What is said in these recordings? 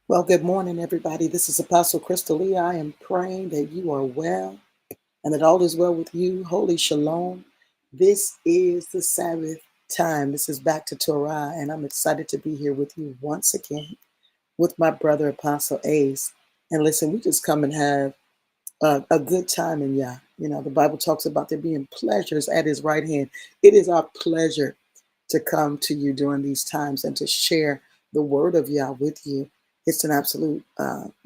Well, good morning, everybody. This is Apostle Crystal Lee. I am praying that you are well and that all is well with you. Holy Shalom. This is the Sabbath time. This is back to Torah, and I'm excited to be here with you once again with my brother Apostle Ace. And listen, we just come and have a good time in Yah. You know, the Bible talks about there being pleasures at his right hand. It is our pleasure to come to you during these times and to share the word of Yah with you. It's an absolute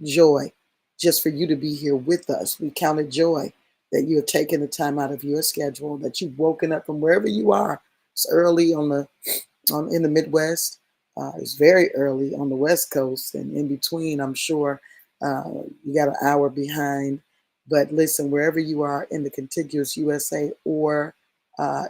joy just for you to be here with us. We count it joy that you have taken the time out of your schedule, that you've woken up from wherever you are. It's early in the Midwest. It's very early on the West Coast, and in between, I'm sure you got an hour behind. But listen, wherever you are in the contiguous USA or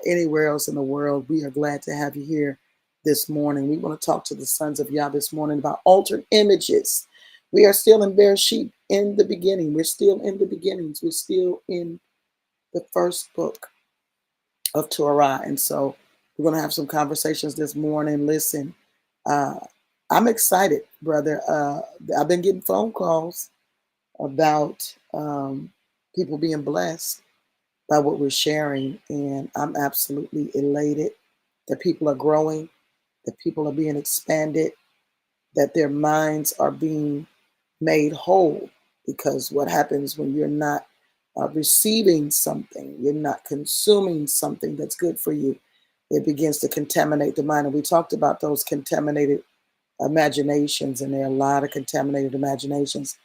anywhere else in the world, we are glad to have you here this morning. We want to talk to the sons of Yah this morning about altered images. We are still in Bereshit, in the beginning. We're still in the beginnings. We're still in the first book of Torah. And so we're going to have some conversations this morning. Listen, uh, I'm excited, brother. I've been getting phone calls about people being blessed by what we're sharing. And I'm absolutely elated that people are growing, that people are being expanded, that their minds are being made whole. Because what happens when you're not receiving something, you're not consuming something that's good for you, it begins to contaminate the mind. And we talked about those contaminated imaginations, and there are a lot of contaminated imaginations.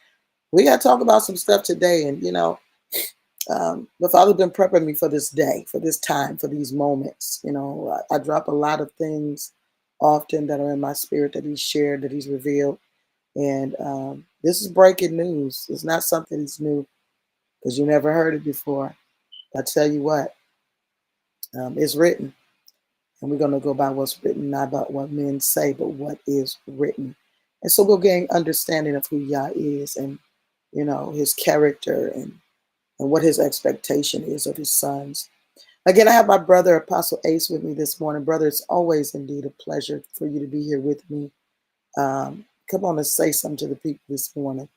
We got to talk about some stuff today. And, the Father's been prepping me for this day, for this time, for these moments. I drop a lot of things often that are in my spirit that He's shared, that He's revealed. And this is breaking news. It's not something that's new because you never heard it before. I tell you what, it's written. And we're going to go by what's written, not about what men say, but what is written. And so we'll gain understanding of who Yah is and, his character and what his expectation is of his sons. Again, I have my brother, Apostle Ace, with me this morning. Brother, it's always indeed a pleasure for you to be here with me. Come on and say something to the people this morning.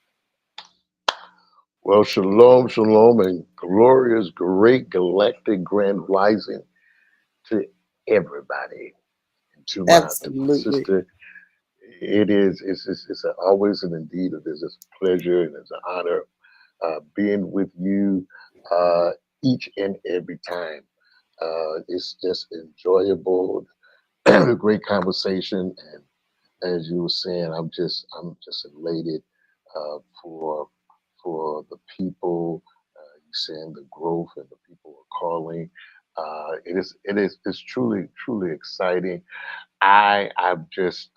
Well, shalom, shalom, and glorious, great, galactic, grand rising to everybody. And to my Absolutely. sister, it's always and indeed it is a pleasure and it's an honor being with you each and every time. It's just enjoyable, great conversation, and as you were saying, I'm just elated for the people. You saying the growth and the people are calling. It's truly exciting. I'm just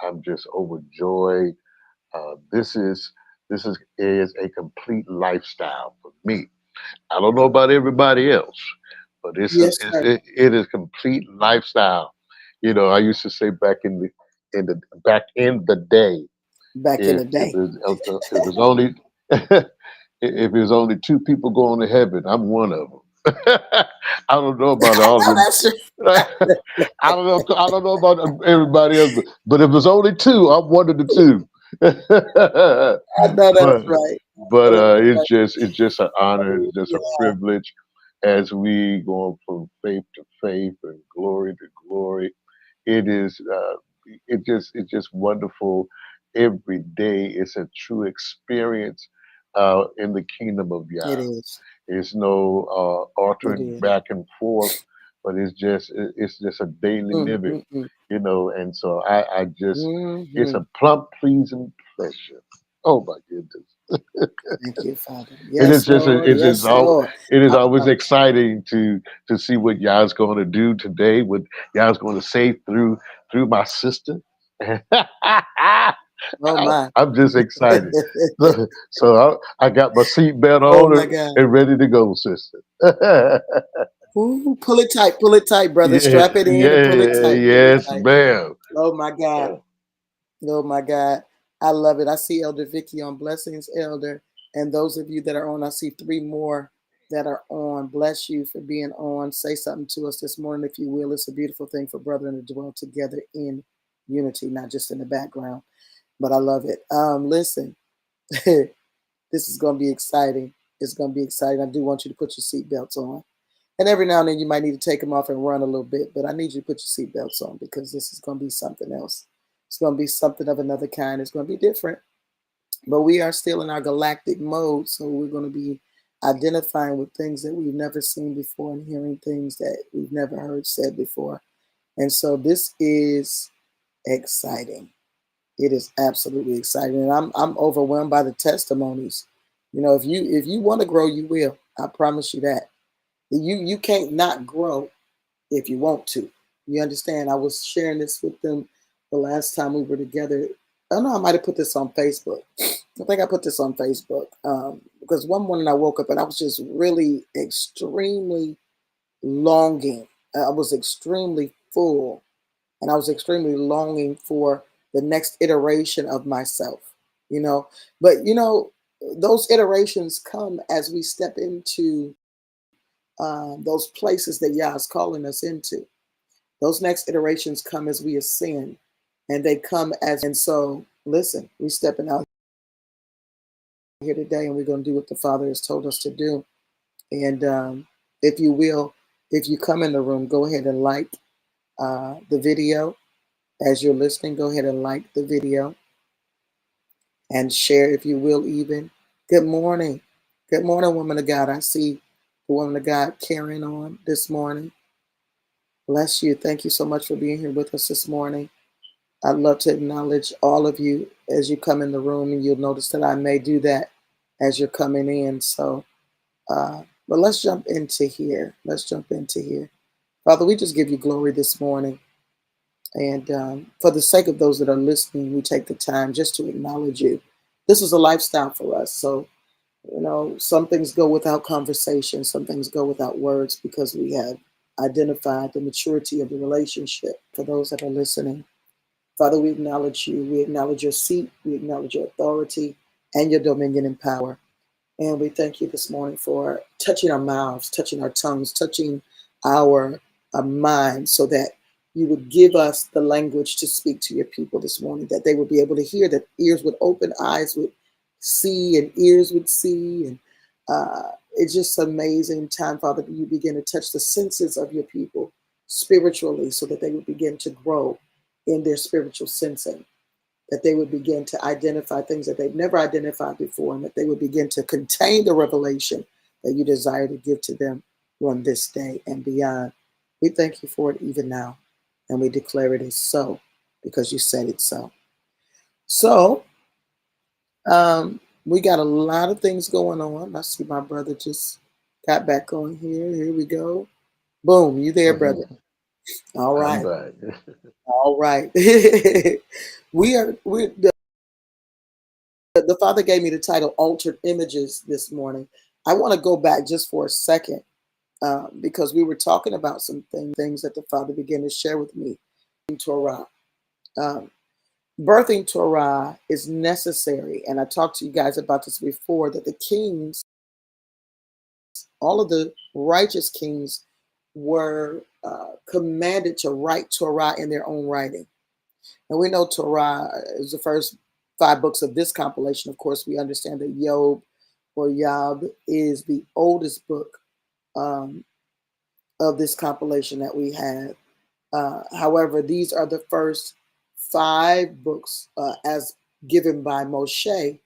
overjoyed. This is a complete lifestyle for me. I don't know about everybody else, but Yes, sir. it is complete lifestyle. I used to say back in the day, Back in if the if day. if it's only if there's only two people going to heaven, I'm one of them. I don't know about I all of know them. that's I don't know about everybody else, but if it's only two, I'm one of the two. I know that's but right. I but know that's it's just an honor, it's just a right. privilege as we go from faith to faith and glory to glory. It is it's just wonderful. Every day it's a true experience in the kingdom of Yeah, it Yah. is. It's no It altering is. back and forth, but it's just a daily Mm, living, mm, mm. and so I just it's Hmm. a plump pleasing pleasure. Oh my goodness. Thank you, Father. It is Yes, just Lord. it is Yes, all Lord. it is I, always I, exciting to see what Yah's going to do today, what Yah's going to say through my sister. oh my. I'm just excited. So I got my seatbelt Oh on my and, God. and ready to go, sister. Ooh, pull it tight, brother. Yeah, Strap it in and pull it yeah, tight. Pull it yes, tight. ma'am. Oh my God. Uh, Oh my God. I love it. I see Elder Vicky on. Blessings, Elder. And those of you that are on, I see three more that are on. Bless you for being on. Say something to us this morning, if you will. It's a beautiful thing for brethren to dwell together in unity, not just in the background. but I love it. Listen, this is going to be exciting. It's going to be exciting. I do want you to put your seatbelts on. And every now and then you might need to take them off and run a little bit, but I need you to put your seatbelts on because this is going to be something else. It's going to be something of another kind. It's going to be different, but we are still in our galactic mode. So we're going to be identifying with things that we've never seen before and hearing things that we've never heard said before. And so this is exciting. It is absolutely exciting. And I'm overwhelmed by the testimonies. You know, if you want to grow, you will. I promise you that. You can't not grow if you want to. You understand? I was sharing this with them the last time we were together. I don't know, I might have put this on Facebook. I think I put this on Facebook because one morning I woke up and I was just really extremely longing. I was extremely full and I was extremely longing for the next iteration of myself, you know. But, you know, those iterations come as we step into those places that Yah is calling us into. Those next iterations come as we ascend, and they come as, and so listen, we're stepping out here today, and we're going to do what the Father has told us to do. And if you will, if you come in the room, go ahead and like the video as you're listening. Go ahead and like the video and share, if you will, even. Good morning. Good morning, woman of God. I see the woman of God carrying on this morning. Bless you. Thank you so much for being here with us this morning. I'd love to acknowledge all of you as you come in the room, and you'll notice that I may do that as you're coming in. So, but let's jump into here. Let's jump into here. Father, we just give you glory this morning. And for the sake of those that are listening, we take the time just to acknowledge you. This is a lifestyle for us. So, you know, some things go without conversation, some things go without words because we have identified the maturity of the relationship. For those that are listening, Father, we acknowledge you. We acknowledge your seat. We acknowledge your authority and your dominion and power. And we thank you this morning for touching our mouths, touching our tongues, touching our minds so that you would give us the language to speak to your people this morning, that they would be able to hear, that ears would open, eyes would see, and ears would see. And it's just amazing time, Father, that you begin to touch the senses of your people spiritually so that they would begin to grow in their spiritual sensing, that they would begin to identify things that they've never identified before, and that they would begin to contain the revelation that you desire to give to them on this day and beyond. We thank you for it even now, and we declare it is so because you said it so. So, we got a lot of things going on. I see my brother just got back on here. Here we go. Boom, you there, brother? All I'm right, back. all right. we're the Father gave me the title Altered Images this morning. I want to go back just for a second because we were talking about some things that the Father began to share with me in Torah. Um, birthing Torah is necessary. And I talked to you guys about this before, that the kings, all of the righteous kings, were commanded to write Torah in their own writing. And we know Torah is the first 5 books of this compilation. Of course, we understand that Job or Yob is the oldest book um, of this compilation that we have. However, these are the first 5 books as given by Moshe.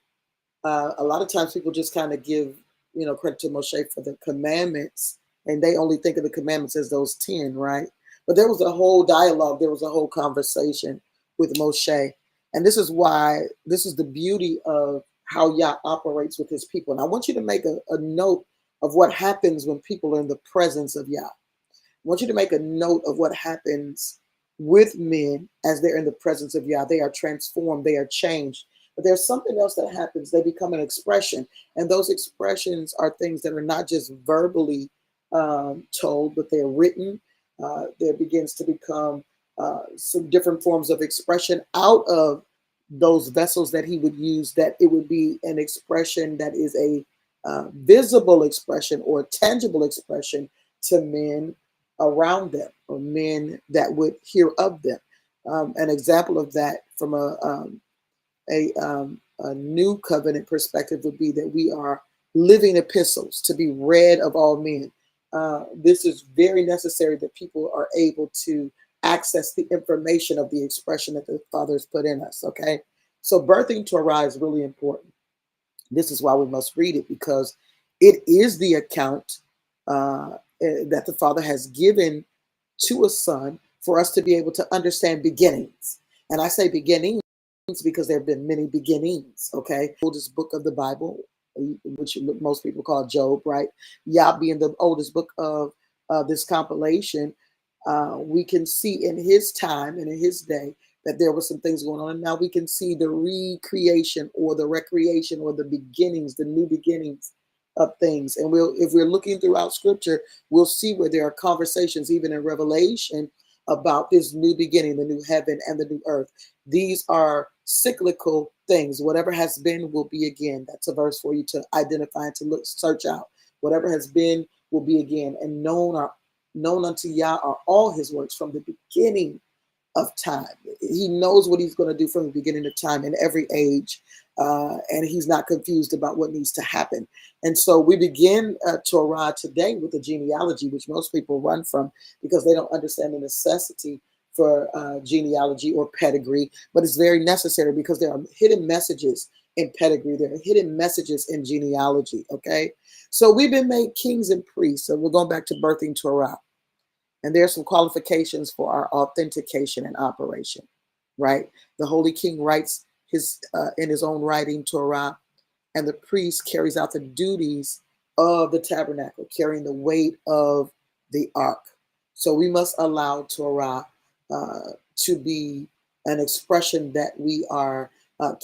A lot of times people just kind of give, credit to Moshe for the commandments, and they only think of the commandments as those 10, right? But there was a whole dialogue, there was a whole conversation with Moshe. And this is the beauty of how Yah operates with his people. And I want you to make a note of what happens when people are in the presence of Yah. I want you to make a note of what happens with men as they're in the presence of Yah. They are transformed, they are changed. But there's something else that happens. They become an expression. And those expressions are things that are not just verbally told, but they're written. There begins to become some different forms of expression out of those vessels that he would use, that it would be an expression that is a visible expression or tangible expression to men around them or men that would hear of them. An example of that from a new covenant perspective would be that we are living epistles to be read of all men. This is very necessary that people are able to access the information of the expression that the Father has put in us. Okay, so birthing Torah is really important. This is why we must read it, because it is the account that the Father has given to a son for us to be able to understand beginnings. And I say beginnings because there have been many beginnings. Okay, oldest book of the Bible, which most people call Job, right? Yah being the oldest book of this compilation, we can see in his time and in his day that there were some things going on. And now we can see the recreation or the recreation or the beginnings, the new beginnings of things. And if we're looking throughout scripture, we'll see where there are conversations, even in Revelation, about this new beginning, the new heaven and the new earth. These are cyclical things. Whatever has been will be again. That's a verse for you to identify and to look, search out. Whatever has been will be again. And known unto Yah are all his works from the beginning of time. He knows what he's going to do from the beginning of time in every age, and he's not confused about what needs to happen. And so we begin Torah today with a genealogy, which most people run from because they don't understand the necessity for genealogy or pedigree, but it's very necessary because there are hidden messages in pedigree. There are hidden messages in genealogy, okay? So we've been made kings and priests. So we're going back to birthing Torah. And there are some qualifications for our authentication and operation, right? The Holy King writes his in his own writing, Torah, and the priest carries out the duties of the tabernacle, carrying the weight of the ark. So we must allow Torah to be an expression that we are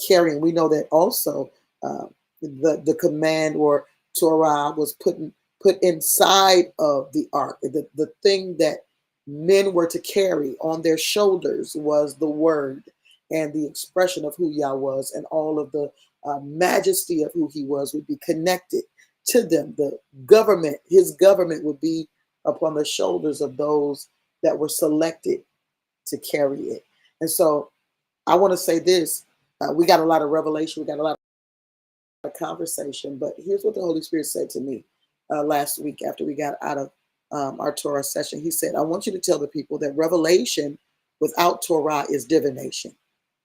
carrying. We know that also the command or Torah was put inside of the ark. The thing that men were to carry on their shoulders was the word and the expression of who Yah was, and all of the majesty of who he was would be connected to them. The government, his government, would be upon the shoulders of those that were selected to carry it. And so I want to say this. We got a lot of revelation. We got a lot conversation, but here's what the Holy Spirit said to me last week after we got out of our Torah session. He said, I want you to tell the people that revelation without Torah is divination.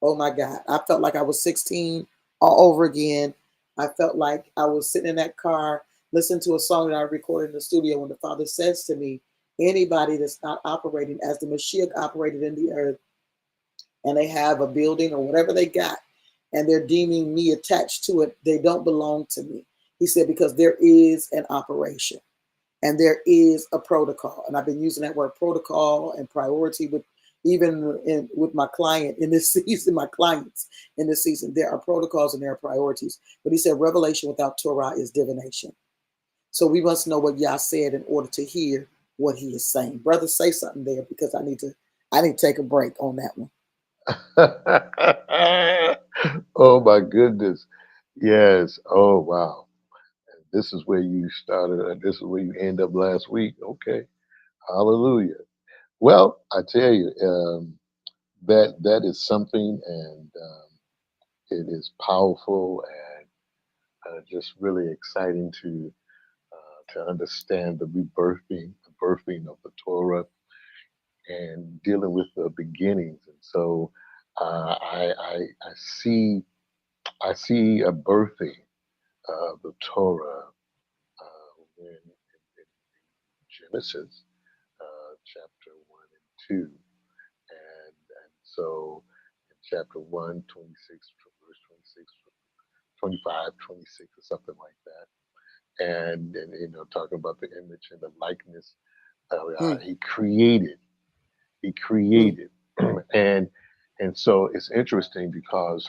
Oh my God. I felt like I was 16 all over again. I felt like I was sitting in that car listening to a song that I recorded in the studio when the Father says to me, anybody that's not operating as the Mashiach operated in the earth, and they have a building or whatever they got, and they're deeming me attached to it, they don't belong to me. He said, because there is an operation and there is a protocol. And I've been using that word protocol and priority with with my client in this season, my clients in this season. There are protocols and there are priorities. But he said, revelation without Torah is divination. So we must know what Yah said in order to hear what he is saying. Brother, say something there because I need to take a break on that one. Oh my goodness. Yes. Oh wow. This is where you started, and this is where you end up last week. Okay. Hallelujah. Well, I tell you, that is something, and it is powerful and just really exciting to understand the rebirthing, the birthing of the Torah, and dealing with the beginnings. And so, I see a birthing of the Torah when in Genesis chapter 1 and 2. And so in chapter 1, 26, verse 26, 25, 26, or something like that. And talking about the image and the likeness, Mm, he created. He mm, created. and and so it's interesting because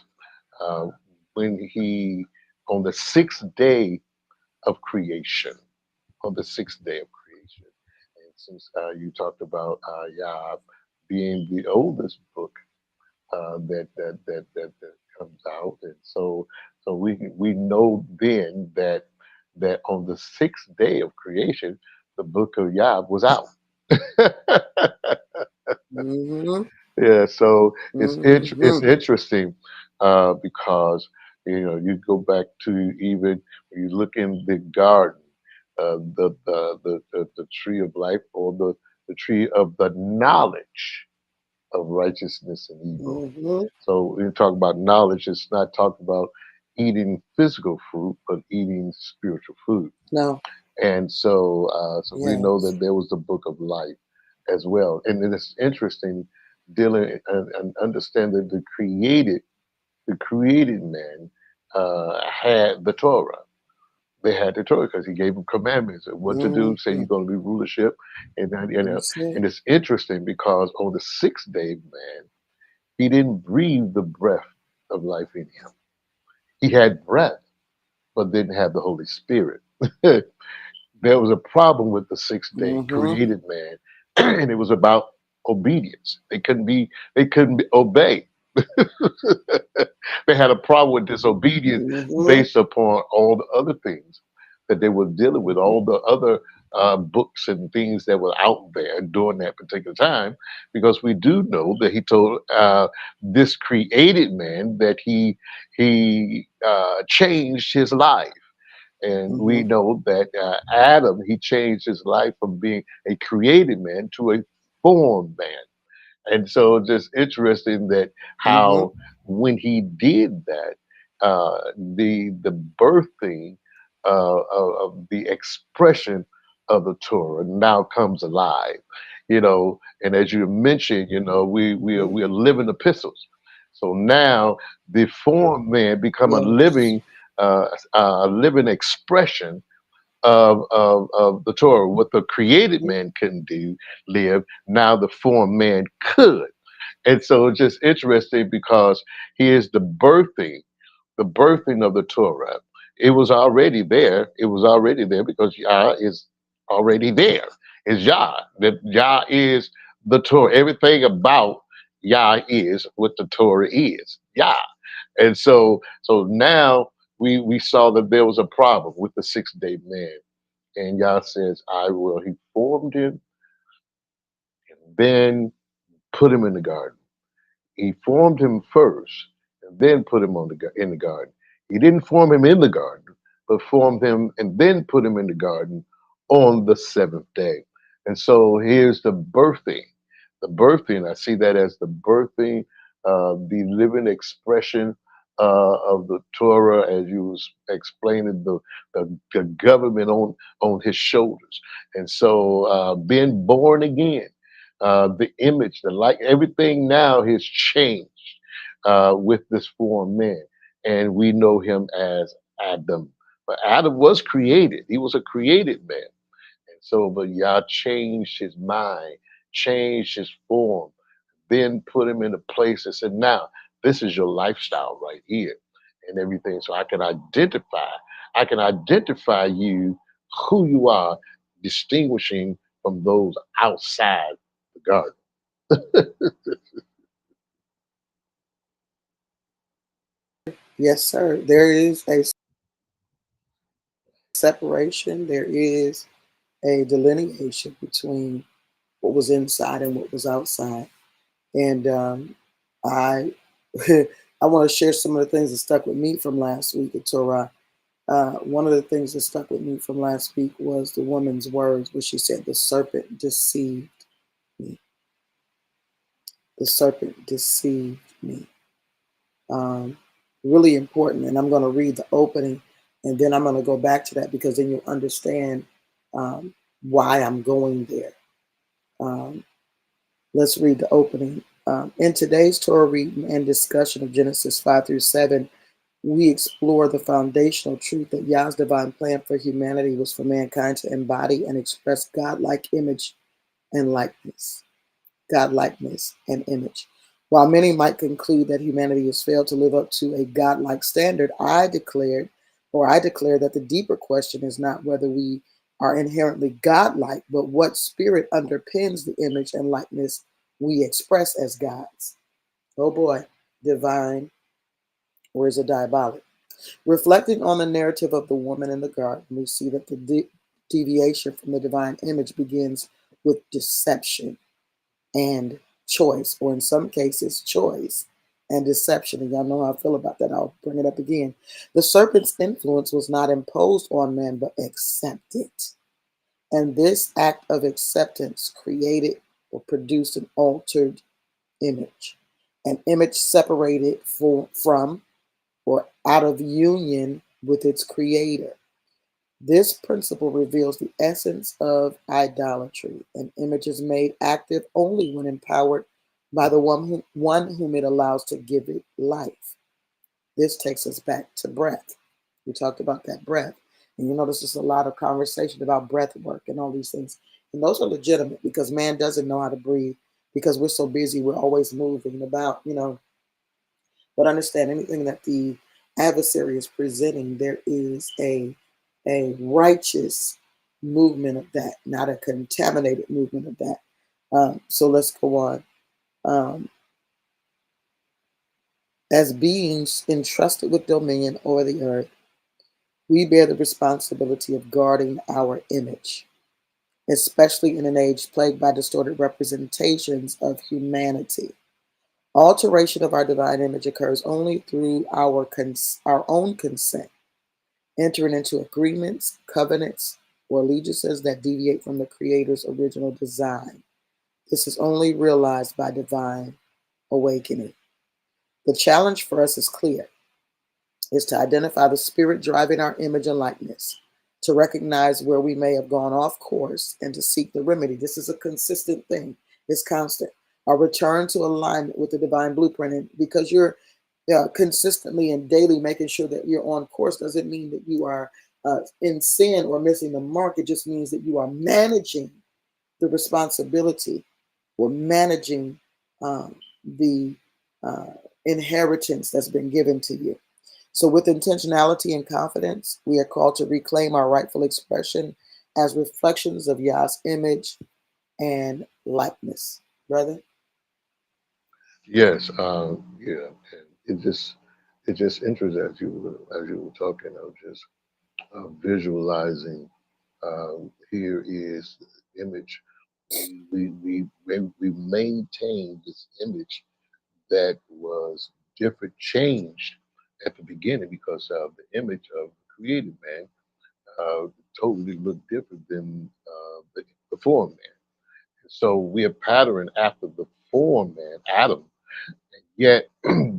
uh, when he, on the sixth day of creation, on the sixth day of creation, and since you talked about Yah being the oldest book that comes out, and so we know then that on the sixth day of creation, the book of Yah was out. mm-hmm, Yeah, so it's mm-hmm. interesting because you go back to even when you look in the garden, the tree of life, or the tree of the knowledge of righteousness and evil. Mm-hmm. So when you talk about knowledge, it's not talking about eating physical fruit, but eating spiritual food. No. And so we know Yes. that there was the book of life as well. And then it's interesting dealing and understanding the created man had the Torah. They had the Torah because he gave them commandments of what to do. Say Mm-hmm. you're going to be rulership, That's it. and it's interesting because on the sixth day, man, he didn't breathe the breath of life in him. He had breath, but didn't have the Holy Spirit. There was a problem with the sixth day Mm-hmm. created man, and it was about obedience. They couldn't obey. They had a problem with disobedience Mm-hmm. based upon all the other things that they were dealing with, Mm-hmm. all the other books and things that were out there during that particular time. Because we do know that he told this created man that he changed his life. And we Mm-hmm. know that Adam, he changed his life from being a created man to a formed man. And so it's just interesting that Mm-hmm. how when he did that, the birthing of the expression of the Torah now comes alive, And as you mentioned, we are living epistles. So now the formed man become Yes. a living expression of the Torah. What the created Mm-hmm. man couldn't do, live, now the formed man could. And so it's just interesting because here's the birthing of the Torah. It was already there. It was already there because Yah is already there. It's Yah. That Yah is the Torah. Everything about Yah is what the Torah is. Yah. And so now we saw that there was a problem with the 6 day man. And Yah says, he formed him and then put him in the garden. He formed him first and then put him in the garden. He didn't form him in the garden, but formed him and then put him in the garden on the seventh day. And so here's the birthing. The birthing, I see that as the birthing, the living expression of the Torah, as you was explaining, the government on his shoulders. And so being born again, the image, the like, everything now has changed with this form man, and we know him as Adam. But Adam was created; he was a created man, and so, but Yah changed his mind, changed his form, then put him in a place and said, "Now this is your lifestyle right here, and everything." So I can identify you, who you are, distinguishing from those outside the garden. Yes, sir. There is a separation. There is a delineation between what was inside and what was outside. And I I want to share some of the things that stuck with me from last week at Torah. One of the things that stuck with me from last week was the woman's words, where she said, "The serpent deceived me. The serpent deceived me." Um, Really important. And I'm going to read the opening, and then I'm going to go back to that because then you'll understand um, why I'm going there. Um, let's read the opening. In today's Torah reading and discussion of Genesis 5 through 7, we explore the foundational truth that Yah's divine plan for humanity was for mankind to embody and express godlike image and likeness. Godlikeness and image. While many might conclude that humanity has failed to live up to a godlike standard, I declare that the deeper question is not whether we are inherently godlike, but what spirit underpins the image and likeness we express as gods. Oh boy, divine, or is it diabolic? Reflecting on the narrative of the woman in the garden, we see that the deviation from the divine image begins with deception and choice, or in some cases, choice. and deception. And y'all know how I feel about that. I'll bring it up again. The serpent's influence was not imposed on man, but accepted. And this act of acceptance created or produced an altered image, an image separated from or out of union with its creator. This principle reveals the essence of idolatry. An image is made active only when empowered by the one whom it allows to give it life. This takes us back to breath. We talked about that breath. And you notice there's a lot of conversation about breath work and all these things. And those are legitimate because man doesn't know how to breathe because we're so busy. We're always moving about, but understand anything that the adversary is presenting, there is a righteous movement of that, not a contaminated movement of that. So let's go on. Um, as beings entrusted with dominion over the earth, we bear the responsibility of guarding our image, especially in an age plagued by distorted representations of humanity. Alteration of our divine image occurs only through our own consent, entering into agreements, covenants, or allegiances that deviate from the Creator's original design. This is only realized by divine awakening. The challenge for us is clear, is to identify the spirit driving our image and likeness, to recognize where we may have gone off course, and to seek the remedy. This is a consistent thing, it's constant. A return to alignment with the divine blueprint. And because you're consistently and daily making sure that you're on course doesn't mean that you are in sin or missing the mark. It just means that you are managing the responsibility or managing the uh, inheritance that's been given to you. So, with intentionality and confidence, we are called to reclaim our rightful expression as reflections of Yah's image and likeness. Brother? Yes, yeah, and it just interesting as you were talking. I was just visualizing. Here is the image. We maintained this image that was different, changed at the beginning because the image of the created man uh, totally looked different than the form man. So we are patterned after the form man, Adam. Yet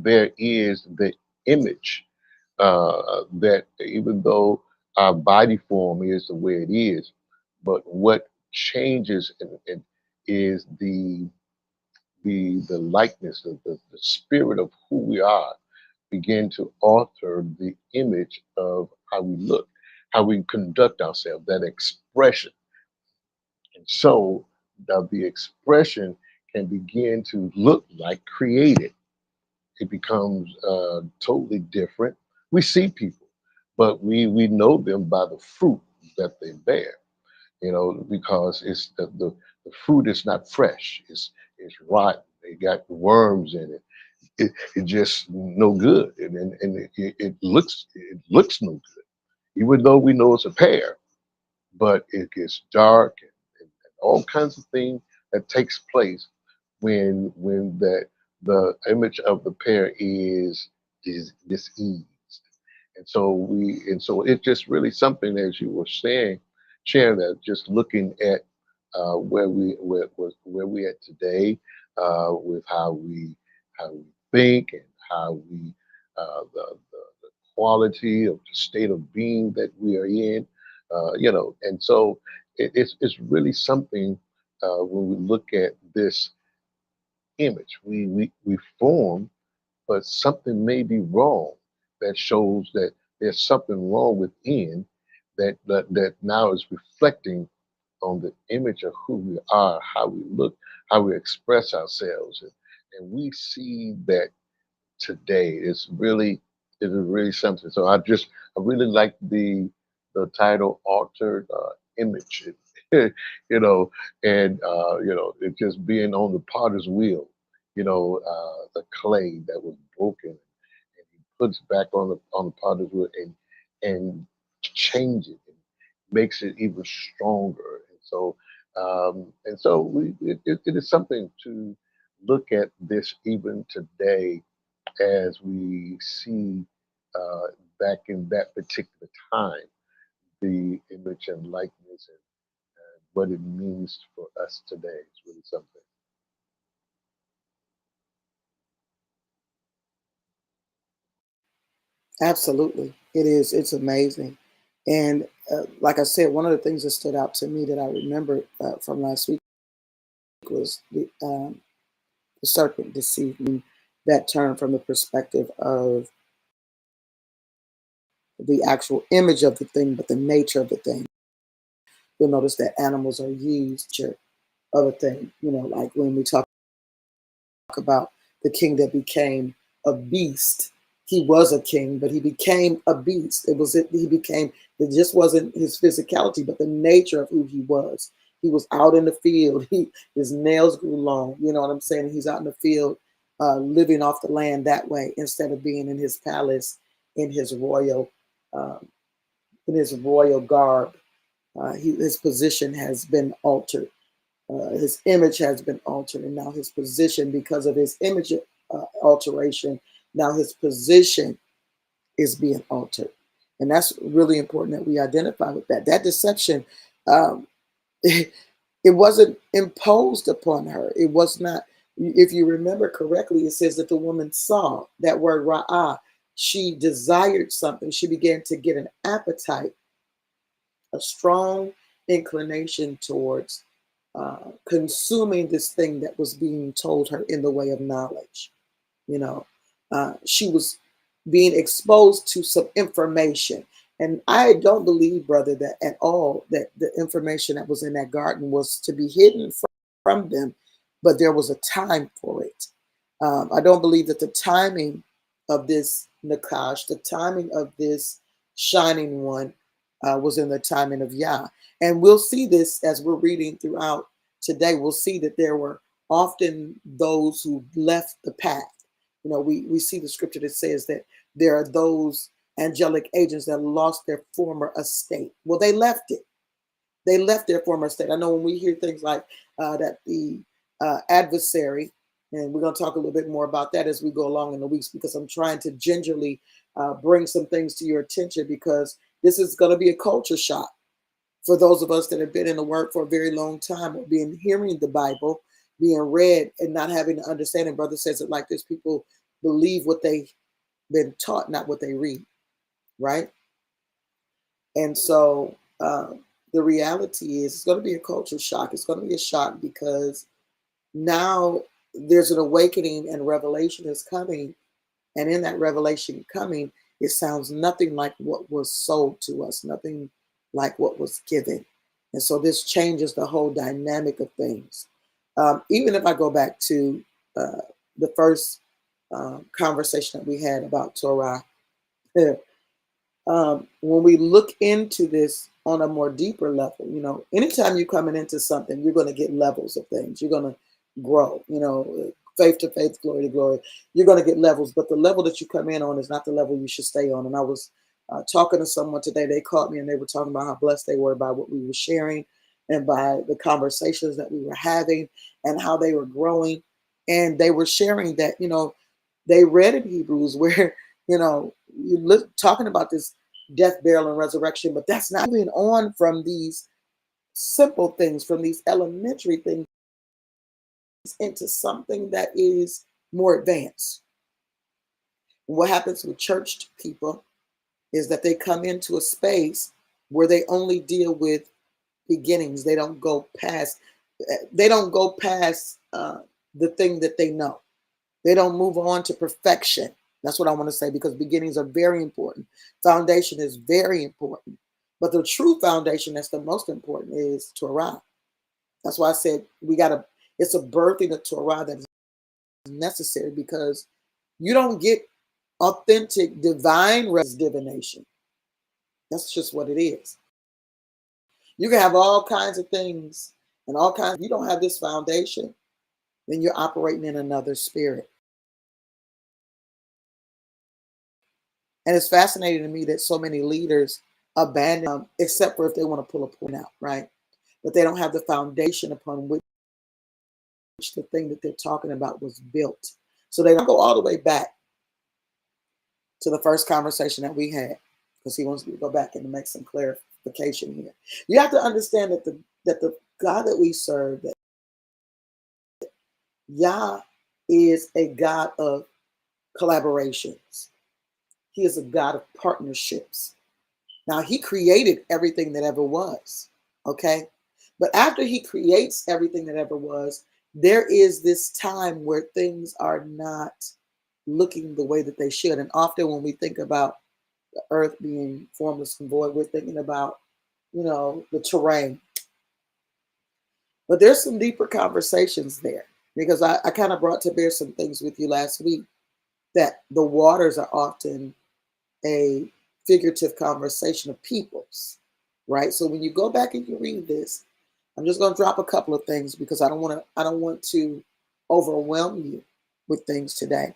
there is the image that even though our body form is the way it is, but what changes is the likeness of the spirit of who we are begin to alter the image of how we look, how we conduct ourselves, that expression. And so the expression can begin to look like created. It becomes totally different. We see people, but we know them by the fruit that they bear. Because the fruit is not fresh. It's rotten. They got worms in it. It just no good, and it looks no good. Even though we know it's a pear, but it gets dark and all kinds of things that takes place when the image of the pair is diseased. And so it's just really something, as you were saying, sharing, that just looking at where we at today, with how we think, and how we the quality of the state of being that we are in, and so it's really something when we look at this image. We form, but something may be wrong that shows that there's something wrong within that now is reflecting on the image of who we are, how we look, how we express ourselves, and we see that today. It is really something. So I really like the title "Altered Image," you know, and it just being on the potter's wheel, the clay that was broken, and he puts back on the potter's wheel and change it and makes it even stronger. And so it is something to look at this even today, as we see back in that particular time the image and likeness and what it means for us today. It's really something. Absolutely. It is. It's amazing. And like I said, one of the things that stood out to me that I remember from last week was the serpent deceiving, that term from the perspective of the actual image of the thing, but the nature of the thing. You'll notice that animals are used of a thing, like when we talk about the king that became a beast. He was a king, but he became a beast. He became, it just wasn't his physicality, but the nature of who he was. He was out in the field. His nails grew long. You know what I'm saying? He's out in the field, living off the land that way instead of being in his palace, in his royal, um, in his royal garb. His position has been altered. His image has been altered, and now his position, because of his image alteration, now his position is being altered. And that's really important that we identify with that. That deception, um, it wasn't imposed upon her. It was not, if you remember correctly, it says that the woman saw that word ra'ah. She desired something. She began to get an appetite, a strong inclination towards consuming this thing that was being told her in the way of knowledge. You know, she was being exposed to some information. And I don't believe, brother, that at all that the information that was in that garden was to be hidden from them, but there was a time for it. I don't believe that the timing of this Nakash, the timing of this shining one, was in the timing of Yah. And we'll see this as we're reading throughout today. We'll see that there were often those who left the path. We see the scripture that says that there are those angelic agents that lost their former estate. Well, they left it. They left their former estate. I know when we hear things like that the adversary, and we're going to talk a little bit more about that as we go along in the weeks, because I'm trying to gingerly bring some things to your attention, because this is going to be a culture shock for those of us that have been in the work for a very long time, or being hearing the Bible being read and not having the understanding. Brother says it like this: people believe what they've been taught, not what they read, right? And so the reality is it's going to be a culture shock. It's going to be a shock because now there's an awakening and revelation is coming. And in that revelation coming, it sounds nothing like what was sold to us, nothing like what was given. And so this changes the whole dynamic of things. Even if I go back to the first conversation that we had about Torah, when we look into this on a more deeper level, anytime you're coming into something, you're going to get levels of things. You're going to grow, faith to faith, glory to glory. You're going to get levels, but the level that you come in on is not the level you should stay on. And I was talking to someone today. They called me and they were talking about how blessed they were by what we were sharing and by the conversations that we were having and how they were growing. And they were sharing that, they read in Hebrews where, you look talking about this death, burial, and resurrection, but that's not moving on from these simple things, from these elementary things, into something that is more advanced. What happens with church people is that they come into a space where they only deal with beginnings. They don't go past. They don't go past the thing that they know. They don't move on to perfection. That's what I want to say, because beginnings are very important. Foundation is very important. But the true foundation that's the most important is Torah. That's why I said it's a birthing of Torah that is necessary, because you don't get authentic divine divination. That's just what it is. You can have all kinds of things and all kinds. If you don't have this foundation, then you're operating in another spirit. And it's fascinating to me that so many leaders abandon, except for if they want to pull a point out, right? But they don't have the foundation upon which the thing that they're talking about was built. So they don't go all the way back to the first conversation that we had, because he wants me to go back and make some clarification here. You have to understand that the God that we serve, that Yah, is a God of collaborations. He is a God of partnerships. Now, he created everything that ever was, okay? But after he creates everything that ever was, there is this time where things are not looking the way that they should. And often when we think about the earth being formless and void, we're thinking about, the terrain. But there's some deeper conversations there, because I kind of brought to bear some things with you last week, that the waters are often a figurative conversation of peoples, right? So when you go back and you read this, I'm just going to drop a couple of things, because I don't want to overwhelm you with things today.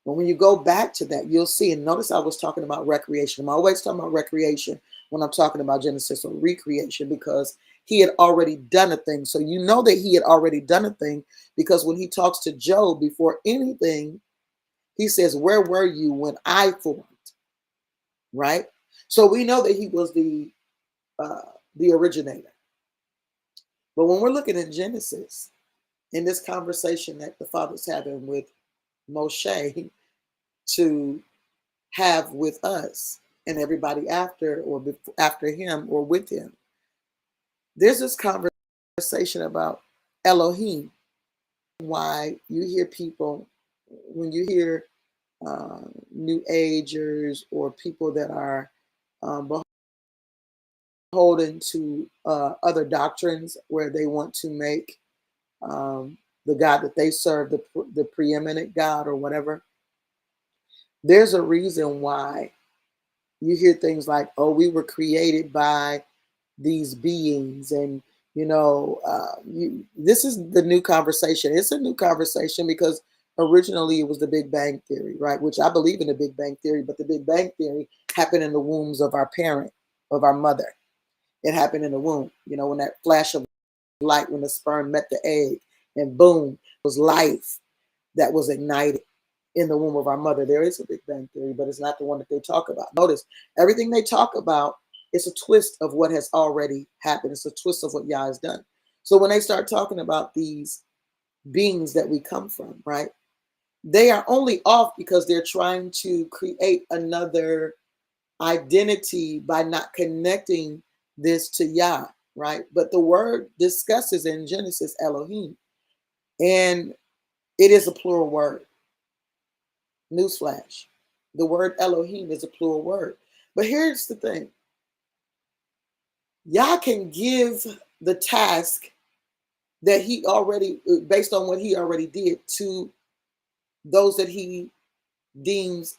But when you go back to that, you'll see, and notice I was talking about recreation. I'm always talking about recreation when I'm talking about Genesis, or recreation, because he had already done a thing. So you know that he had already done a thing, because when he talks to Job before anything, he says, "Where were you when I formed?" Right? So we know that he was the originator. But when we're looking at Genesis, in this conversation that the Father's having with Moshe to have with us and everybody after, or after him, or with him, there's this conversation about Elohim. Why you hear people, when you hear New Agers, or people that are beholden to other doctrines, where they want to make the God that they serve the preeminent God, or whatever, there's a reason why you hear things like, "Oh, we were created by these beings," and this is the new conversation. It's a new conversation because originally it was the Big Bang Theory, right? Which I believe in the Big Bang Theory, but the Big Bang Theory happened in the wombs of our parent, of our mother. It happened in the womb, when that flash of light, when the sperm met the egg, and boom, it was life that was ignited in the womb of our mother. There is a Big Bang Theory, but it's not the one that they talk about. Notice, everything they talk about is a twist of what has already happened. It's a twist of what Yah has done. So when they start talking about these beings that we come from, right, they are only off because they're trying to create another identity by not connecting this to Yah, right? But the word discusses in Genesis Elohim, and it is a plural word. Newsflash. The word Elohim is a plural word. But here's the thing. Yah can give the task that he already, based on what he already did, to those that he deems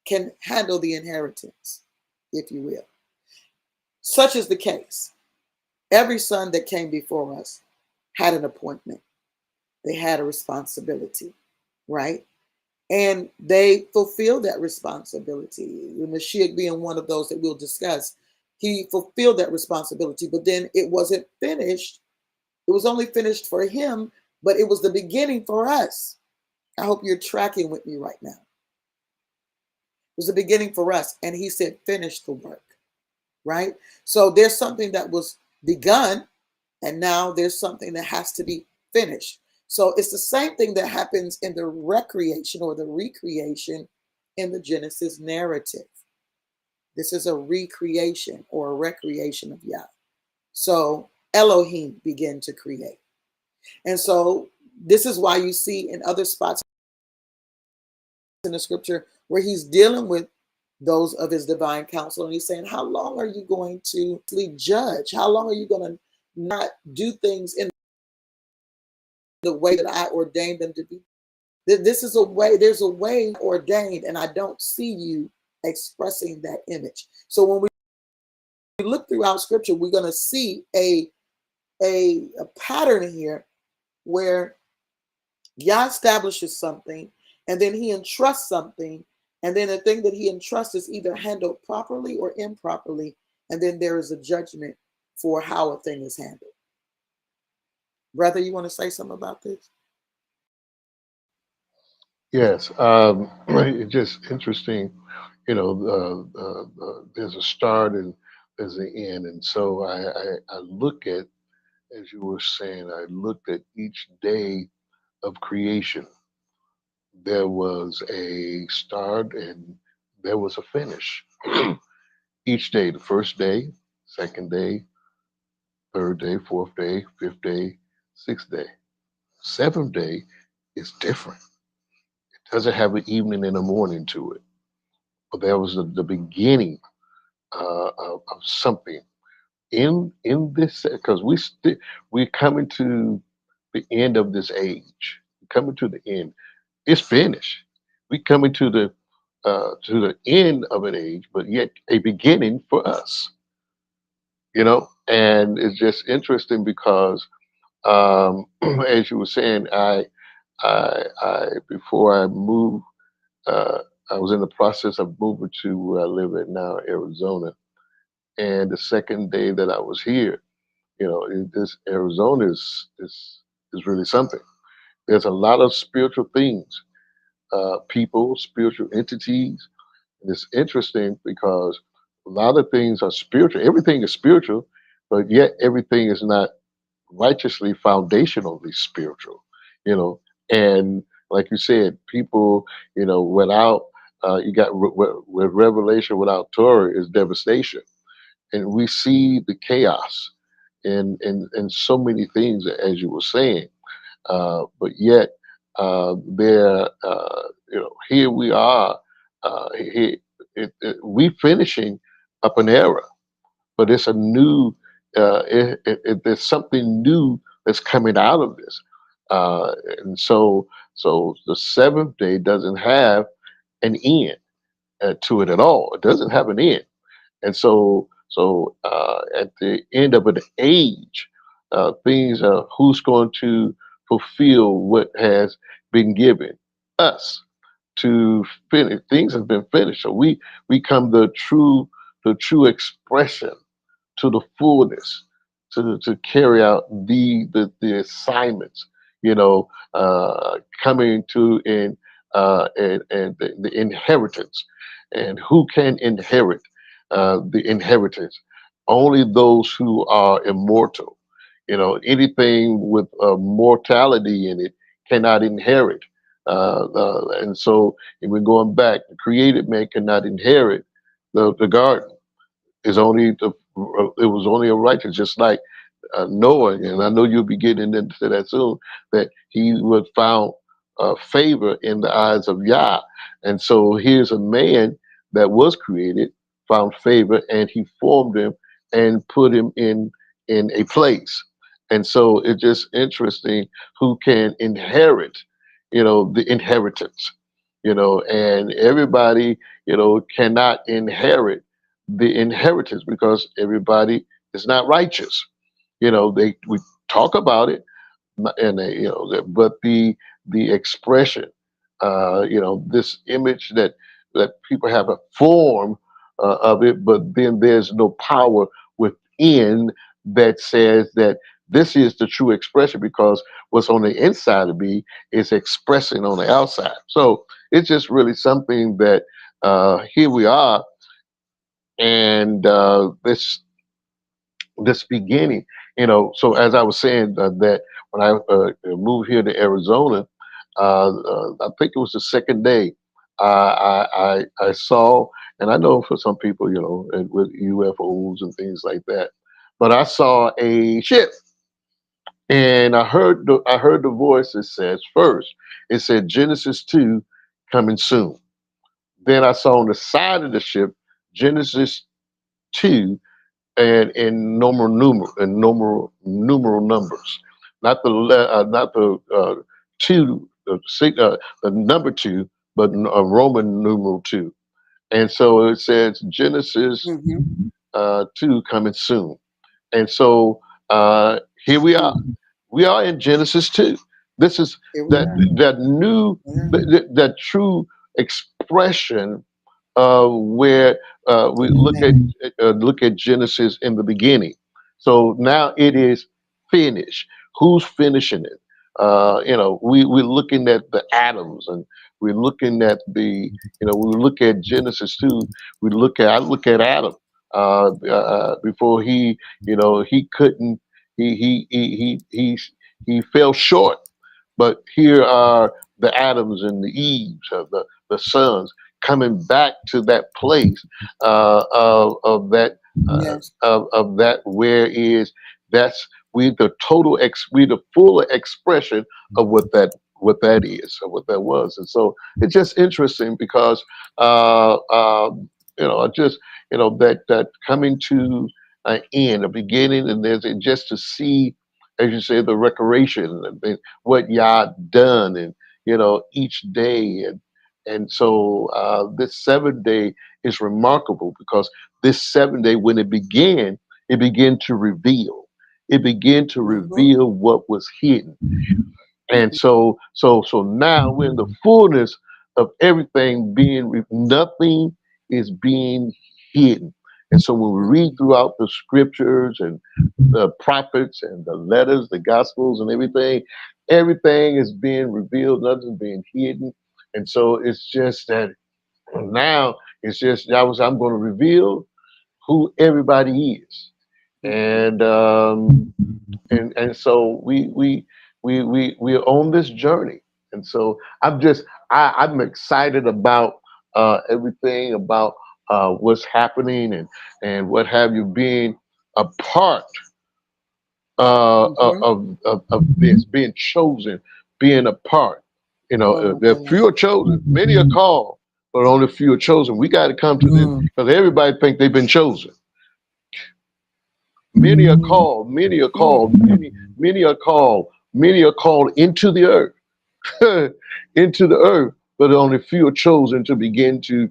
can handle the inheritance, if you will. Such is the case. Every son that came before us had an appointment. They had a responsibility, right? And they fulfilled that responsibility. The Mashiach being one of those that we'll discuss, he fulfilled that responsibility, but then it wasn't finished. It was only finished for him, but it was the beginning for us. I hope you're tracking with me right now. It was the beginning for us. And he said, finish the work, right? So there's something that was begun, and now there's something that has to be finished. So it's the same thing that happens in the recreation or the recreation in the Genesis narrative. This is a recreation or a recreation of Yah. So Elohim began to create. And so this is why you see in other spots in the scripture where he's dealing with those of his divine counsel, and he's saying, how long are you going to judge? How long are you going to not do things in the way that I ordained them to be? This is a way, there's a way ordained, and I don't see you expressing that image. So when we look throughout scripture, we're going to see a pattern here where Yah establishes something, and then he entrusts something, and then the thing that he entrusts is either handled properly or improperly, and then there is a judgment for how a thing is handled. Brother, you want to say something about this? Yes, it's just interesting. There's a start and there's an end, and so I look at, as you were saying, I looked at each day of creation. There was a start and there was a finish. Each day, the first day, second day, third day, fourth day, fifth day, sixth day. Seventh day is different. It doesn't have an evening and a morning to it. But there was the beginning of something in this, because we're coming to the end of this age. We're coming to the end. It's finished. We're coming to the end of an age, but yet a beginning for us. And it's just interesting because, as you were saying, I before I moved, uh, I was in the process of moving to where I live at now, Arizona. And the second day that I was here, this Arizona is really something. There's a lot of spiritual things, people, spiritual entities. And it's interesting because a lot of things are spiritual. Everything is spiritual, but yet everything is not righteously foundationally spiritual. You know, and like you said, people, without you got with revelation without Torah is devastation, and we see the chaos in so many things as you were saying, but yet there, here we are, here, we finishing up an era, but it's a new, there's something new that's coming out of this, and so the seventh day doesn't have an end to it at all. It doesn't have an end. And so at the end of an age, things are who's going to fulfill what has been given us to finish. Things have been finished, so we become the true expression to the fullness to carry out the assignments, coming to and the inheritance. And who can inherit the inheritance? Only those who are immortal. Anything with mortality in it cannot inherit. And so, if we're going back, the created man cannot inherit the garden. It was only a righteous, just like Noah, and I know you'll be getting into that soon, that he would found favor in the eyes of Yah. And so here's a man that was created, found favor, and he formed him and put him in a place. And so it's just interesting who can inherit, the inheritance, and everybody, cannot inherit the inheritance because everybody is not righteous. We talk about it, and but the expression, this image that people have a form of it, but then there's no power within that says that this is the true expression because what's on the inside of me is expressing on the outside. So it's just really something that here we are, and this beginning. So as I was saying, that when I moved here to Arizona, I think it was the second day, I saw, and I know for some people, and with UFOs and things like that, but I saw a ship, and I heard the voice that says first, it said Genesis 2 coming soon. Then I saw on the side of the ship Genesis 2 and in numeral numbers, not the two, the number two, but a Roman numeral two. And so it says Genesis Hmm. 2 coming soon. And so here we are. Hmm. We are in Genesis 2. This is Here we that are. that new Yeah. that true expression where we Amen. look at Genesis in the beginning. So now it is finished. Who's finishing it? We're looking at the atoms, and we're looking at when we look at Genesis 2, I look at Adam, before he couldn't, he fell short. But here are the Adams and the Eves of the sons coming back to that place, of that, Yes. of that, where is that's we the full expression of what that is, or what that was. And so it's just interesting because, just, that coming to an end, a beginning, and there's just to see, as you say, the recreation and what Yah done, and each day, and so this seventh day is remarkable because this seventh day, when it began to reveal. It began to Mm-hmm. reveal what was hidden. And so now we're in the fullness of everything nothing is being hidden. And so when we read throughout the scriptures and the prophets and the letters, the gospels and everything is being revealed, nothing's being hidden. And so it's just that now it's just I'm going to reveal who everybody is. And so we're on this journey. And so I'm excited about everything about what's happening, and what have you, being a part Mm-hmm. of this, being chosen, being a part. Oh my There are God. few are chosen, many are called, but only few are chosen. We got to come to this Mm. because everybody think they've been chosen. Many are called, many are Mm. called, many are called, many are called into the earth, into the earth, but only few are chosen to begin to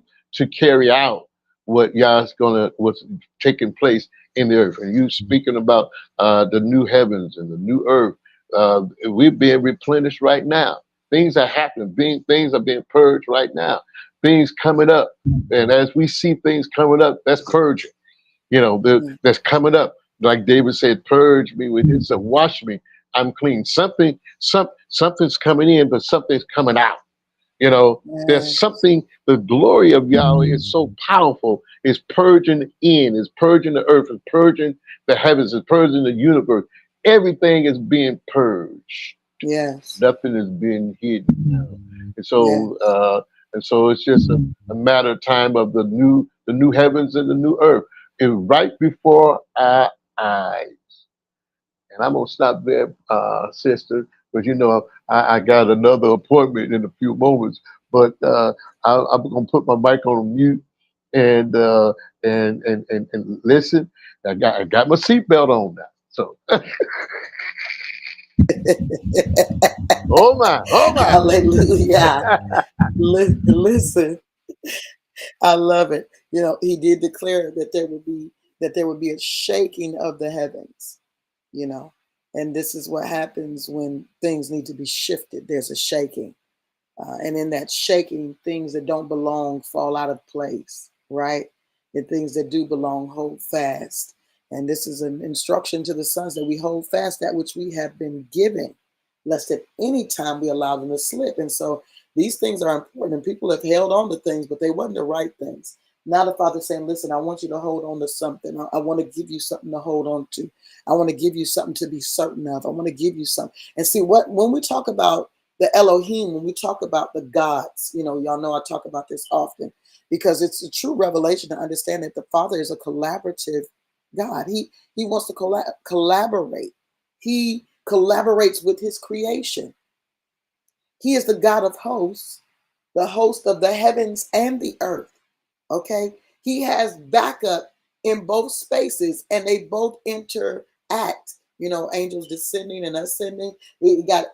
carry out what's taking place in the earth. And you speaking about the new heavens and the new earth, we're being replenished right now. Things are happening. Things are being purged right now. Things coming up, and as we see things coming up, that's purging. Mm. That's coming up. Like David said, purge me with his, wash me. I'm clean. Something's coming in, but something's coming out. There's Yes. something, the glory of Yahweh is so powerful. It's purging it's purging the earth, it's purging the heavens, it's purging the universe. Everything is being purged. Yes. Nothing is being hidden now. And so, Yes. it's just a matter of time of the new heavens and the new earth. It's right before our eyes. And I'm gonna stop there, sister, because I got another appointment in a few moments. But I'm gonna put my mic on mute and listen. I got my seatbelt on now. So, oh Hallelujah. my. Listen, I love it. He did declare that there would be a shaking of the heavens, you know. And this is what happens when things need to be shifted. There's a shaking. And in that shaking, things that don't belong fall out of place, right? And things that do belong hold fast. And this is an instruction to the sons that we hold fast that which we have been given, lest at any time we allow them to slip. And so these things are important. And people have held on to things, but they weren't the right things. Now the Father's saying, listen, I want you to hold on to something. I want to give you something to hold on to. I want to give you something to be certain of. I want to give you something. And see, when we talk about the Elohim, when we talk about the gods, y'all know I talk about this often because it's a true revelation to understand that the Father is a collaborative God. He wants to collaborate. He collaborates with his creation. He is the God of hosts, the host of the heavens and the earth. Okay? He has backup in both spaces and they both interact. Angels descending and ascending. We got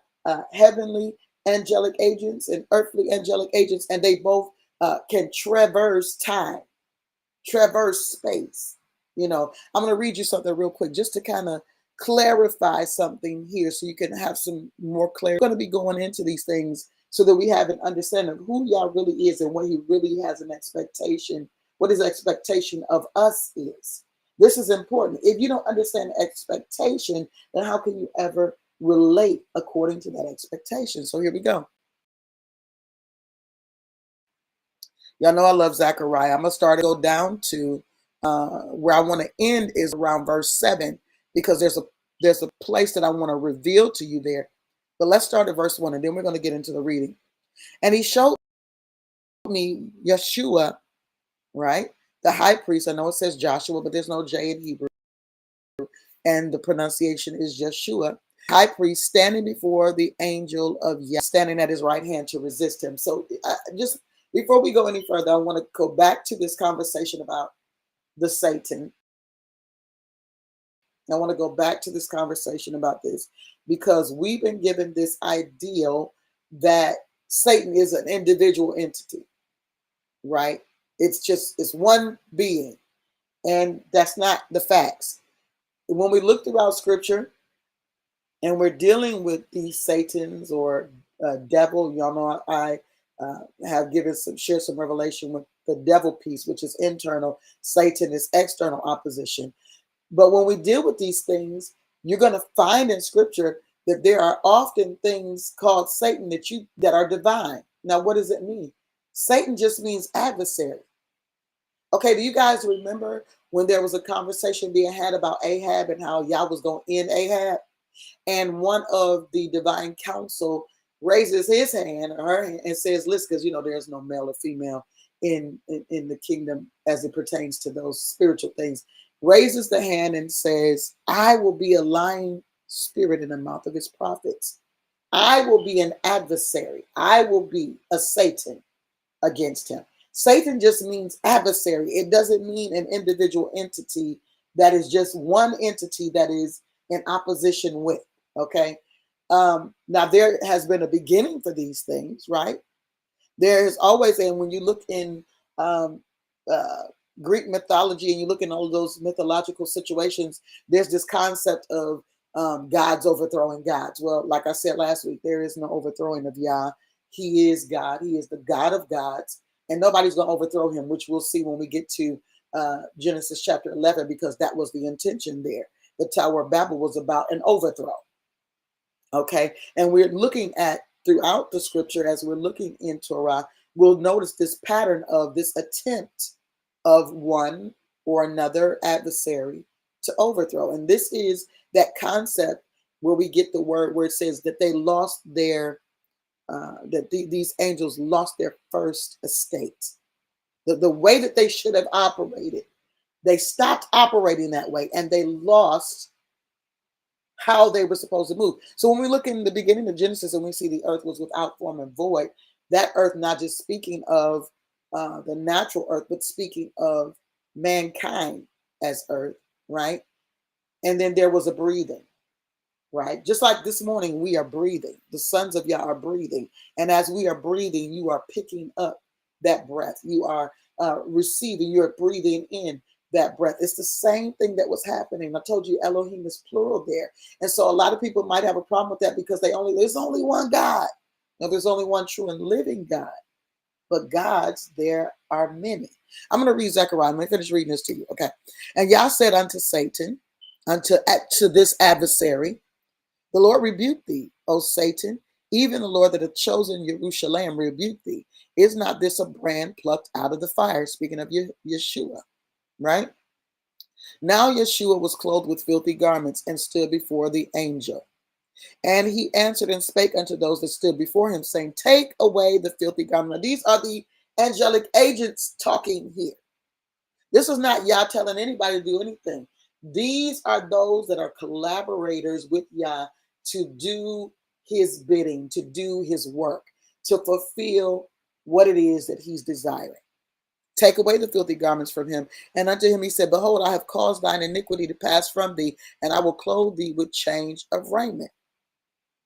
heavenly angelic agents and earthly angelic agents, and they both can traverse time, traverse space. I'm going to read you something real quick just to kind of clarify something here so you can have some more clarity. We're going to be going into these things so that we have an understanding of who Yah really is and what he really has an expectation, what his expectation of us is. This is important. If you don't understand expectation, then how can you ever relate according to that expectation? So here we go. Y'all know I love Zechariah. I'm going to start to go down to where I want to end is around verse 7, because there's a place that I want to reveal to you there. But let's start at verse 1, and then we're going to get into the reading. And he showed me Yeshua, right? The high priest. I know it says Joshua, but there's no J in Hebrew. And the pronunciation is Yeshua. High priest standing before the angel of Yah, standing at his right hand to resist him. So just before we go any further, I want to go back to this conversation about the Satan. I want to go back to this conversation about this because we've been given this ideal that Satan is an individual entity, right? It's one being, and that's not the facts. When we look throughout scripture and we're dealing with these Satans or devil, y'all know I have shared some revelation with the devil piece, which is internal. Satan is external opposition. But when we deal with these things, you're going to find in scripture that there are often things called Satan that are divine. Now, what does it mean? Satan just means adversary. Okay, do you guys remember when there was a conversation being had about Ahab and how Yah was going to end Ahab? And one of the divine council raises his hand or her hand and says, listen, because there's no male or female in the kingdom as it pertains to those spiritual things, raises the hand and says, I will be a lying spirit in the mouth of his prophets. I will be an adversary. I will be a Satan against him. Satan just means adversary. It doesn't mean an individual entity that is just one entity that is in opposition with. Okay. Now there has been a beginning for these things, right? There's always, and when you look in um, uh, Greek mythology and you look in all of those mythological situations, there's this concept of gods overthrowing gods. Well, like I said last week, there is no overthrowing of Yah. He is God. He is the God of gods, and nobody's going to overthrow him, which we'll see when we get to Genesis chapter 11, because that was the intention there. The Tower of Babel was about an overthrow. Okay, and we're looking at throughout the scripture as we're looking in Torah, we'll notice this pattern of this attempt of one or another adversary to overthrow. And this is that concept where we get the word where it says that they lost their, these angels lost their first estate. The way that they should have operated, they stopped operating that way and they lost how they were supposed to move. So when we look in the beginning of Genesis and we see the earth was without form and void, that earth not just speaking of the natural earth, but speaking of mankind as earth, right? And then there was a breathing, right? Just like this morning, we are breathing. The sons of Yah are breathing. And as we are breathing, you are picking up that breath. You are receiving, you're breathing in that breath. It's the same thing that was happening. I told you Elohim is plural there. And so a lot of people might have a problem with that because there's only one God. No, there's only one true and living God. But gods, there are many. I'm going to read Zechariah. I'm going to finish reading this to you. Okay. And Yah said unto Satan, to this adversary, the Lord rebuked thee, O Satan, even the Lord that hath chosen Jerusalem rebuked thee. Is not this a brand plucked out of the fire? Speaking of Yeshua, right? Now Yeshua was clothed with filthy garments and stood before the angel. And he answered and spake unto those that stood before him, saying, take away the filthy garment. Now, these are the angelic agents talking here. This is not Yah telling anybody to do anything. These are those that are collaborators with Yah to do his bidding, to do his work, to fulfill what it is that he's desiring. Take away the filthy garments from him. And unto him he said, behold, I have caused thine iniquity to pass from thee, and I will clothe thee with change of raiment.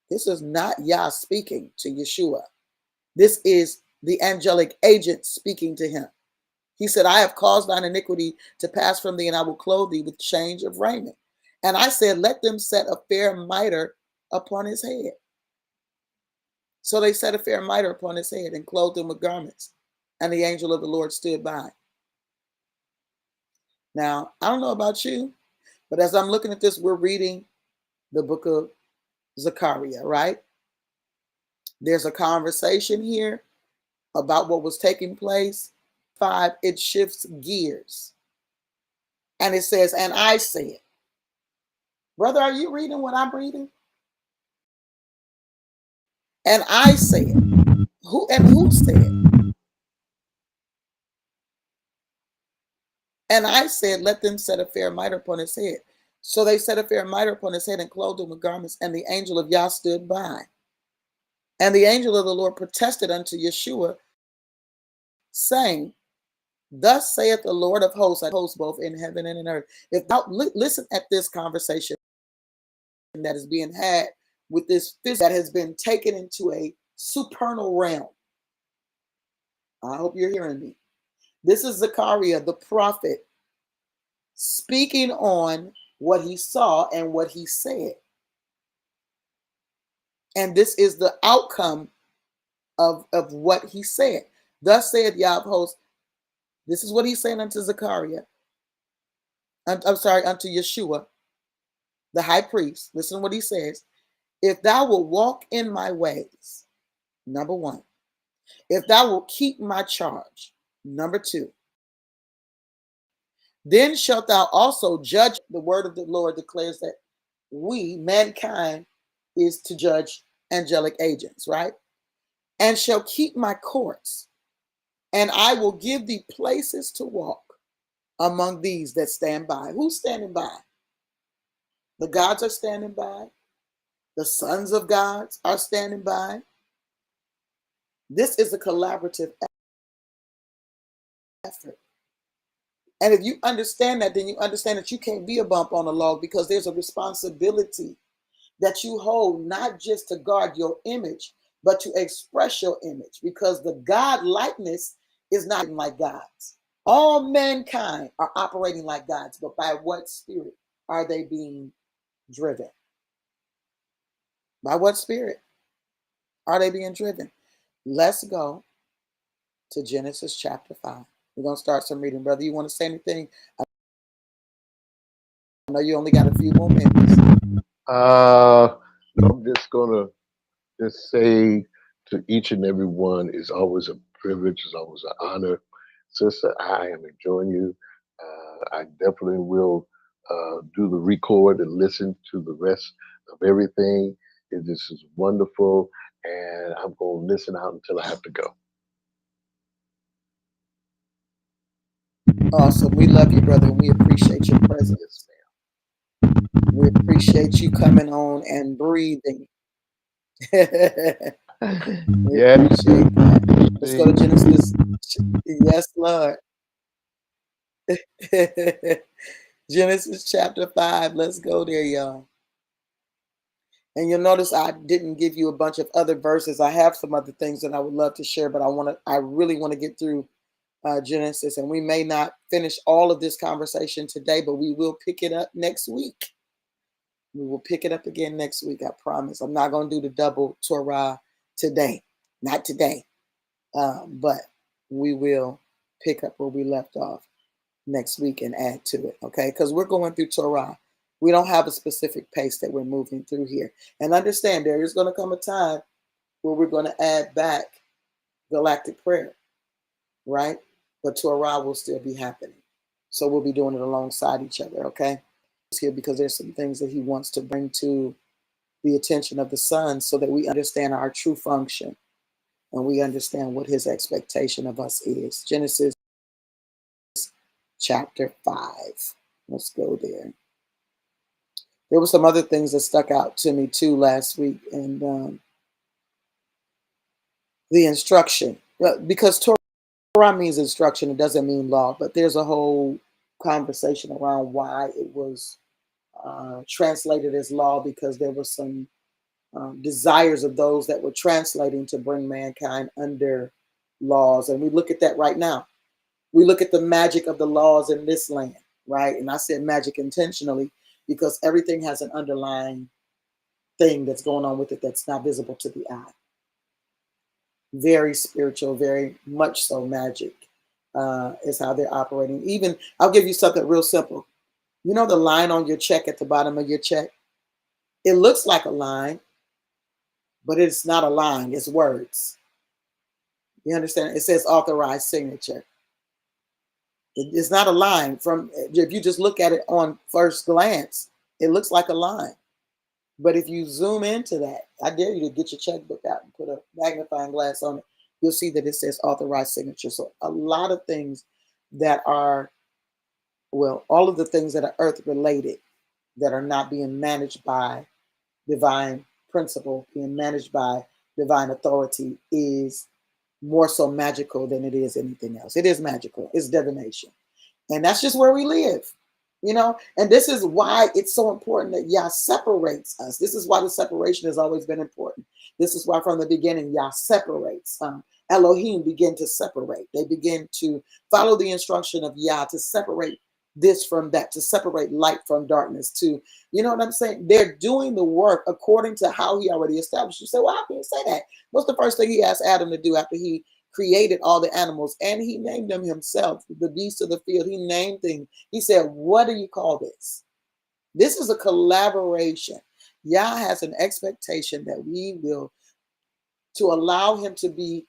This is not Yah speaking to Yeshua. This is the angelic agent speaking to him. He said, I have caused thine iniquity to pass from thee, and I will clothe thee with change of raiment. And I said, let them set a fair mitre upon his head. So they set a fair mitre upon his head and clothed him with garments. And the angel of the Lord stood by. Now, I don't know about you, but as I'm looking at this, we're reading the book of Zechariah, right? There's a conversation here about what was taking place. 5, it shifts gears. And it says, and I said, brother, are you reading what I'm reading? And I said, who said? And I said, let them set a fair mitre upon his head. So they set a fair mitre upon his head and clothed him with garments, and the angel of Yah stood by. And the angel of the Lord protested unto Yeshua, saying, thus saith the Lord of hosts, both in heaven and in earth. If thou listen at this conversation that is being had with this fish that has been taken into a supernal realm. I hope you're hearing me. This is Zechariah, the prophet, speaking on what he saw and what he said. And this is the outcome of what he said. Thus saith Yah of hosts. This is what he's saying unto Zechariah. I'm sorry, unto Yeshua, the high priest. Listen to what he says. If thou wilt walk in my ways, number one. If thou wilt keep my charge, number two. Then shalt thou also judge. The word of the Lord declares that we, mankind, is to judge angelic agents, right? And shall keep my courts, and I will give thee places to walk among these that stand by. Who's standing by? The gods are standing by. The sons of gods are standing by. This is a collaborative effort. And if you understand that, then you understand that you can't be a bump on the log, because there's a responsibility that you hold, not just to guard your image, but to express your image, because the God likeness is not like God's. All mankind are operating like gods, but by what spirit are they being driven? By what spirit are they being driven? Let's go to Genesis chapter 5. We're going to start some reading. Brother, you want to say anything? I know you only got a few more minutes. No, I'm just gonna just say to each and every one, it's always a privilege, it's always an honor. Sister, I am enjoying you. I definitely will do the record and listen to the rest of everything. This is wonderful, and I'm going to listen out until I have to go. Awesome. We love you, brother, and we appreciate your presence. Yes, We appreciate you coming on and breathing. We yes. appreciate that. Let's go to Genesis. Yes, Lord. Genesis chapter 5. Let's go there, y'all. And you'll notice I didn't give you a bunch of other verses. I have some other things that I would love to share, but I really want to get through Genesis, and we may not finish all of this conversation today, but we will pick it up next week. We will pick it up again next week. I promise. I'm not going to do the double Torah today, not today, but we will pick up where we left off next week and add to it. Okay, because we're going through Torah. We don't have a specific pace that we're moving through here. And understand, there is going to come a time where we're going to add back galactic prayer, right? But Torah will still be happening. So we'll be doing it alongside each other, okay? It's here because there's some things that he wants to bring to the attention of the sons so that we understand our true function and we understand what his expectation of us is. Genesis chapter 5. Let's go there. There were some other things that stuck out to me too last week, and the instruction. Because Torah means instruction, it doesn't mean law, but there's a whole conversation around why it was translated as law, because there were some desires of those that were translating to bring mankind under laws. And we look at that right now. We look at the magic of the laws in this land, right? And I said magic intentionally because everything has an underlying thing that's going on with it that's not visible to the eye. Very spiritual, very much so magic is how they're operating. Even, I'll give you something real simple. You know the line on your check at the bottom of your check? It looks like a line, but it's not a line, it's words. You understand? It says authorized signature. It's not a line. From if you just look at it on first glance, it looks like a line. But if you zoom into that, I dare you to get your checkbook out and put a magnifying glass on it. You'll see that it says authorized signature. So a lot of things that are, well, all of the things that are earth related that are not being managed by divine principle, being managed by divine authority, is more so magical than it is anything else. It is magical. It's divination. And that's just where we live, you know. And this is why it's so important that Yah separates us. This is why the separation has always been important. This is why from the beginning Yah separates. Elohim begin to separate. They begin to follow the instruction of Yah to separate this from that, to separate light from darkness, to, you know what I'm saying? They're doing the work according to how he already established. You say, well, how can you say that? What's the first thing he asked Adam to do after he created all the animals, and he named them himself, the beasts of the field? He named things. He said, what do you call this? This is a collaboration. Yah has an expectation that we will, to allow him to be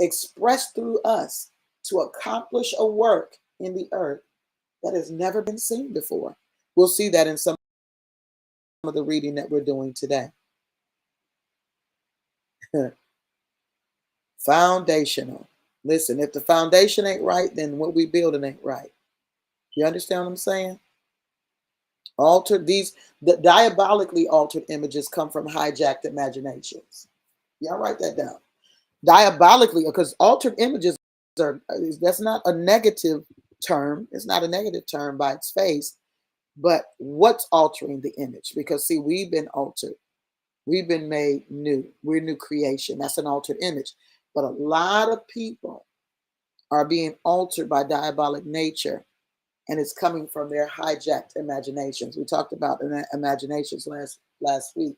expressed through us, to accomplish a work in the earth that has never been seen before. We'll see that in some of the reading that we're doing today. Foundational. Listen, if the foundation ain't right, then what we building ain't right. You understand what I'm saying? Altered, the diabolically altered images come from hijacked imaginations. Y'all write that down. Diabolically, because altered images are, that's not a negative term. It's not a negative term by its face, but what's altering the image? Because see, we've been altered. We've been made new. We're new creation. That's an altered image. But a lot of people are being altered by diabolic nature, and it's coming from their hijacked imaginations. We talked about imaginations last week.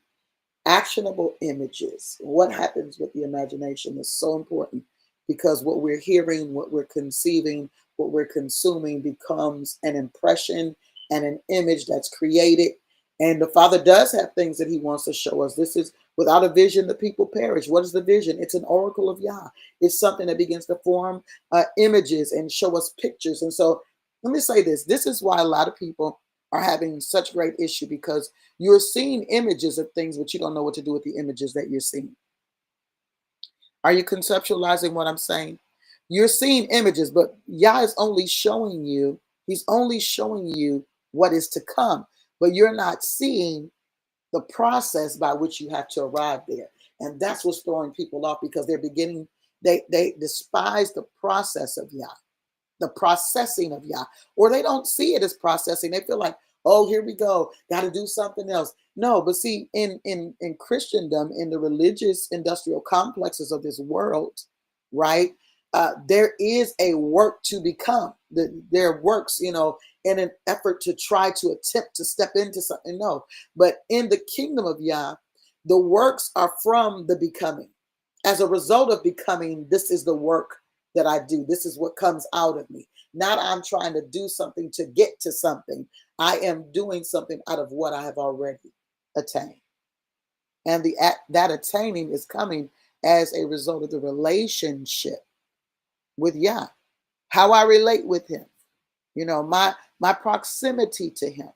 Actionable images. What happens with the imagination is so important, because what we're hearing, what we're conceiving, what we're consuming becomes an impression and an image that's created. And the Father does have things that he wants to show us. This is, without a vision, the people perish. What is the vision? It's an oracle of Yah. It's something that begins to form images and show us pictures. And so let me say this. This is why a lot of people are having such great issue, because you're seeing images of things, but you don't know what to do with the images that you're seeing. Are you conceptualizing what I'm saying? You're seeing images, but Yah is only showing you, he's only showing you what is to come, but you're not seeing the process by which you have to arrive there. And that's what's throwing people off, because they're beginning, they despise the process of Yah, the processing of Yah, or they don't see it as processing. They feel like, oh, here we go, got to do something else. No, but see, in Christendom, in the religious industrial complexes of this world, right? There is a work to become. There works, you know, in an effort to try to attempt to step into something. No, but in the kingdom of Yah, the works are from the becoming. As a result of becoming, this is the work that I do. This is what comes out of me. Not I'm trying to do something to get to something. I am doing something out of what I have already attained. And that attaining is coming as a result of the relationship with Yah. How I relate with him. You know, my proximity to him.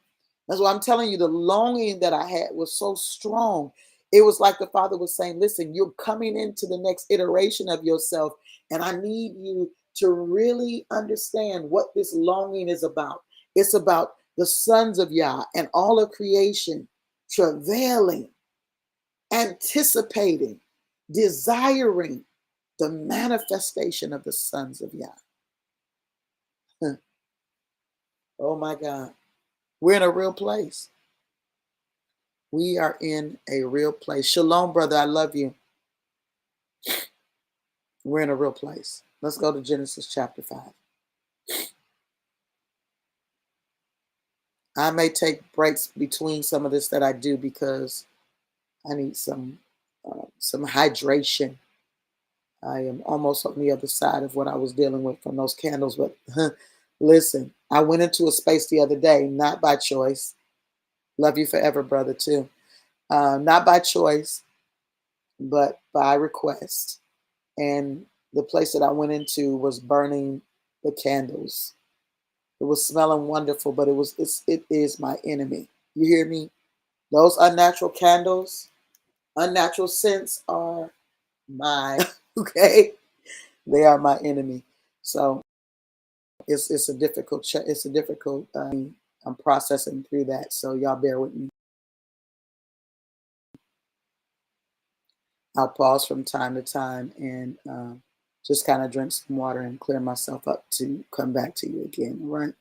That's why I'm telling you, the longing that I had was so strong. It was like the Father was saying, listen, you're coming into the next iteration of yourself, and I need you to really understand what this longing is about. It's about the sons of Yah and all of creation travailing, anticipating, desiring the manifestation of the sons of Yah. Oh my God. We're in a real place. We are in a real place. Shalom, brother. I love you. We're in a real place. Let's go to Genesis chapter 5. I may take breaks between some of this that I do, because I need some hydration. I am almost on the other side of what I was dealing with from those candles. But listen, I went into a space the other day, not by choice. Love you forever, brother, too. Not by choice, but by request. And the place that I went into was burning the candles. It was smelling wonderful, but it is my enemy. You hear me? Those unnatural candles, unnatural scents are my okay. They are my enemy. So it's a difficult it's a difficult I'm processing through that. So y'all bear with me. I'll pause from time to time and just kind of drink some water and clear myself up to come back to you again. All right.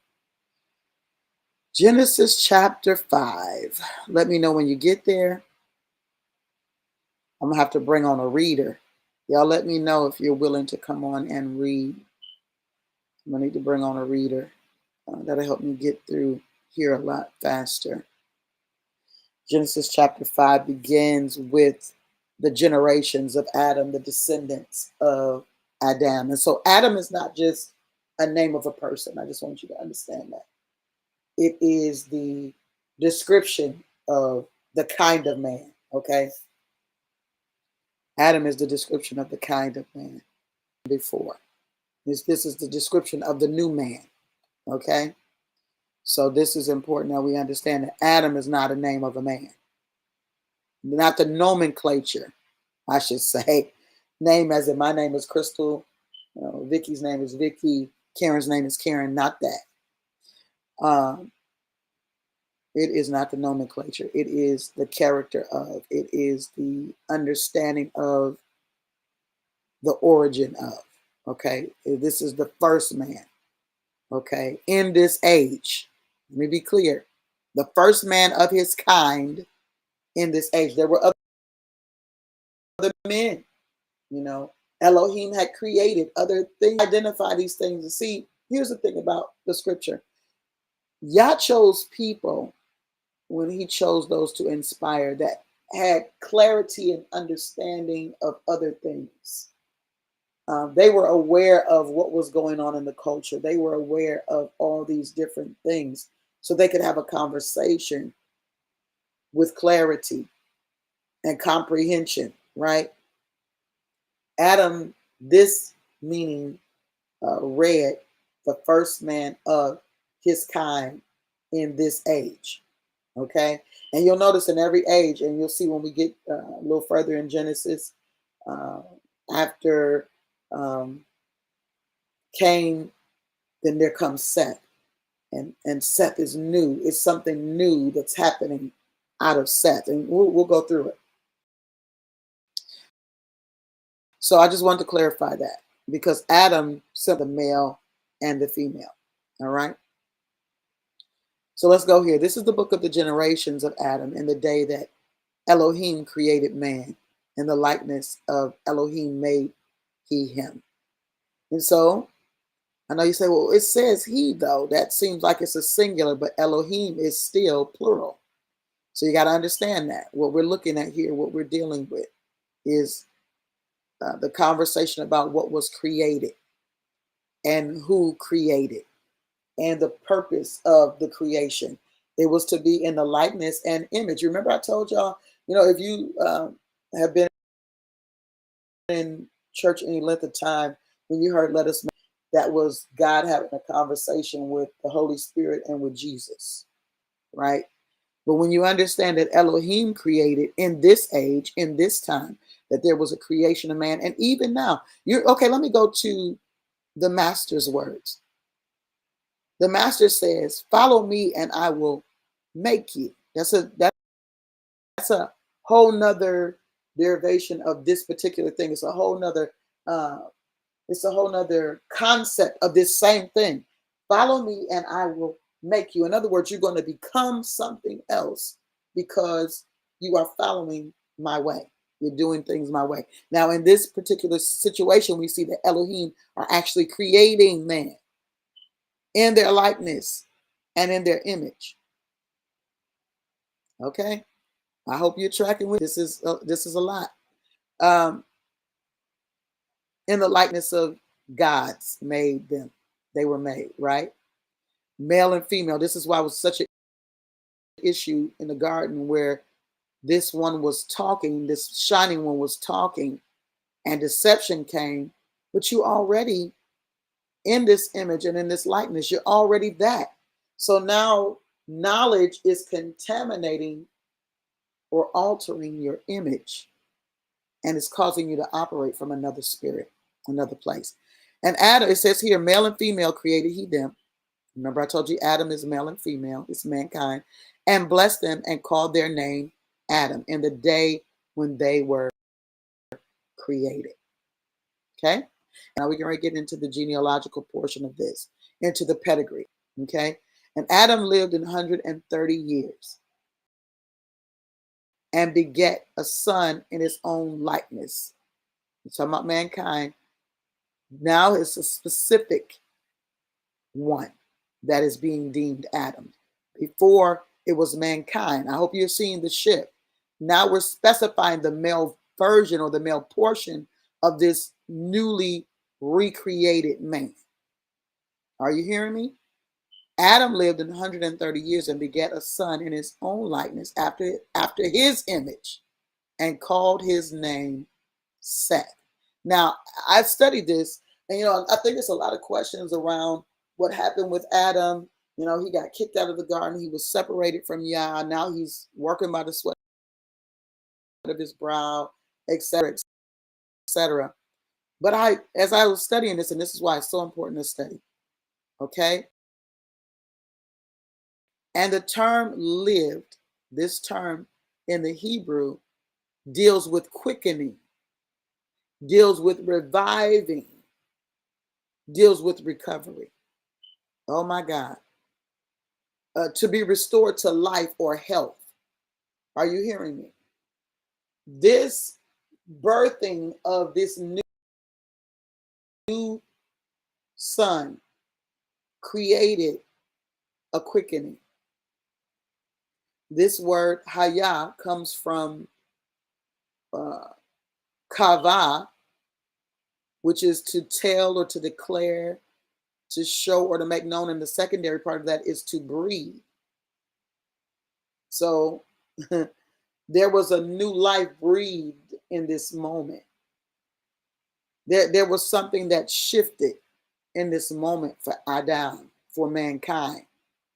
Genesis chapter 5. Let me know when you get there. I'm going to have to bring on a reader. Y'all let me know if you're willing to come on and read. I'm going to need to bring on a reader. That'll help me get through here a lot faster. Genesis chapter 5 begins with the generations of Adam, the descendants of Adam. And so Adam is not just a name of a person. I just want you to understand that. It is the description of the kind of man, okay? Adam is the description of the kind of man before. This is the description of the new man, okay? So this is important that we understand that Adam is not a name of a man. Not the nomenclature, I should say. Name as in my name is Crystal, Vicky's name is Vicky, Karen's name is Karen, not that. It is not the nomenclature. It is the character of, it is the understanding of, the origin of, okay? This is the first man, okay? In this age, let me be clear, the first man of his kind in this age. There were other men, Elohim had created other things, identify these things. And see, here's the thing about the scripture. Yah chose people when he chose those to inspire that had clarity and understanding of other things. They were aware of what was going on in the culture. They were aware of all these different things so they could have a conversation with clarity and comprehension, right? Adam, this meaning read the first man of his kind in this age, okay? And you'll notice in every age, and you'll see when we get a little further in Genesis, after Cain, then there comes Seth. And Seth is new. It's something new that's happening out of Seth. And we'll go through it. So I just wanted to clarify that because Adam sent the male and the female. All right. So let's go here. This is the book of the generations of Adam in the day that Elohim created man. In the likeness of Elohim made he him. And so I know you say, well, it says he, though. That seems like it's a singular, but Elohim is still plural. So you got to understand that. What we're looking at here, what we're dealing with is the conversation about what was created and who created and the purpose of the creation. It was to be in the likeness and image. Remember I told y'all, if you have been in church any length of time, when you heard let us know, that was God having a conversation with the Holy Spirit and with Jesus, right? But when you understand that Elohim created in this age, in this time, that there was a creation of man, and even now, let me go to the master's words. The master says, follow me and I will make you. That's a whole nother derivation of this particular thing. It's a whole nother concept of this same thing. Follow me and I will make you. In other words, you're going to become something else because you are following my way. You're doing things my way. Now, in this particular situation, we see that Elohim are actually creating man in their likeness and in their image. Okay, I hope you're tracking with this. Is a lot. In the likeness of God's made them. They were made, right? Male and female. This is why it was such an issue in the garden where this one was talking, this shining one was talking, and deception came, but you already in this image and in this likeness. You're already that. So now knowledge is contaminating or altering your image, and it's causing you to operate from another spirit, another place. And Adam, it says here, male and female created he them. Remember, I told you Adam is male and female, it's mankind, and blessed them and called their name Adam in the day when they were created. Okay? Now we can get into the genealogical portion of this, into the pedigree. Okay? And Adam lived 130 years and beget a son in his own likeness. We're talking about mankind. Now it's a specific one that is being deemed Adam. Before it was mankind. I hope you're seeing the shift. Now we're specifying the male version or the male portion of this newly recreated man. Are you hearing me? Adam lived 130 years and begat a son in his own likeness after his image and called his name Seth. Now, I've studied this, and I think there's a lot of questions around what happened with Adam. He got kicked out of the garden. He was separated from Yah. Now he's working by the sweat of his brow, etc., etc. But as I was studying this, and this is why it's so important to study, okay? And the term lived, this term in the Hebrew deals with quickening, deals with reviving, deals with recovery. Oh my God. To be restored to life or health. Are you hearing me? This birthing of this new son created a quickening. This word haya comes from kava, which is to tell or to declare, to show or to make known, and the secondary part of that is to breathe. So there was a new life breathed in this moment. There was something that shifted in this moment for Adam, for mankind,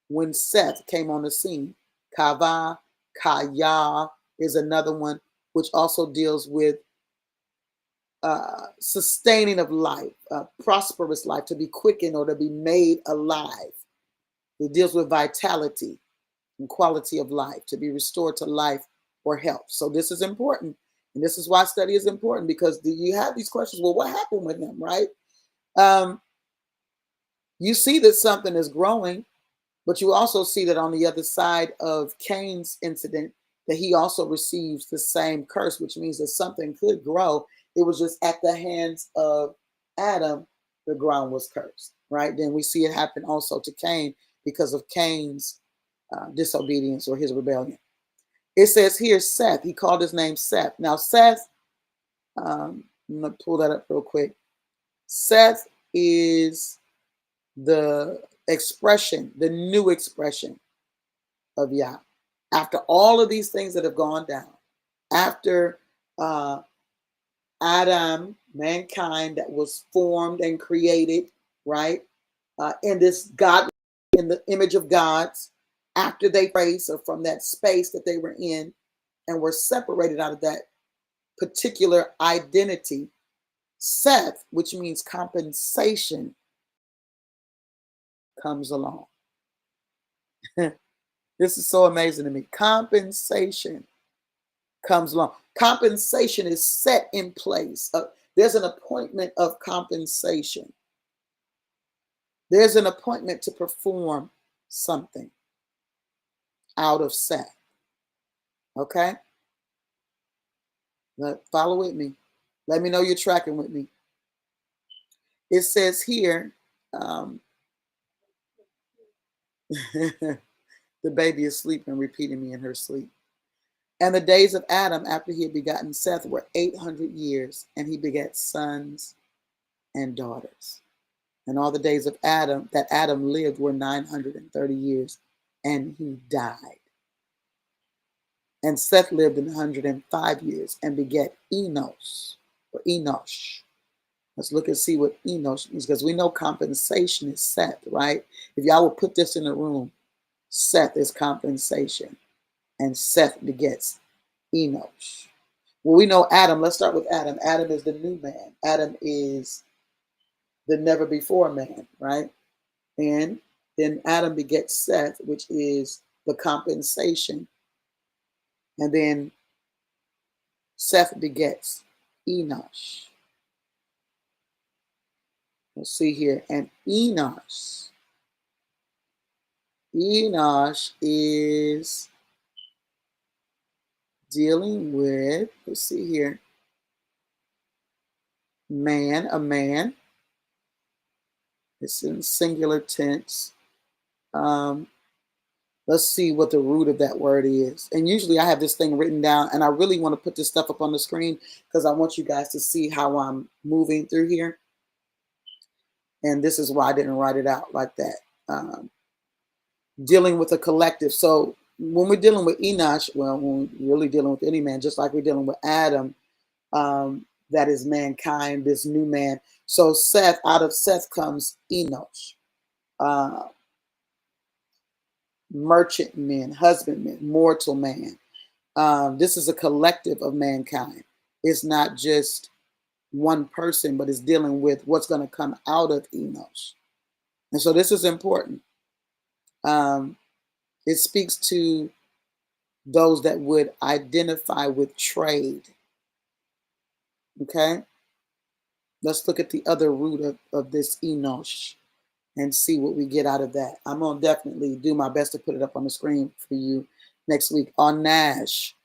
when Seth came on the scene. Kava, Kaya is another one, which also deals with sustaining of life, prosperous life, to be quickened or to be made alive. It deals with vitality and quality of life, to be restored to life or health. So this is important. And this is why study is important, because you have these questions. Well, what happened with them, right? You see that something is growing, but you also see that on the other side of Cain's incident, that he also receives the same curse, which means that something could grow. It was just at the hands of Adam, the ground was cursed, right? Then we see it happen also to Cain because of Cain's disobedience or his rebellion. It says here, Seth, he called his name Seth. Now, Seth, I'm going to pull that up real quick. Seth is the expression, the new expression of Yah. After all of these things that have gone down, after Adam, mankind that was formed and created, right, in this God, in the image of God's, after they raised or from that space that they were in and were separated out of that particular identity, Seth, which means compensation, comes along. This is so amazing to me. Compensation comes along. Compensation is set in place. There's an appointment of compensation. There's an appointment to perform something out of Seth. Okay? Follow with me. Let me know you're tracking with me. It says here, the baby is sleeping, repeating me in her sleep. And the days of Adam after he had begotten Seth were 800 years, and he begat sons and daughters. And all the days of Adam that Adam lived were 930 years, and he died. And Seth lived 105 years and begat Enosh. Let's look and see what Enosh means, because we know compensation is Seth, right? If y'all would put this in the room, Seth is compensation, and Seth begets Enosh. Well, we know Adam. Let's start with Adam. Adam is the new man. Adam is the never before man, right? And then Adam begets Seth, which is the compensation. And then Seth begets Enosh. Let's see here. And Enosh is dealing with, let's see here, man, a man. It's in singular tense. Let's see what the root of that word is. And usually I have this thing written down, and I really want to put this stuff up on the screen because I want you guys to see how I'm moving through here. And this is why I didn't write it out like that. Dealing with a collective. So when we're dealing with Enosh, well, when we're really dealing with any man, just like we're dealing with Adam, that is mankind, this new man. So Seth, out of Seth comes Enosh. Merchant men, husbandman, mortal man. This is a collective of mankind. It's not just one person, but it's dealing with what's going to come out of Enosh. And so this is important. It speaks to those that would identify with trade. Okay? Let's look at the other root of this Enosh and see what we get out of that. I'm going to definitely do my best to put it up on the screen for you next week. On Nash,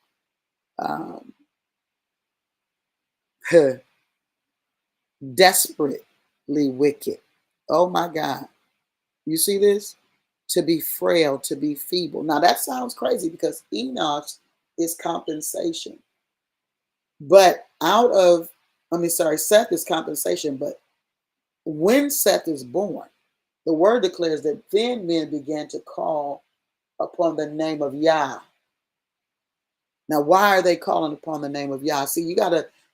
desperately wicked. Oh my God. You see this? To be frail, to be feeble. Now that sounds crazy because Enosh is compensation. But Seth is compensation. But when Seth is born, the word declares that then men began to call upon the name of Yah. Now, why are they calling upon the name of Yah? See,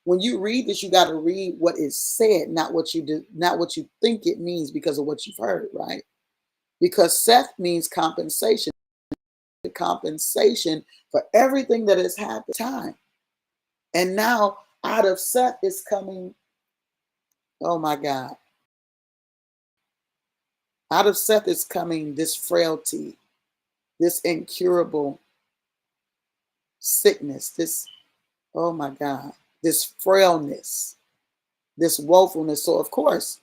when you read this, you got to read what is said, not what you do, not what you think it means because of what you've heard, right? Because Seth means compensation, the compensation for everything that has happened time. And now out of Seth is coming, oh my God. Out of Seth is coming this frailty, this incurable sickness, this, oh my God, this frailness, this woefulness. So of course,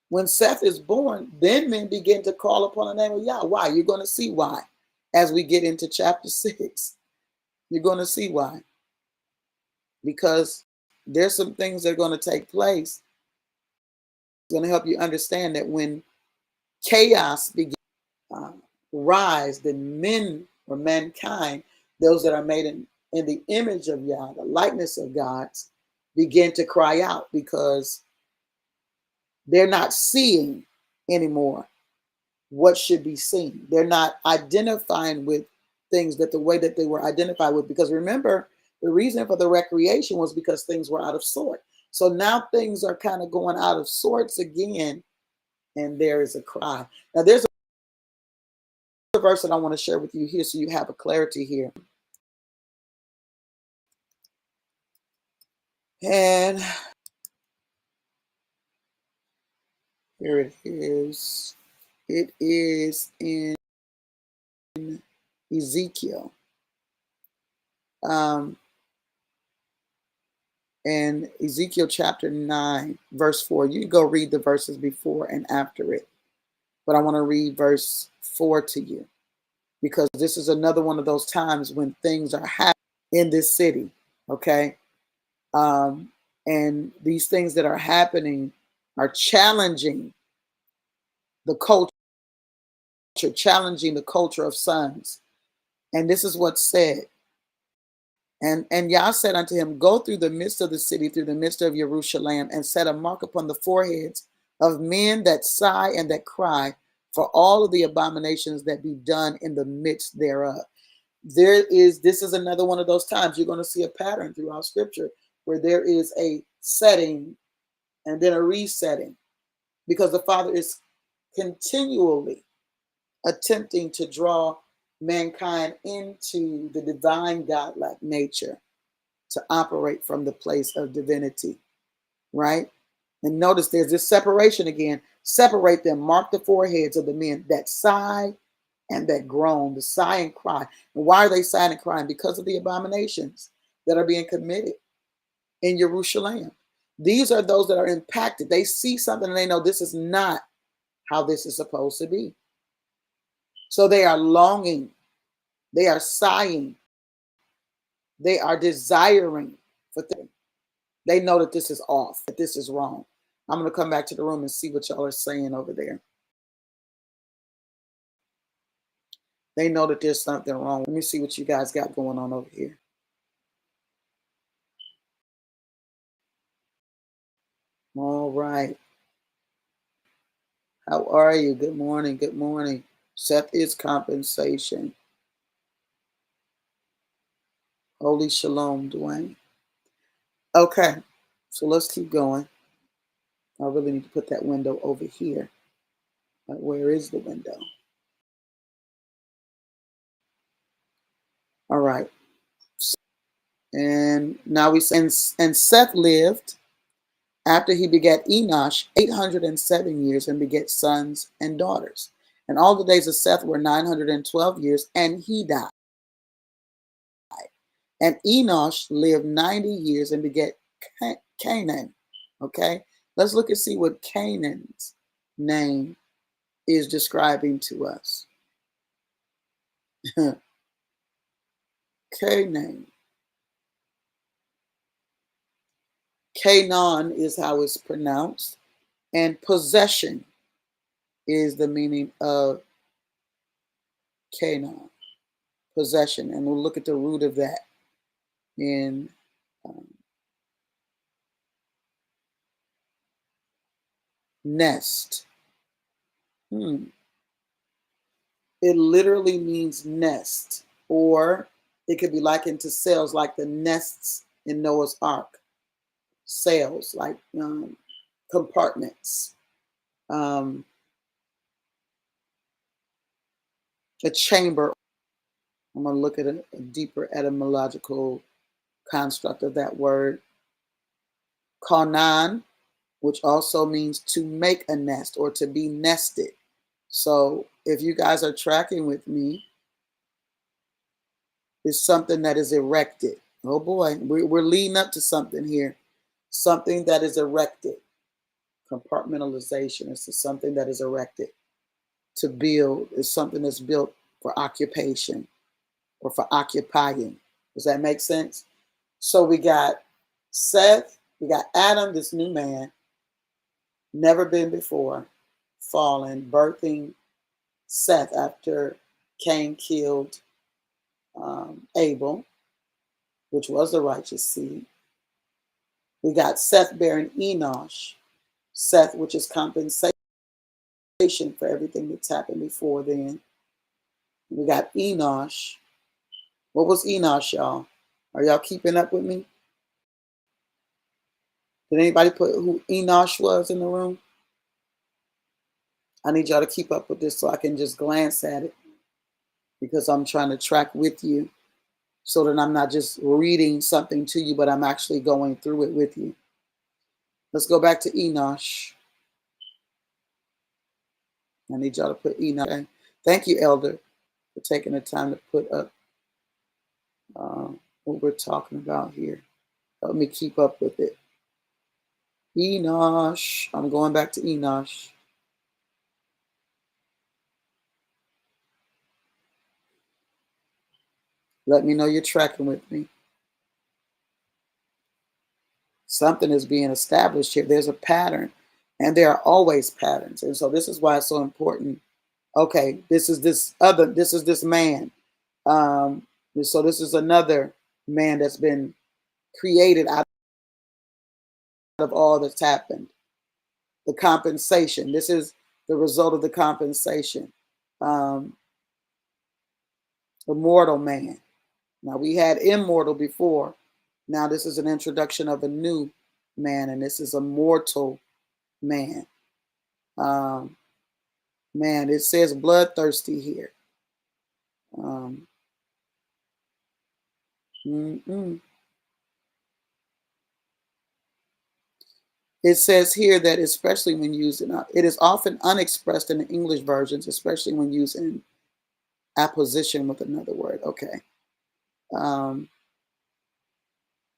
when Seth is born, then men begin to call upon the name of Yah. Why? You're going to see why. As we get into chapter 6, you're going to see why. Because there's some things that are going to take place. It's going to help you understand that when chaos begins to rise, then men or mankind, those that are made in the image of Yah, the likeness of God's, begin to cry out because they're not seeing anymore what should be seen. They're not identifying with things that the way that they were identified with. Because remember, the reason for the recreation was because things were out of sort. So now things are kind of going out of sorts again, and there is a cry. Now there's a verse that I want to share with you here so you have a clarity here. And here it is. It is in Ezekiel. And Ezekiel chapter 9, verse 4. You go read the verses before and after it. But I want to read verse 4 to you because this is another one of those times when things are happening in this city, okay? And these things that are happening are challenging the culture, challenging the culture of sons. And this is what's said. And Yah said unto him, go through the midst of the city, through the midst of Jerusalem, and set a mark upon the foreheads of men that sigh and that cry for all of the abominations that be done in the midst thereof. This is another one of those times you're going to see a pattern throughout scripture where there is a setting and then a resetting, because the Father is continually attempting to draw mankind into the divine godlike nature to operate from the place of divinity, right? And notice there's this separation again. Separate them, mark the foreheads of the men that sigh and that groan, the sigh and cry. And why are they sighing and crying? Because of the abominations that are being committed in Jerusalem. These are those that are impacted. They see something and they know this is not how this is supposed to be. So they are longing, they are sighing, they are desiring for things. They know that this is off, that this is wrong. I'm going to come back to the room and see what y'all are saying over there. They know that there's something wrong. Let me see what you guys got going on over here. All right. How are you? Good morning. Good morning. Seth is compensation. Holy shalom, Dwayne. Okay. So let's keep going. I really need to put that window over here. But where is the window? All right. And now we say, and Seth lived after he begat Enosh 807 years and begat sons and daughters. And all the days of Seth were 912 years, and he died. And Enosh lived 90 years and begat Canaan. Okay, let's look and see what Canaan's name is describing to us. Canaan. Canaan is how it's pronounced, and possession is the meaning of Canaan, possession. And we'll look at the root of that in nest. It literally means nest, or it could be likened to cells, like the nests in Noah's Ark. Cells, like compartments. A chamber. I'm going to look at a deeper etymological construct of that word. Kanan, which also means to make a nest or to be nested. So if you guys are tracking with me, it's something that is erected. Oh boy, we're leading up to something here. Something that is erected. Compartmentalization is something that is erected. To build is something that's built for occupation or for occupying. Does that make sense? So we got Seth, we got Adam, this new man, never been before, fallen, birthing Seth after Cain killed Abel, which was the righteous seed. We got Seth bearing Enosh, Seth, which is compensation for everything that's happened before then. We got Enosh. What was Enosh, y'all? Are y'all keeping up with me? Did anybody put who Enosh was in the room? I need y'all to keep up with this so I can just glance at it, because I'm trying to track with you so that I'm not just reading something to you, but I'm actually going through it with you. Let's go back to Enosh. I need y'all to put Enosh. Okay. Thank you, Elder, for taking the time to put up what we're talking about here. Help me keep up with it. Enosh. I'm going back to Enosh. Let me know you're tracking with me. Something is being established here. There's a pattern, and there are always patterns. And so this is why it's so important. Okay, this is this man. So this is another man that's been created out of all that's happened. The compensation. This is the result of the compensation. The mortal man. Now we had immortal before. Now this is an introduction of a new man, and this is a mortal man. Man, it says bloodthirsty here. Mm-mm. It says here that especially when used it is often unexpressed in the English versions, especially when used in apposition with another word. Okay.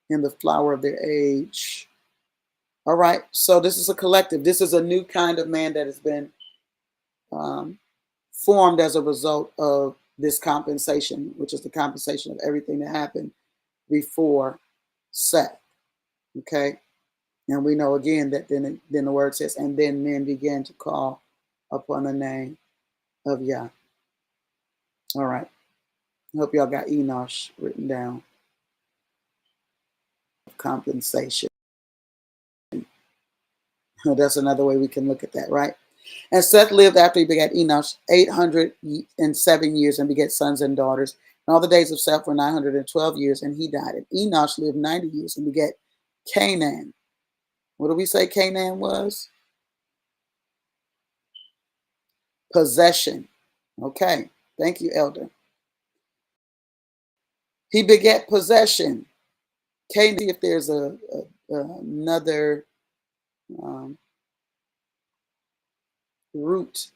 In the flower of their age. All right. So this is a collective. This is a new kind of man that has been formed as a result of this compensation, which is the compensation of everything that happened before Seth. Okay. And we know again that then the word says, and then men began to call upon the name of Yah. All right. I hope y'all got Enosh written down. Compensation. That's another way we can look at that, right? And Seth lived after he begat Enosh 807 years and begat sons and daughters. And all the days of Seth were 912 years, and he died. And Enosh lived 90 years and begat Canaan. What do we say Canaan was? Possession. Okay. Thank you, Elder. He begat possession. Canaan, if there's another root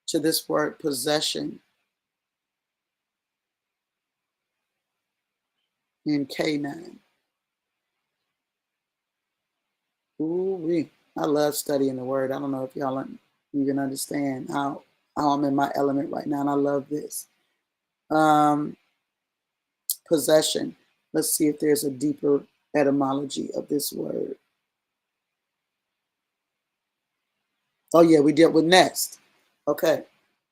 to this word possession in Canaan. Ooh-wee. I love studying the word. I don't know if y'all even understand how I'm in my element right now, and I love this. Possession. Let's see if there's a deeper etymology of this word. Oh, yeah, we dealt with nest. Okay,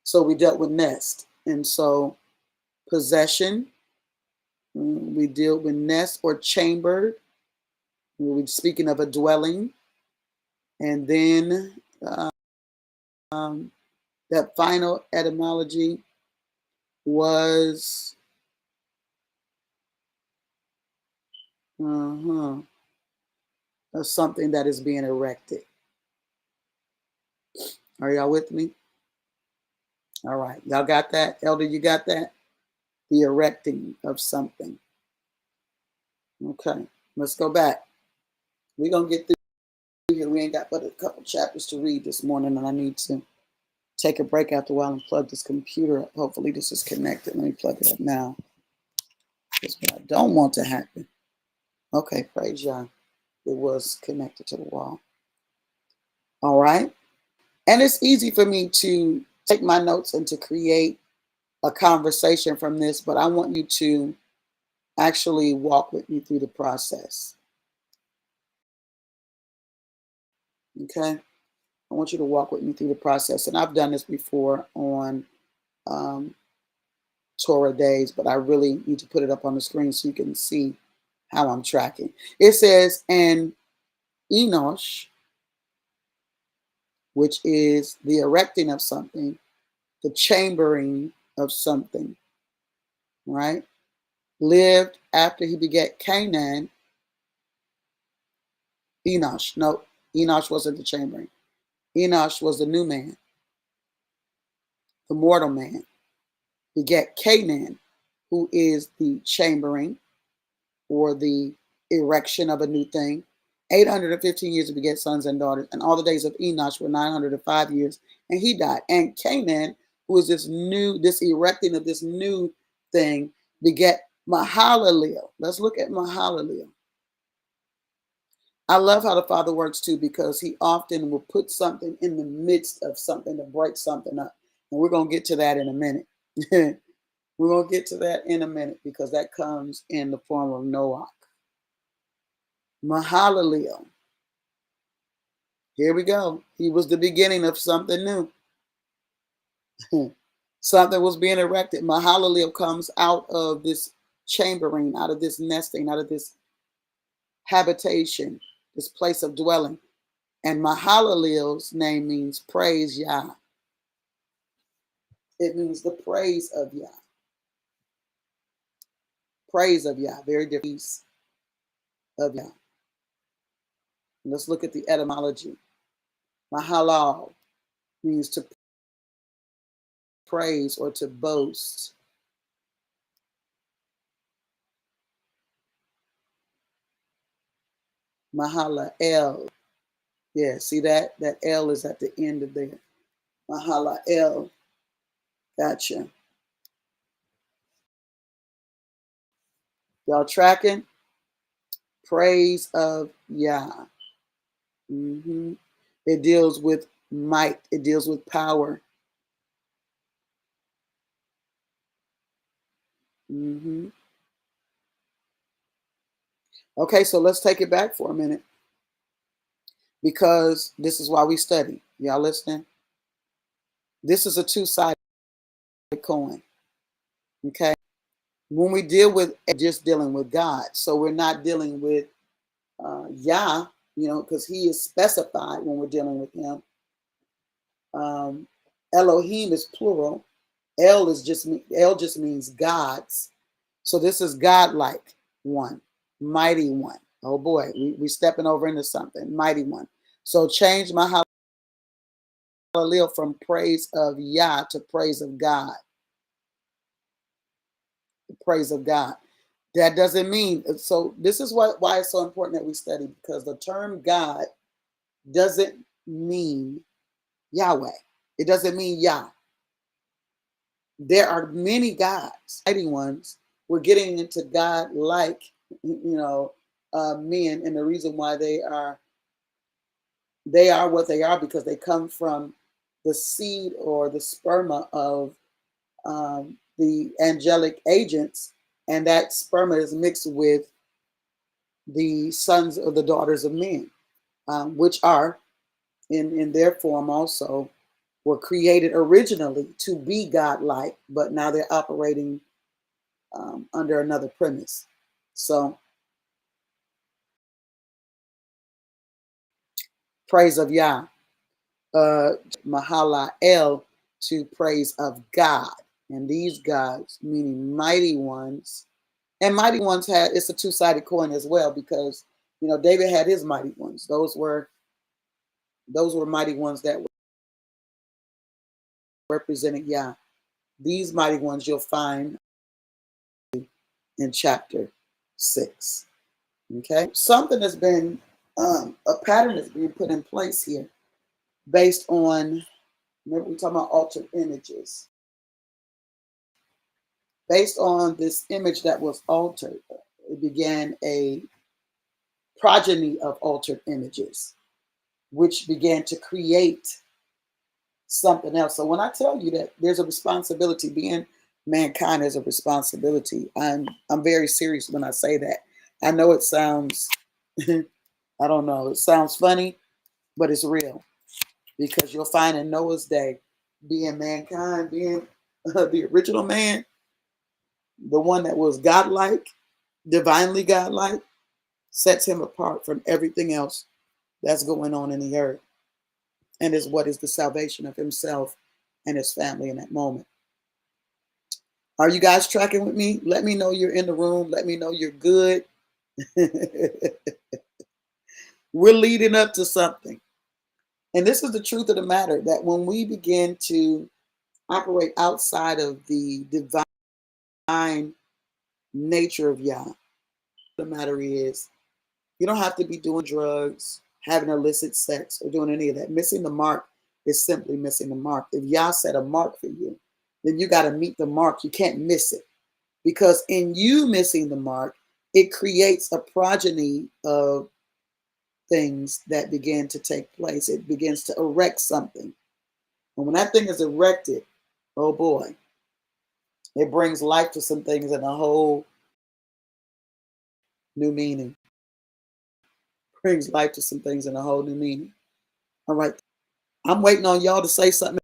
so we dealt with nest. And so possession, we deal with nest or chamber. We're speaking of a dwelling. And then that final etymology was something that is being erected. Are y'all with me? All right. Y'all got that? Elder, you got that? The erecting of something. Okay. Let's go back. We're going to get through here. We ain't got but a couple chapters to read this morning, and I need to take a break after a while and plug this computer up. Hopefully this is connected. Let me plug it up now. That's what I don't want to happen. Okay, praise Yah. It was connected to the wall. All right. And it's easy for me to take my notes and to create a conversation from this, but I want you to actually walk with me through the process. Okay? I want you to walk with me through the process. And I've done this before on Torah days, but I really need to put it up on the screen so you can see how I'm tracking. It says, and Enosh, which is the erecting of something, the chambering of something, right? Lived after he begat Canaan. Enosh. No, Enosh wasn't the chambering. Enosh was the new man, the mortal man. Begat Canaan, who is the chambering or the erection of a new thing. 815 years to beget sons and daughters. And all the days of Enosh were 905 years, and he died. And Canaan, who is this erecting of this new thing, beget Mahalalel. Let's look at Mahalalel. I love how the Father works too, because he often will put something in the midst of something to break something up. And we're going to get to that in a minute. We're going to get to that in a minute because that comes in the form of Noach. Mahalalel. Here we go. He was the beginning of something new. Something was being erected. Mahalalel comes out of this chambering, out of this nesting, out of this habitation, this place of dwelling. And Mahalalel's name means praise Yah. It means the praise of Yah. Praise of Yah. Very different of Yah. Let's look at the etymology. Mahalal means to praise or to boast. Mahala El. Yeah, see that? That L is at the end of there. Mahala El. Gotcha. Y'all tracking? Praise of Yah. It deals with might. It deals with power. Okay, so let's take it back for a minute, because this is why we study. Y'all listening? This is a two-sided coin. Okay. When we deal with just dealing with God, so we're not dealing with Yah, because He is specified when we're dealing with Him. Elohim is plural. El just means gods. So this is godlike one, mighty one. Oh boy, we stepping over into something. Mighty one. So change my hallelujah from praise of Yah to praise of God. Praise of God. That doesn't mean, so this is why it's so important that we study, because the term God doesn't mean Yahweh. It doesn't mean Yah. There are many gods, mighty ones. We're getting into God-like, men, and the reason why they are what they are, because they come from the seed or the sperma of the angelic agents, and that sperma is mixed with the sons or the daughters of men, which are in their form also were created originally to be godlike, but now they're operating under another premise. So, praise of Yah, Mahala El, to praise of God. And these gods, meaning mighty ones, and mighty ones it's a two-sided coin as well, because David had his mighty ones. Those were mighty ones that were representing Yah. These mighty ones you'll find in chapter 6. Okay, something has been a pattern is being put in place here based on, remember we talking about altered images. Based on this image that was altered, it began a progeny of altered images, which began to create something else. So when I tell you that there's a responsibility, being mankind is a responsibility, I'm very serious when I say that. I know it sounds, I don't know, it sounds funny, but it's real, because you'll find in Noah's day, being mankind, being the original man, the one that was godlike, divinely godlike, sets him apart from everything else that's going on in the earth, and is what is the salvation of himself and his family in that moment. Are you guys tracking with me? Let me know you're in the room. Let me know you're good. We're leading up to something. And this is the truth of the matter, that when we begin to operate outside of the divine nature of Yah, the matter is, you don't have to be doing drugs, having illicit sex, or doing any of that. Missing the mark is simply missing the mark. If Yah set a mark for you, then you got to meet the mark. You can't miss it. Because in you missing the mark, it creates a progeny of things that begin to take place. It begins to erect something. And when that thing is erected, oh boy, it brings life to some things in a whole new meaning. Brings life to some things in a whole new meaning. All right. I'm waiting on y'all to say something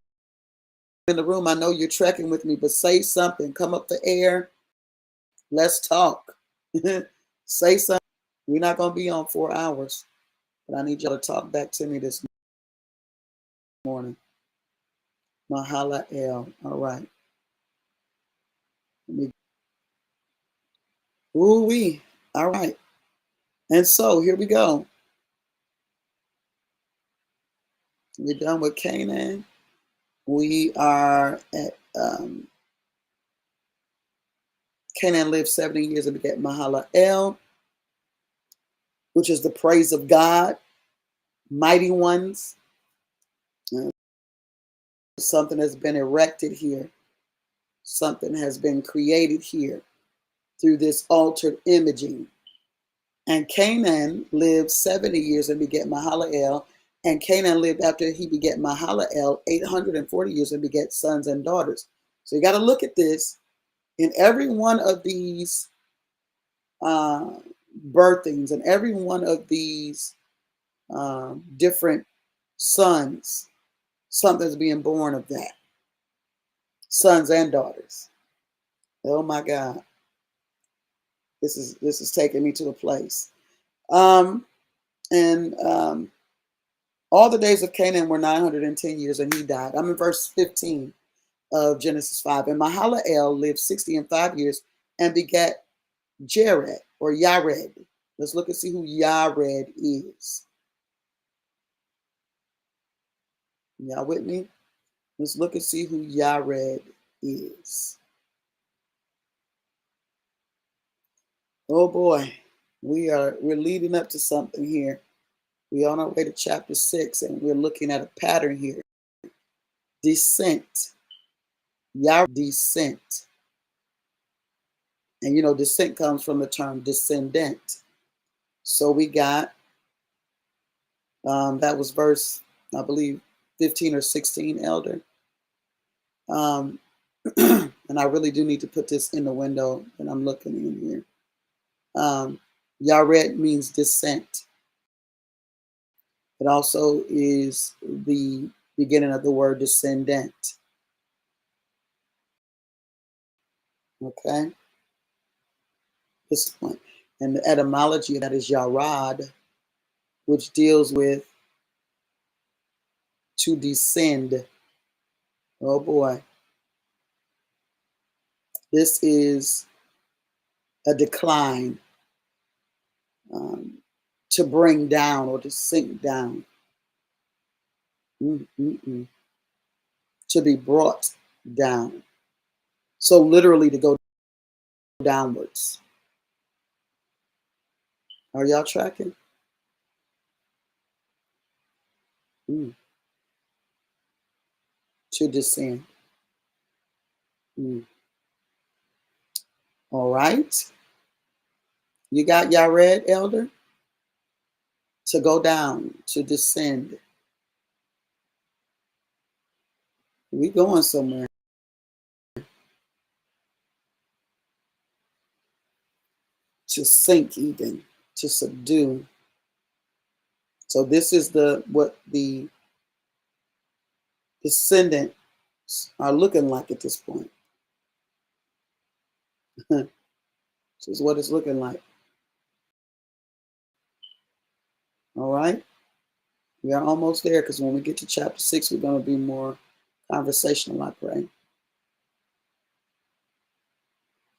in the room. I know you're trekking with me, but say something. Come up the air. Let's talk. Say something. We're not going to be on 4 hours, but I need y'all to talk back to me this morning. Mahala El. All right. Ooh-wee. All right. And so here we go. We're done with Canaan. We are at Canaan lived 70 years and begat Mahalalel, which is the praise of God, mighty ones. Something has been erected here. Something has been created here through this altered imaging. And Canaan lived 70 years and begat Mahalalel. And Canaan lived after he begat Mahalalel 840 years and begat sons and daughters. So you got to look at this. In every one of these birthings and every one of these different sons, something's being born of that. Sons and daughters. Oh my God. This is taking me to a place. And all the days of Canaan were 910 years, and he died. I'm in verse 15 of Genesis 5. And Mahalalel lived 65 years and begat Jared or Yared. Let's look and see who Yared is. Y'all with me? Let's look and see who Yared is. Oh boy, we're leading up to something here. We're on our way to chapter 6, and we're looking at a pattern here. Descent. Yared, descent. And you know, descent comes from the term descendant. So we got, that was verse, I believe, 15 or 16, Elder. And I really do need to put this in the window that I'm looking in here. Yared means descent. It also is the beginning of the word descendant. Okay? This point. And the etymology of that is yarad, which deals with to descend. Oh boy. This is a decline, to bring down or to sink down. To be brought down. So literally to go downwards. Are y'all tracking? To descend. All right. You got Yared, Elder? To go down, to descend. We going somewhere. To sink even, to subdue. So this is what the descendants are looking like at this point. This is what it's looking like. All right. We are almost there, because when we get to chapter 6, we're going to be more conversational, I pray.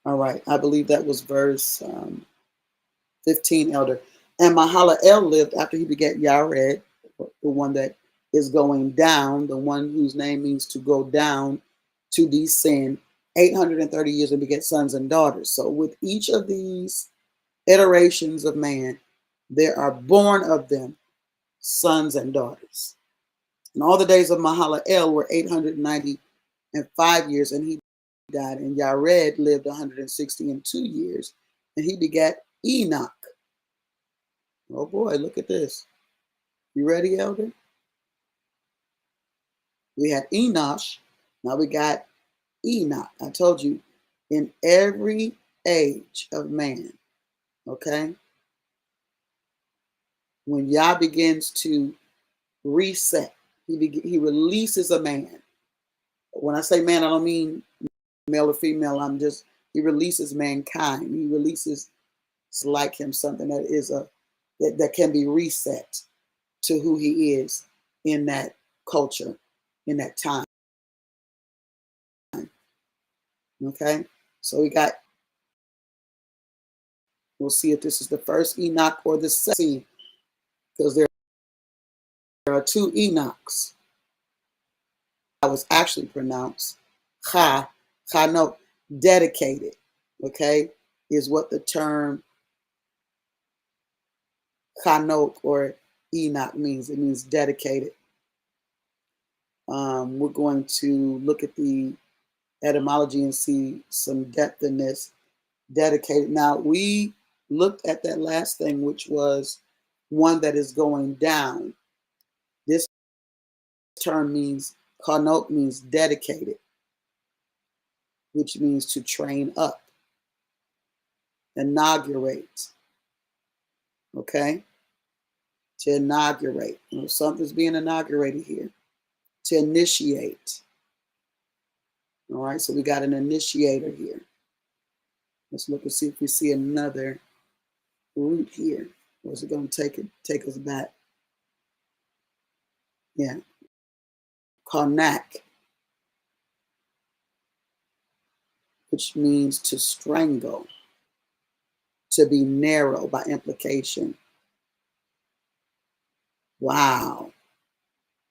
All right. I believe that was verse 15, Elder. And Mahalalel lived after he begat Yared, the one that is going down, the one whose name means to go down, to descend, 830 years and beget sons and daughters. So with each of these iterations of man, there are born of them sons and daughters. And all the days of Mahalalel were 895 years, and he died. And Yared lived 162 years, and he begat Enoch. Oh boy, look at this. You ready, Elder? We had Enosh. Now we got Enoch. I told you, in every age of man, okay, when Yah begins to reset, he releases a man. When I say man, I don't mean male or female. He releases mankind. He releases like him something that is that can be reset to who he is in that culture, in that time. Okay, so we'll see if this is the first Enoch or the second, because there are two Enochs. I was actually pronounced Chanok, dedicated, okay, is what the term Chanok or Enoch means. It means dedicated. We're going to look at the etymology and see some depth in this. Dedicated. Now, we looked at that last thing, which was one that is going down. This term means, Chanok means dedicated, which means to train up, inaugurate, okay? To inaugurate. Something's being inaugurated here. To initiate. All right, so we got an initiator here. Let's look and see if we see another root here. Or is it going to take us back? Yeah. Karnak, which means to strangle, to be narrow by implication. Wow.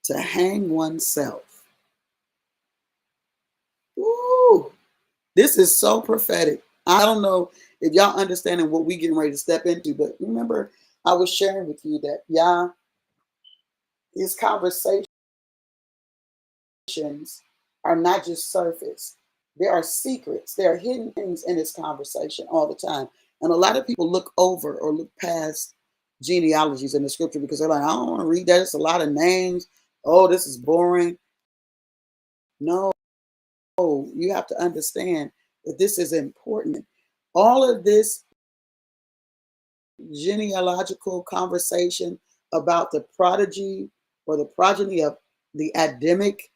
To hang oneself. Ooh, this is so prophetic. I don't know if y'all understanding what we getting ready to step into, but remember I was sharing with you that these conversations are not just surface. There are secrets. There are hidden things in this conversation all the time. And a lot of people look over or look past genealogies in the scripture because they're like, I don't want to read that. It's a lot of names. Oh, this is boring. No, you have to understand that this is important. All of this genealogical conversation about the prodigy or the progeny of the Adamic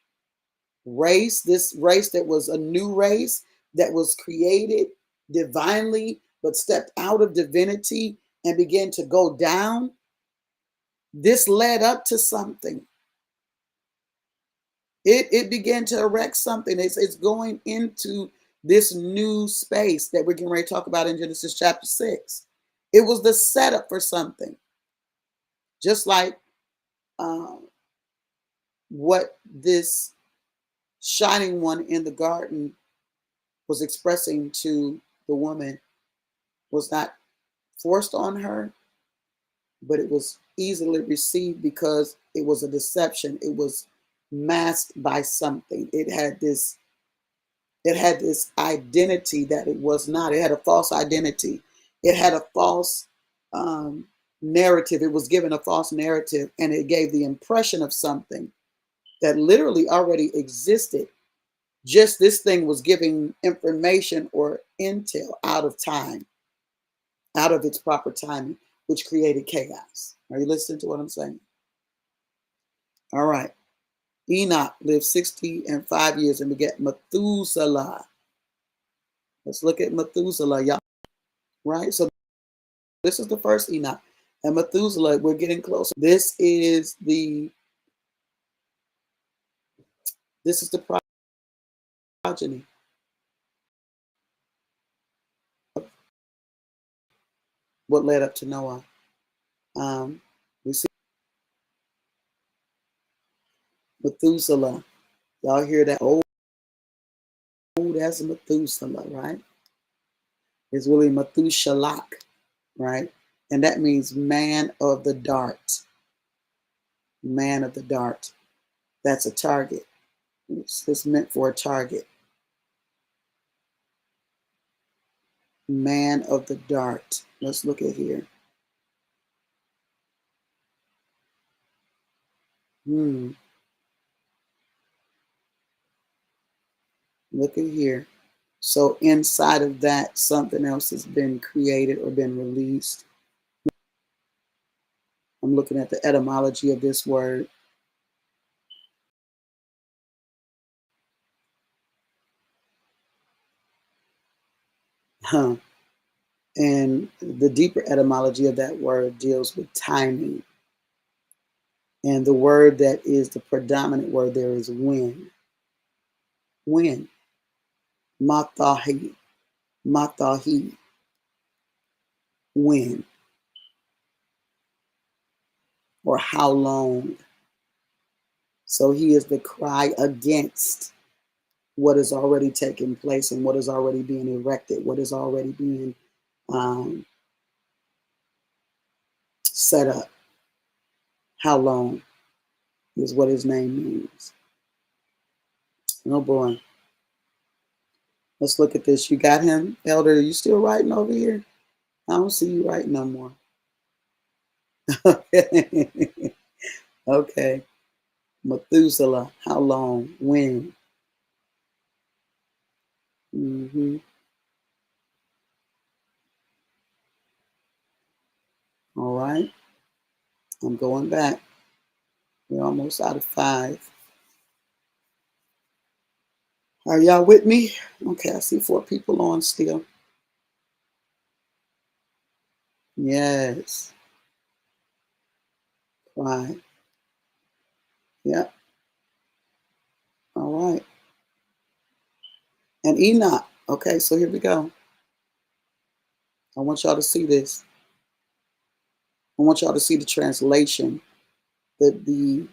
race, this race that was a new race that was created divinely but stepped out of divinity and began to go down, this led up to something. It began to erect something. It's going into this new space that we're getting ready to talk about in Genesis chapter 6. It was the setup for something. Just like what this shining one in the garden was expressing to the woman was not forced on her, but it was easily received because it was a deception. It was masked by something. It had this identity that it was not. It had a false identity. It had a false narrative. It was given a false narrative, and it gave the impression of something that literally already existed. Just this thing was giving information or intel out of time, out of its proper timing, which created chaos. Are you listening to what I'm saying? All right. Enoch lived 65 years and begat Methuselah. Let's look at Methuselah, y'all. Right? So this is the first Enoch. And Methuselah, we're getting closer. This is the progeny. What led up to Noah. We see Methuselah. Y'all hear that? Oh, that's Methuselah, right? It's really Methushalach, right? And that means man of the dart. Man of the dart. That's a target. It's meant for a target. Man of the dart. Let's look at here. Look at here. So inside of that, something else has been created or been released. I'm looking at the etymology of this word. And the deeper etymology of that word deals with timing. And the word that is the predominant word there is when. When. Matahi. Matahi. When. Or how long. So he is the cry against what is already taking place and what is already being erected, what is already being um, set up. How long is what his name means. Oh boy. Let's look at this. You got him, Elder? Are you still writing over here? I don't see you writing no more. Okay. Okay. Methuselah. How long? When? Mm-hmm. All right. I'm going back. We're almost out of 5. Are y'all with me? Okay, I see 4 people on still. Yes. Right. Yep. All right. And Enoch. Okay, so here we go. I want y'all to see this. I want y'all to see the translation, the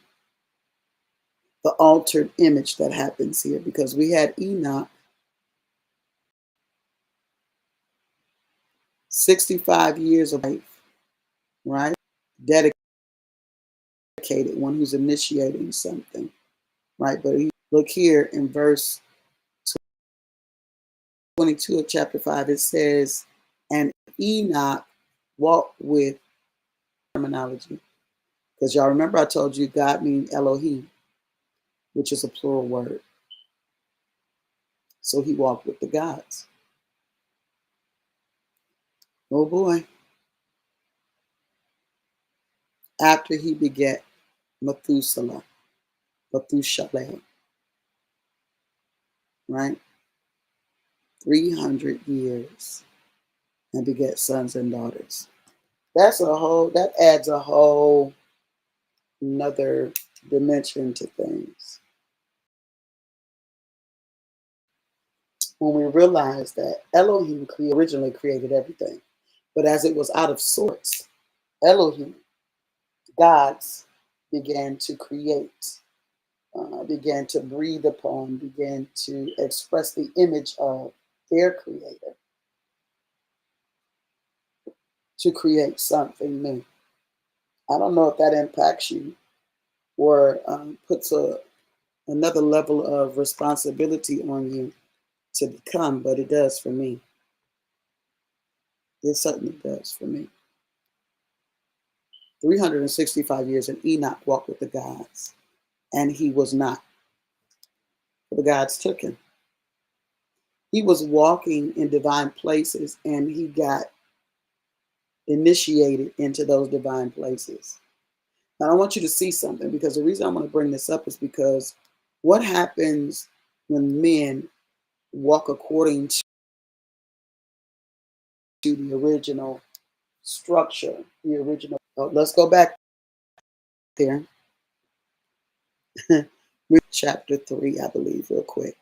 altered image that happens here, because we had Enoch 65 years of life, right? Dedicated, one who's initiating something, right? But look here in verse 22 of chapter 5, it says, and Enoch walked with terminology. Because y'all remember I told you God means Elohim, which is a plural word. So he walked with the gods. Oh boy. After he begat Methuselah, right? 300 years and beget sons and daughters. That adds a whole another dimension to things. When we realize that Elohim originally created everything, but as it was out of sorts, Elohim, gods, began to create, began to breathe upon, began to express the image of their creator to create something new. I don't know if that impacts you or puts another level of responsibility on you to become, but it does for me. It certainly does for me. 365 years, and Enoch walked with the gods, and he was not. The gods took him. He was walking in divine places, and he got initiated into those divine places. Now, I want you to see something, because the reason I want to bring this up is because what happens when men walk according to the original structure, the original. Oh, let's go back there. Read chapter 3, I believe, real quick.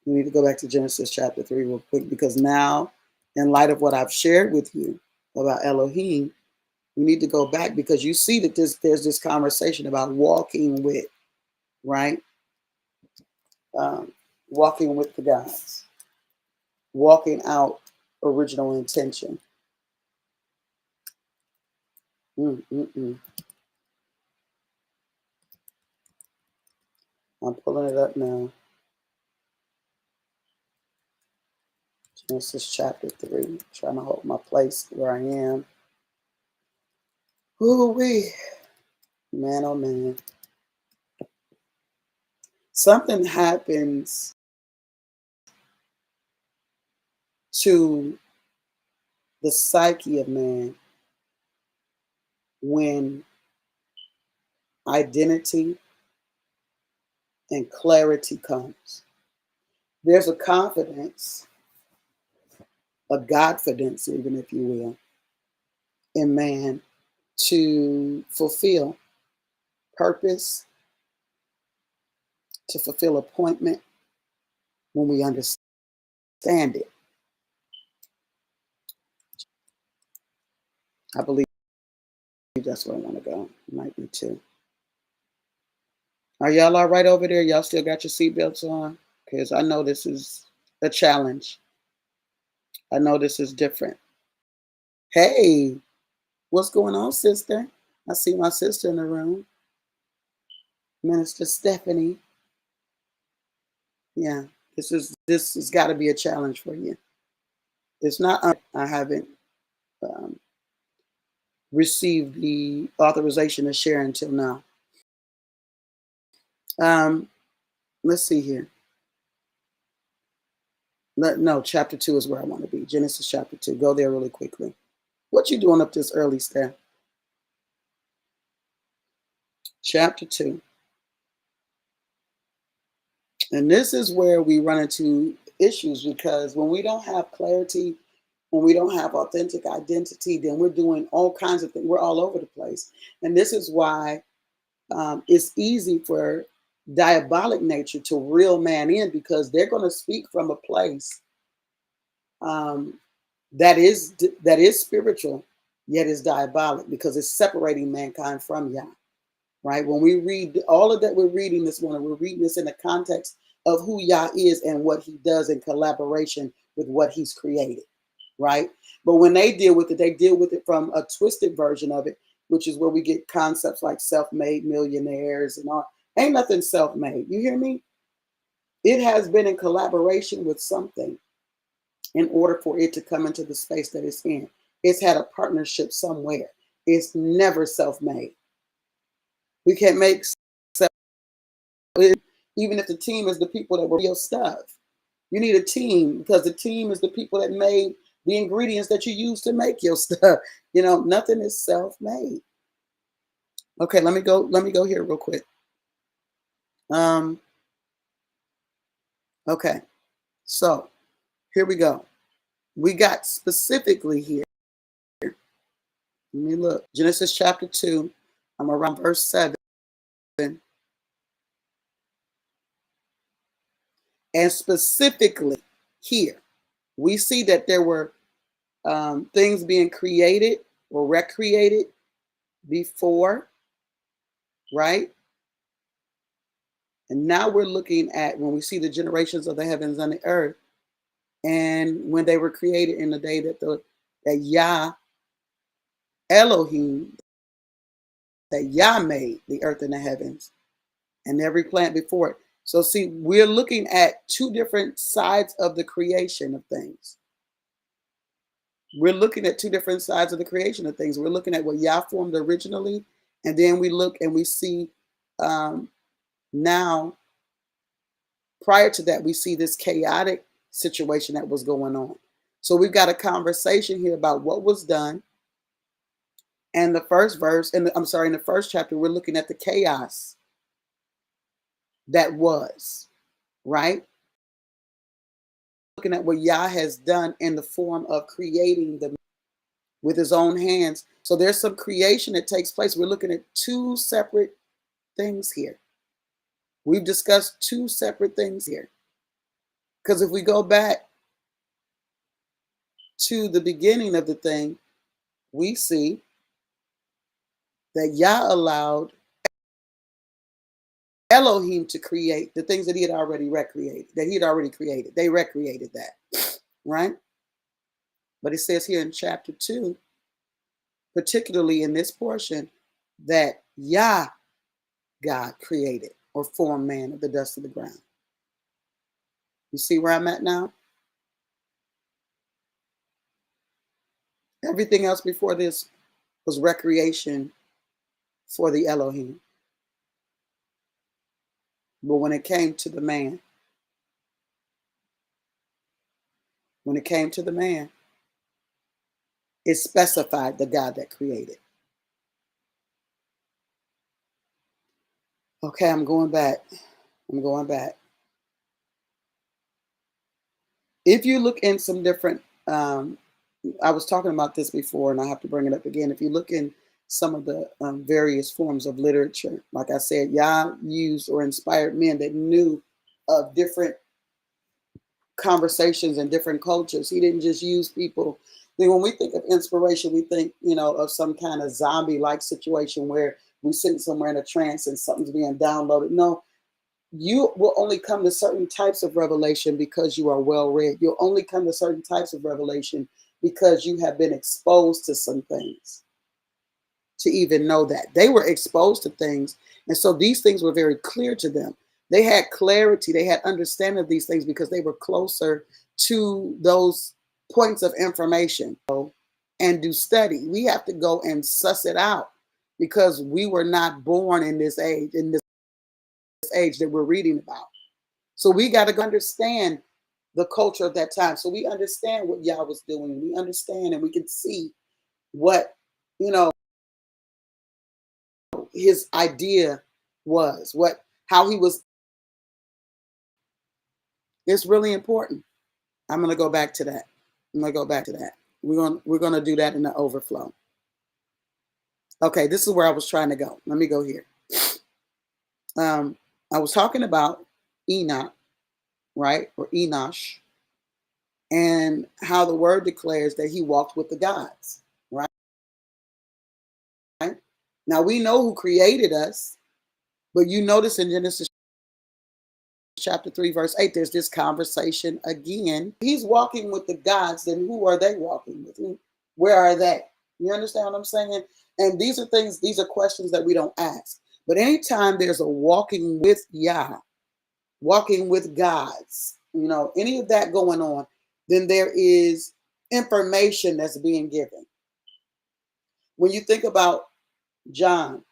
We need to go back to Genesis chapter 3 real quick, because now, in light of what I've shared with you about Elohim, we need to go back, because you see that there's this conversation about walking with, right? Walking with the gods, walking out original intention. I'm pulling it up now. Genesis chapter 3. Trying to hold my place where I am. Ooh-wee. Man, oh man. Something happens to the psyche of man when identity and clarity comes. There's a confidence, a godfidence, even if you will, in man to fulfill purpose, to fulfill appointment when we understand it. I believe that's where I want to go. Might be too. Are y'all all right over there? Y'all still got your seatbelts on? Because I know this is a challenge. I know this is different. Hey, what's going on, sister? I see my sister in the room, Minister Stephanie. Yeah, this has got to be a challenge for you. It's not. I haven't um, received the authorization to share until now. Let's see here. No, chapter 2 is where I want to be. Genesis chapter 2. Go there really quickly. What you doing up this early, Steph? Chapter 2. And this is where we run into issues, because when we don't have clarity, when we don't have authentic identity, then we're doing all kinds of things. We're all over the place. And this is why it's easy for diabolic nature to reel man in, because they're going to speak from a place um, that is spiritual, yet is diabolic, because it's separating mankind from Yah. Right? When we read all of that we're reading this morning, we're reading this in the context of who Yah is and what he does in collaboration with what he's created. Right? But when they deal with it from a twisted version of it, which is where we get concepts like self-made millionaires and all. Ain't nothing self-made. You hear me? It has been in collaboration with something in order for it to come into the space that it's in. It's had a partnership somewhere. It's never self-made. We can't make self, even if the team is the people that were your stuff. You need a team, because the team is the people that made the ingredients that you use to make your stuff. Nothing is self-made. Okay, let me go here real quick. Okay, so here we go. We got specifically here. Let me look. Genesis chapter 2. I'm around verse 7. And specifically here, we see that there were things being created or recreated before, right? And now we're looking at when we see the generations of the heavens and the earth, and when they were created in the day that Yah Elohim, that Yah made the earth and the heavens and every plant before it. So see, we're looking at two different sides of the creation of things. We're looking at two different sides of the creation of things. We're looking at what Yah formed originally, and then we look and we see now, prior to that, we see this chaotic situation that was going on. So we've got a conversation here about what was done. And the first verse, in the first chapter, we're looking at the chaos that was, right? Looking at what Yah has done in the form of creating them with his own hands. So there's some creation that takes place. We're looking at two separate things here. We've discussed two separate things here. Because if we go back to the beginning of the thing, we see that Yah allowed Elohim to create the things that he had already recreated, that he had already created. They recreated that, right? But it says here in chapter 2, particularly in this portion, that Yah, God, created or formed man of the dust of the ground. You see where I'm at now? Everything else before this was recreation for the Elohim. But when it came to the man, it specified the God that created. Okay, I'm going back. If you look in some different, I was talking about this before, and I have to bring it up again. If you look in some of the various forms of literature, like I said, Yah used or inspired men that knew of different conversations and different cultures. He didn't just use people. Then when we think of inspiration, we think, of some kind of zombie-like situation where we sit somewhere in a trance and something's being downloaded. No, you will only come to certain types of revelation because you are well read. You'll only come to certain types of revelation because you have been exposed to some things to even know that. They were exposed to things. And so these things were very clear to them. They had clarity. They had understanding of these things because they were closer to those points of information and do study. We have to go and suss it out because we were not born in this age that we're reading about. So we got to understand the culture of that time. So we understand what Yah was doing. We understand and we can see what, his idea was, how he was. It's really important. I'm going to go back to that. We're going to do that in the overflow. Okay, this is where I was trying to go. Let me go here. I was talking about Enoch, right? Or Enosh, and how the word declares that he walked with the gods, right? Now we know who created us, but you notice in Genesis chapter 3, verse 8, there's this conversation again. He's walking with the gods, then who are they walking with? Where are they? You understand what I'm saying? And these are questions that we don't ask. But anytime there's a walking with Yah, walking with gods, any of that going on, then there is information that's being given. When you think about John,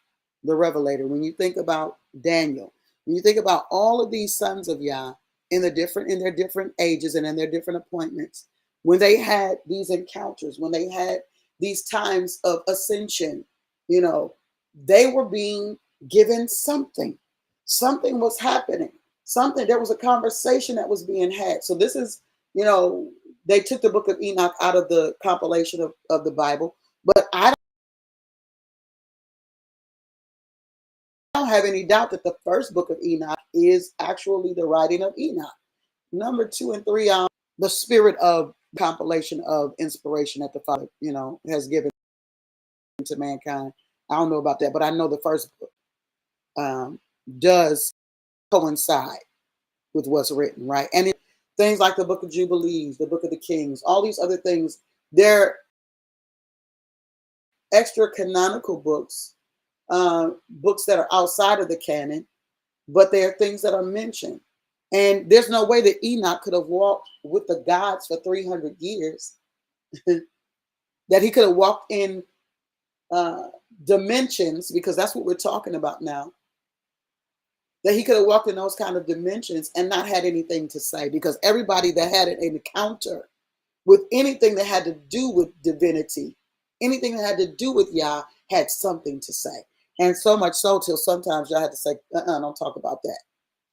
the Revelator, when you think about Daniel, when you think about all of these sons of Yah in their different ages and in their different appointments, when they had these encounters, when they had these times of ascension, they were being given something. Something was happening. There was a conversation that was being had. So this is, they took the book of Enoch out of the compilation of the Bible, but I don't have any doubt that the first book of Enoch is actually the writing of Enoch. Number 2 and 3 are the spirit of compilation of inspiration that the Father, has given to mankind. I don't know about that, but I know the first book does coincide with what's written, right? And things like the book of Jubilees, the book of the Kings, all these other things, they're extra canonical books, books that are outside of the canon, but there are things that are mentioned. And there's no way that Enoch could have walked with the gods for 300 years, that he could have walked in dimensions, because that's what we're talking about now, that he could have walked in those kind of dimensions and not had anything to say, because everybody that had an encounter with anything that had to do with divinity, anything that had to do with Yah, had something to say. And so much so till sometimes y'all had to say, don't talk about that.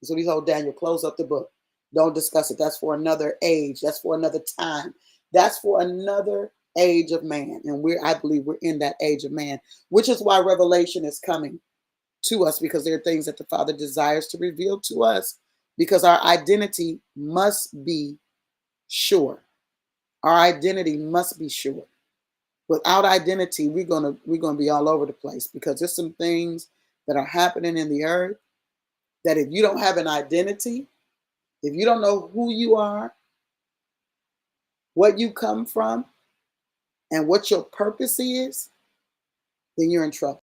So he told Daniel, close up the book. Don't discuss it. That's for another age. That's for another time. That's for another age of man. And I believe we're in that age of man, which is why revelation is coming to us, because there are things that the Father desires to reveal to us, because our identity must be sure. Our identity must be sure. Without identity, we're gonna be all over the place, because there's some things that are happening in the earth that if you don't have an identity, if you don't know who you are, what you come from, and what your purpose is, then you're in trouble.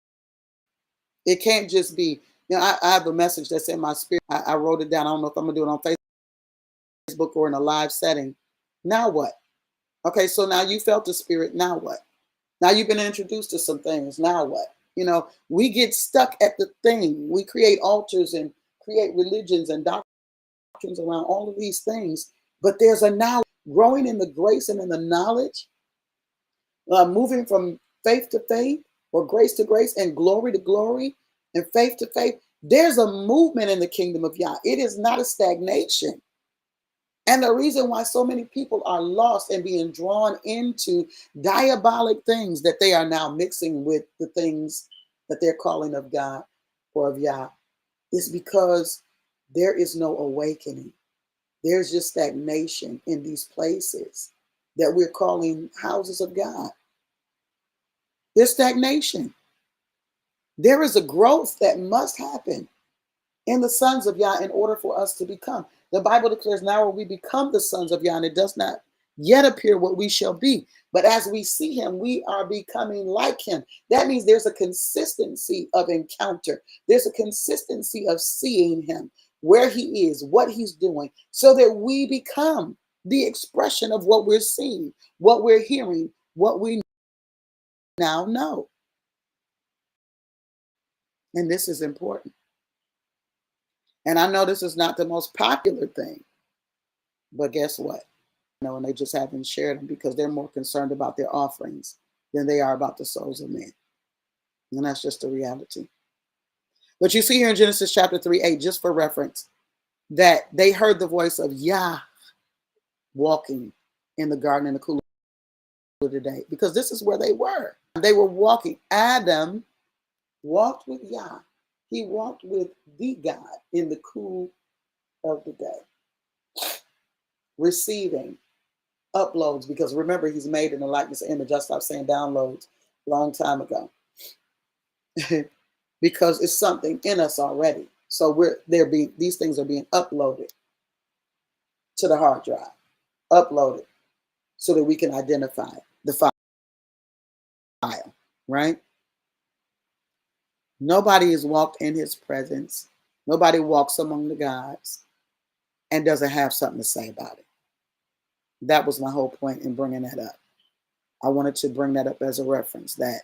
It can't just be, I have a message that's in my spirit. I wrote it down. I don't know if I'm gonna do it on Facebook or in a live setting. Now what? Okay, so now you felt the spirit. Now what? Now you've been introduced to some things. Now what? We get stuck at the thing. We create altars and create religions and doctrines around all of these things. But there's a now growing in the grace and in the knowledge, moving from faith to faith, or grace to grace, and glory to glory, and faith to faith. There's a movement in the kingdom of Yah. It is not a stagnation. And the reason why so many people are lost and being drawn into diabolic things that they are now mixing with the things that they're calling of God or of Yah is because there is no awakening. There's just stagnation in these places that we're calling houses of God. There's stagnation. There is a growth that must happen in the sons of Yah in order for us to become. The Bible declares, now we become the sons of Yah, and it does not yet appear what we shall be. But as we see him, we are becoming like him. That means there's a consistency of encounter. There's a consistency of seeing him, where he is, what he's doing, so that we become the expression of what we're seeing, what we're hearing, what we now know. And this is important. And I know this is not the most popular thing, but guess what? And they just haven't shared them because they're more concerned about their offerings than they are about the souls of men. And that's just the reality. But you see here in Genesis chapter 3:8, just for reference, that they heard the voice of Yah walking in the garden in the cool of the day, because this is where they were. They were walking. Adam walked with Yah. He walked with the God in the cool of the day, receiving uploads, because remember, he's made in the likeness and image. I stopped saying downloads a long time ago because it's something in us already. So these things are being uploaded to the hard drive, uploaded so that we can identify the file, right? Nobody has walked in his presence. Nobody walks among the gods and doesn't have something to say about it. That was my whole point in bringing that up. I wanted to bring that up as a reference, that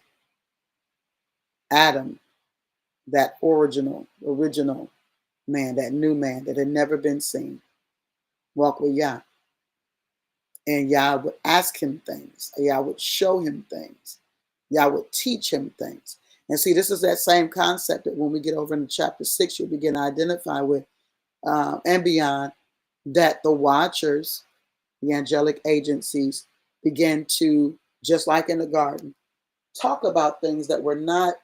Adam, that original man, that new man that had never been seen, walked with Yah. And Yah would ask him things. Yah would show him things. Yah would teach him things. And see, this is that same concept that when we get over into chapter 6, you'll begin to identify with and beyond, that the watchers, the angelic agencies, began to, just like in the garden, talk about things that were not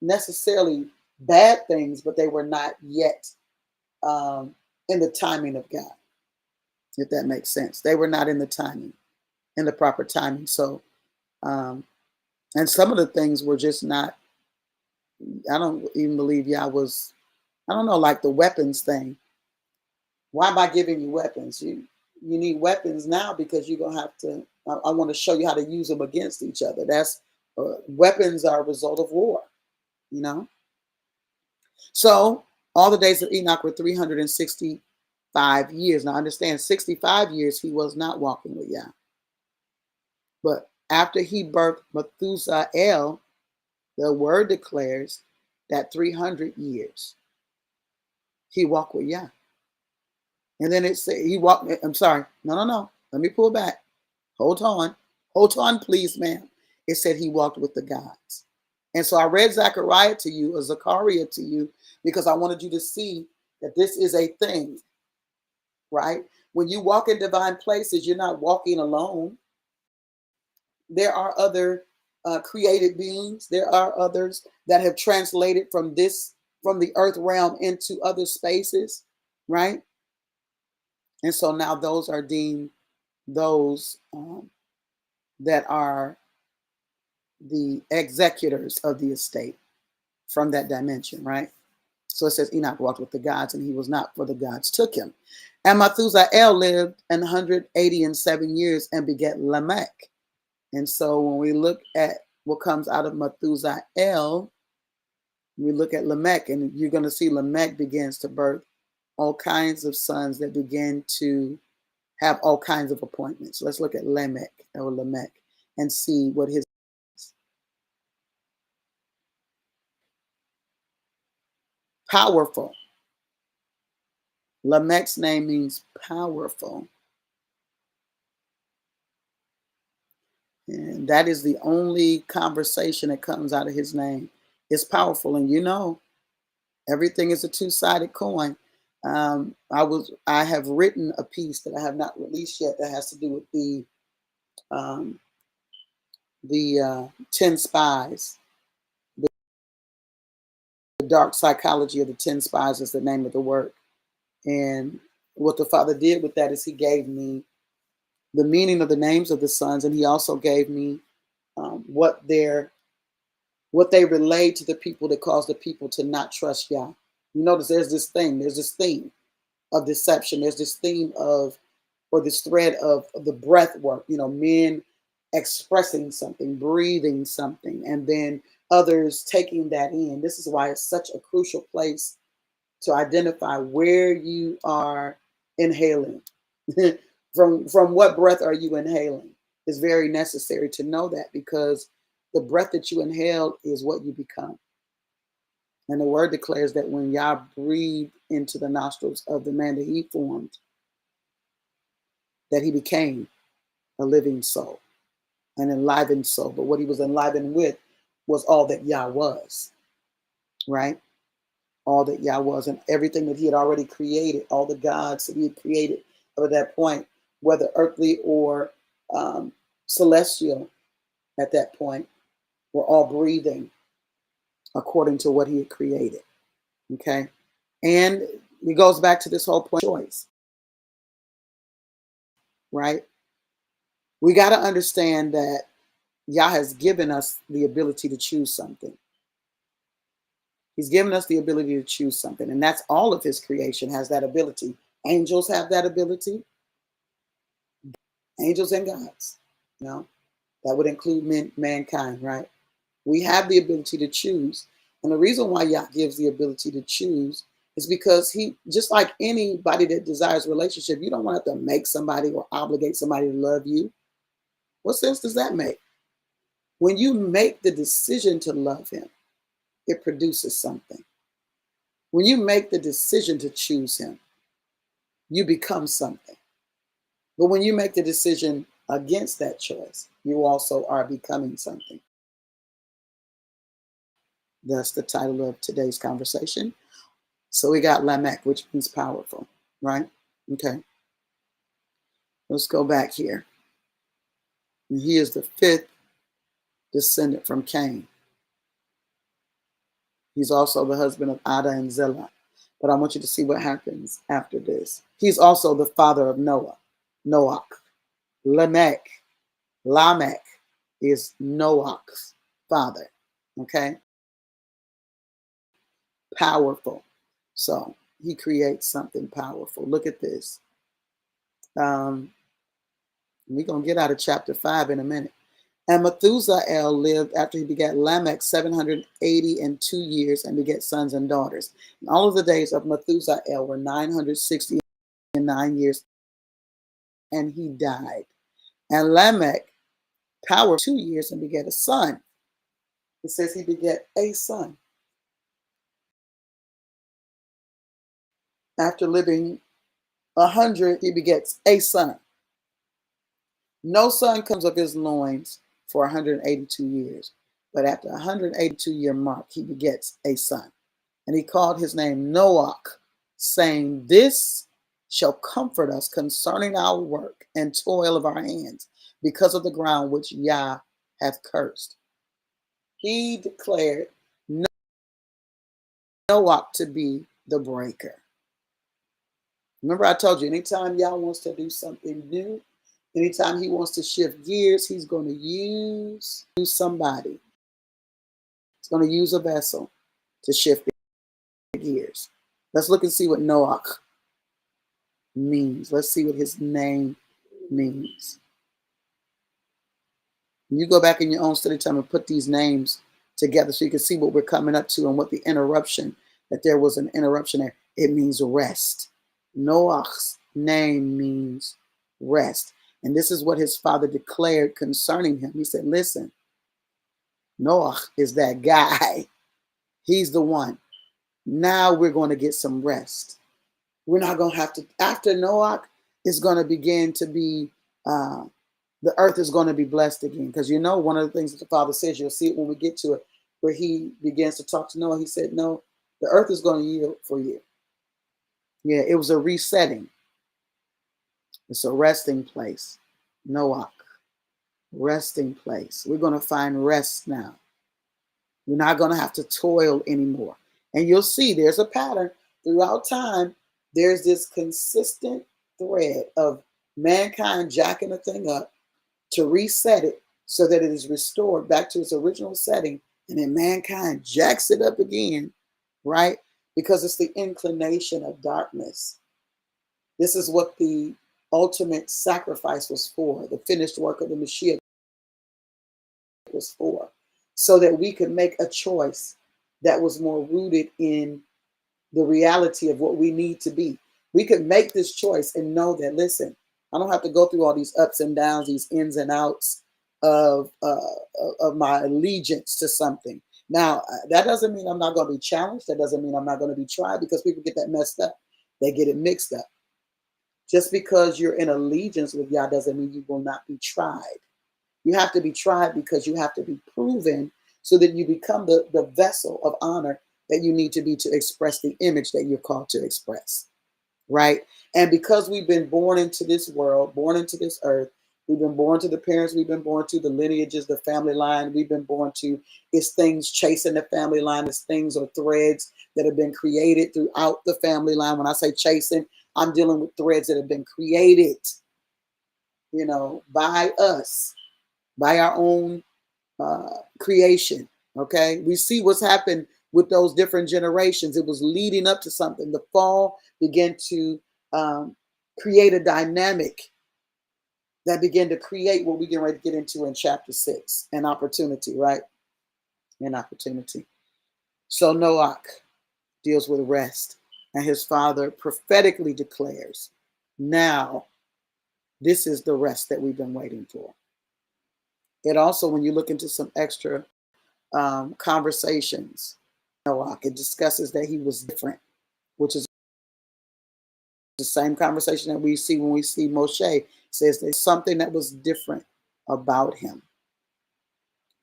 necessarily bad things, but they were not yet in the timing of God, if that makes sense. They were not in the timing, in the proper timing. So, and some of the things were just not, I don't even believe Yah was, I don't know, like the weapons thing. Why am I giving you weapons? You need weapons now because you're going to have to, I want to show you how to use them against each other. That's, weapons are a result of war, you know? So all the days of Enoch were 365 years. Now understand, 65 years he was not walking with Yah. But after he birthed Methuselah, the word declares that 300 years he walked with Yah. And then it said he walked, I'm sorry, no. Let me pull back. Hold on, please, ma'am. It said he walked with the gods. And so I read Zechariah to you, or Zechariah to you, because I wanted you to see that this is a thing, right? When you walk in divine places, you're not walking alone. There are other created beings. There are others that have translated from the earth realm into other spaces, right? And so now those are deemed those that are the executors of the estate from that dimension, right? So it says Enoch walked with the gods, and he was not, for the gods took him. And Methuselah lived 187 years and begat Lamech. And so when we look at what comes out of Methuselah, we look at Lamech, and you're going to see Lamech begins to birth all kinds of sons that begin to have all kinds of appointments. Let's look at Lamech and see what his powerful. Lamech's name means powerful. And that is the only conversation that comes out of his name. It's powerful. And you know, everything is a two-sided coin. I have written a piece that I have not released yet that has to do with the 10 spies. The dark psychology of the 10 spies is the name of the work. And what the Father did with that is he gave me the meaning of the names of the sons, and he also gave me what their what they relayed to the people that caused the people to not trust Yah. You notice there's this theme of deception. There's this theme of, or this thread of the breath work, men expressing something, breathing something, and then others taking that in. This is why it's such a crucial place to identify where you are inhaling. from what breath are you inhaling? It's very necessary to know that, because the breath that you inhale is what you become. And the word declares that when Yah breathed into the nostrils of the man that he formed, that he became a living soul, an enlivened soul. But what he was enlivened with was all that Yah was, right? All that Yah was, and everything that he had already created, all the gods that he had created up at that point, whether earthly or celestial at that point, were all breathing according to what he had created. Okay. And it goes back to this whole point of choice, right? We got to understand that Yah has given us the ability to choose something. He's given us the ability to choose something. And that's all of his creation has that ability. Angels have that ability. Angels and gods. That would include mankind, right? We have the ability to choose. And the reason why Yah gives the ability to choose is because he, just like anybody that desires a relationship, you don't want to have to make somebody or obligate somebody to love you. What sense does that make? When you make the decision to love him, it produces something. When you make the decision to choose him, you become something. But when you make the decision against that choice, you also are becoming something. That's the title of today's conversation. So we got Lamech, which means powerful, right? Okay. Let's go back here. And he is the fifth descendant from Cain. He's also the husband of Ada and Zillah. But I want you to see what happens after this. He's also the father of Noah, Noach. Lamech is Noach's father. Okay? Powerful. So he creates something powerful. Look at this. We're going to get out of chapter 5 in a minute. And Methuselah lived after he begat Lamech 782 years and begat sons and daughters. And all of the days of Methuselah were 969 years, and he died. And Lamech powered 2 years and begat a son. It says he begat a son. After living 100, he begets a son. No son comes of his loins for 182 years. But after 182-year mark, he begets a son. And he called his name Noach, saying, "This shall comfort us concerning our work and toil of our hands, because of the ground which Yah hath cursed." He declared Noach to be the breaker. Remember, I told you, anytime Yah wants to do something new, anytime he wants to shift gears, he's going to use somebody. He's going to use a vessel to shift gears. Let's look and see what Noach means. Let's see what his name means. You go back in your own study time and put these names together so you can see what we're coming up to and what the interruption, that there was an interruption there. It means rest. Noach's name means rest. And this is what his father declared concerning him. He said, listen, Noach is that guy. He's the one. Now we're going to get some rest. We're not going to have to, after Noach, it's going to begin to be, the earth is going to be blessed again. Because one of the things that the Father says, you'll see it when we get to it, where he begins to talk to Noah. He said, no, the earth is going to yield for you. Yeah, it was a resetting. It's a resting place. Noach, resting place. We're going to find rest now. We're not going to have to toil anymore. And you'll see there's a pattern throughout time. There's this consistent thread of mankind jacking a thing up to reset it so that it is restored back to its original setting And then mankind jacks it up again, right? Because it's the inclination of darkness. This is what the ultimate sacrifice was for. The finished work of the Mashiach was for. So that we could make a choice that was more rooted in the reality of what we need to be. We could make this choice and know that, listen, I don't have to go through all these ups and downs, these ins and outs of my allegiance to something. Now, that doesn't mean I'm not going to be challenged. That doesn't mean I'm not going to be tried, because people get that messed up. They get it mixed up. Just because you're in allegiance with Yah doesn't mean you will not be tried. You have to be tried because you have to be proven so that you become the vessel of honor that you need to be to express the image that you're called to express, right? And because we've been born into this world, born into this earth, we've been born to the parents we've been born to, the lineages, the family line we've been born to. It's things chasing the family line. It's things or threads that have been created throughout the family line. When I say chasing, I'm dealing with threads that have been created, by us, by our own creation. Okay, we see what's happened with those different generations. It was leading up to something. The fall began to create a dynamic that began to create what we get ready to get into in chapter 6, an opportunity, right? An opportunity. So Noach deals with rest, and his father prophetically declares, now this is the rest that we've been waiting for. It also, when you look into some extra conversations, Noach, it discusses that he was different, which is the same conversation that we see when we see Moshe. It says there's something that was different about him,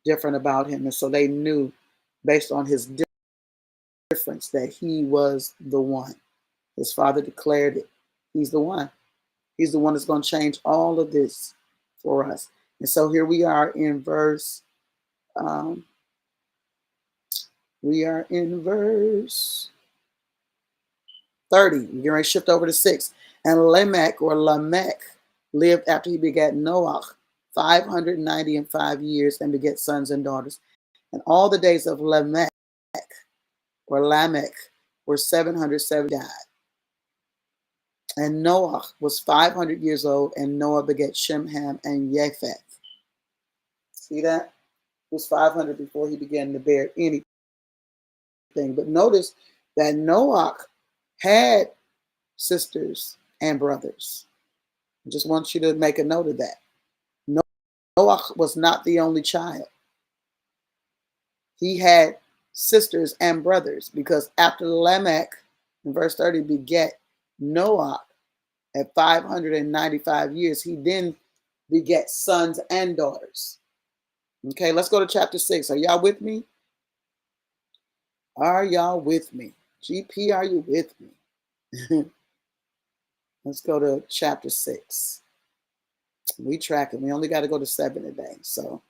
and so they knew, based on his difference, that he was the one. His father declared it. He's the one. He's the one that's going to change all of this for us. And so here we are in verse. We are in verse 30. We're going to shift over to 6. And Lamech lived after he begat Noach 595 years and begat sons and daughters. And all the days of Lamech were 770 died. And Noach was 500 years old, and Noah begat Shem, Ham, and Japheth. See that? He was 500 before he began to bear anything. But notice that Noach had sisters and brothers. I just want you to make a note of that. Noach was not the only child. He had sisters and brothers, because after Lamech, in verse 30, beget Noah at 595 years, he then beget sons and daughters. Okay, let's go to chapter 6. Are y'all with me? Are y'all with me? GP, are you with me? Let's go to chapter 6. We tracking. We only got to go to 7 today. So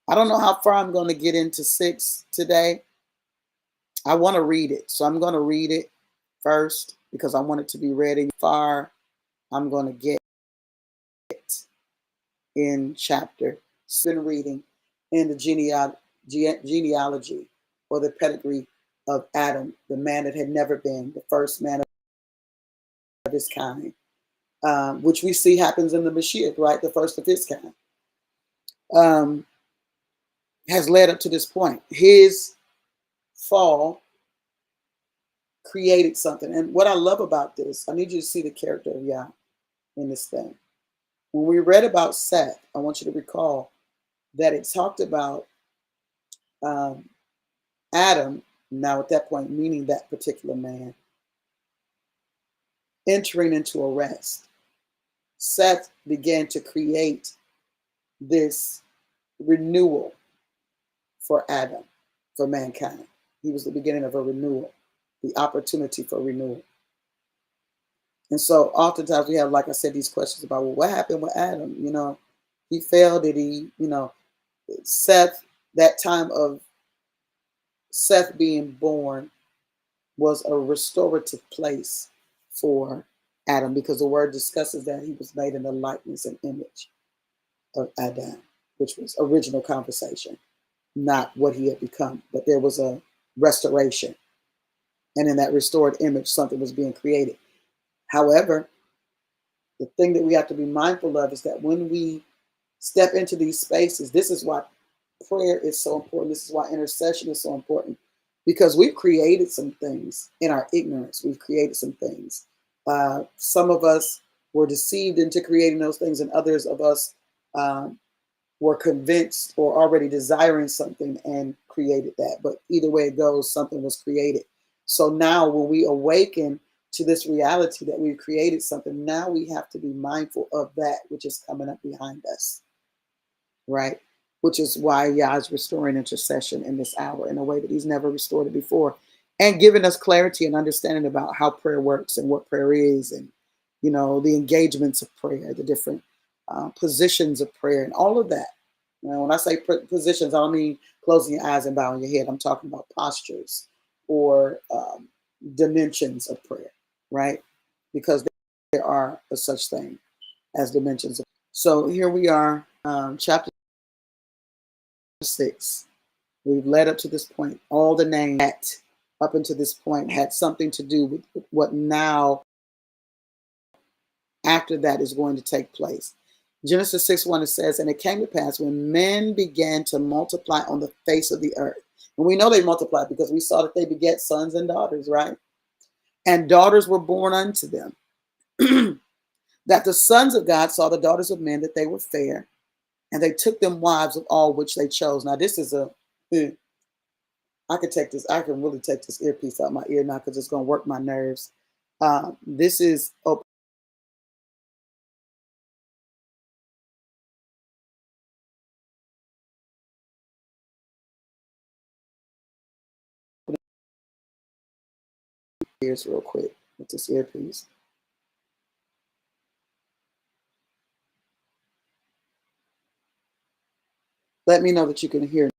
I don't know how far I'm going to get into 6 today. I want to read it. So I'm going to read it first because I want it to be ready. Far I'm going to get in chapter 7, reading in the genealogy or the pedigree of Adam, the man that had never been, the first man of his kind, which we see happens in the Mashiach, right? The first of his kind, has led up to this point. His fall created something. And what I love about this, I need you to see the character of Yah in this thing. When we read about Seth, I want you to recall that it talked about Adam, now at that point, meaning that particular man, entering into a rest. Seth began to create this renewal for Adam, for mankind. He was the beginning of a renewal, the opportunity for renewal. And so oftentimes we have, like I said, these questions about, well, what happened with Adam? He failed. Did he, Seth, that time of Seth being born was a restorative place for Adam, because the word discusses that he was made in the likeness and image of Adam, which was original conversation. not what he had become, but there was a restoration. And in that restored image, something was being created. However, the thing that we have to be mindful of is that when we step into these spaces, this is why prayer is so important. This is why intercession is so important, because we've created some things in our ignorance. We've created some things. Some of us were deceived into creating those things, and others of us um, were convinced or already desiring something and created that. But either way it goes, something was created. So now when we awaken to this reality that we've created something, now we have to be mindful of that which is coming up behind us, right? Which is why Yah is restoring intercession in this hour in a way that he's never restored it before, and giving us clarity and understanding about how prayer works and what prayer is, and the engagements of prayer, the different positions of prayer, and all of that. When I say positions, I don't mean closing your eyes and bowing your head. I'm talking about postures or dimensions of prayer, right? Because there are a such thing as dimensions. So here we are, chapter 6. We've led up to this point. All the names up until this point had something to do with what now after that is going to take place. Genesis 6:1, it says, and it came to pass when men began to multiply on the face of the earth. And we know they multiplied because we saw that they beget sons and daughters, right? And daughters were born unto them. That the sons of God saw the daughters of men, that they were fair, and they took them wives of all which they chose. Now, this is I can really take this earpiece out my ear now because it's going to work my nerves. This is open ears real quick with this earpiece. Let me know that you can hear me.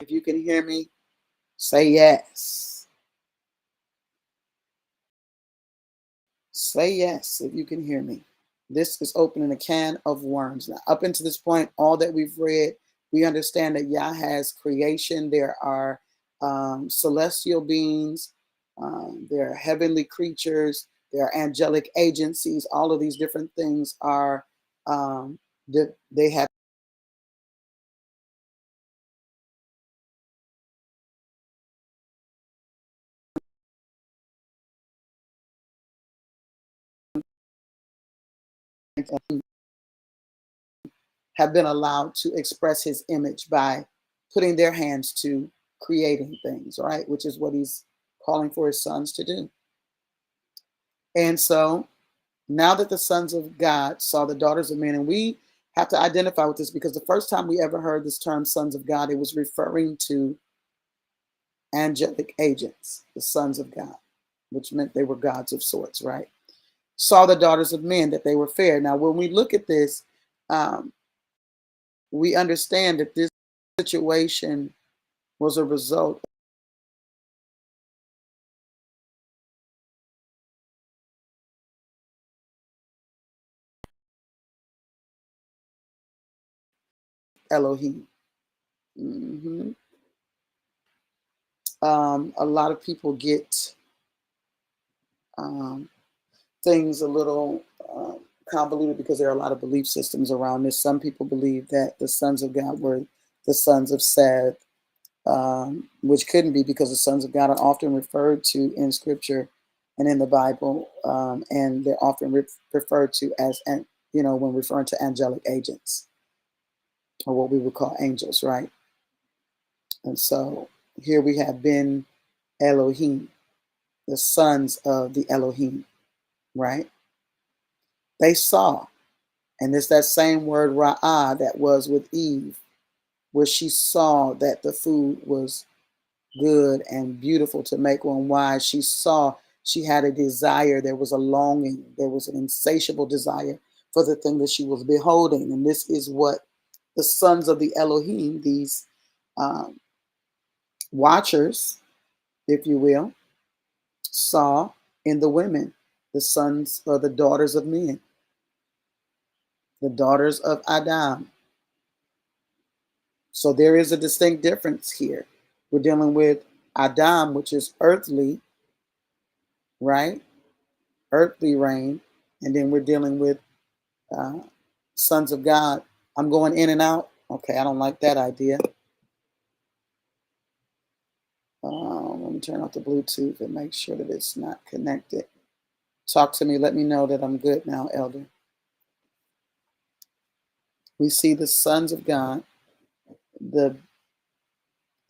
If you can hear me, say yes. Say yes if you can hear me. This is opening a can of worms. Now, up until this point, all that we've read, we understand that Yah has creation. There are celestial beings, there are heavenly creatures, there are angelic agencies. All of these different things are, they have been allowed to express his image by putting their hands to creating things, right? Which is what he's calling for his sons to do. And so now that the sons of God saw the daughters of men, and we have to identify with this because the first time we ever heard this term sons of God, it was referring to angelic agents, the sons of God, which meant they were gods of sorts, right? Saw the daughters of men, that they were fair. Now, when we look at this, we understand that this situation was a result of Elohim. Mm-hmm. A lot of people get um, things a little convoluted because there are a lot of belief systems around this. Some people believe that the sons of God were the sons of Seth, which couldn't be because the sons of God are often referred to in Scripture and in the Bible, and they're often referred to as, when referring to angelic agents or what we would call angels, right? And so here we have been Elohim, the sons of the Elohim, right? They saw. And it's that same word ra'ah that was with Eve, where she saw that the food was good and beautiful to make one wise. She saw, she had a desire, there was a longing, there was an insatiable desire for the thing that she was beholding. And this is what the sons of the Elohim, these um, watchers, if you will, saw in the women, the sons or the daughters of men, the daughters of Adam, So there is a distinct difference here. We're dealing with Adam, which is earthly, right? Earthly reign. And then we're dealing with uh, sons of God. I'm going in and out. Okay, I don't like that idea. Let me turn off the Bluetooth and make sure that it's not connected. Talk to me. Let me know that I'm good now, Elder. We see the sons of God, the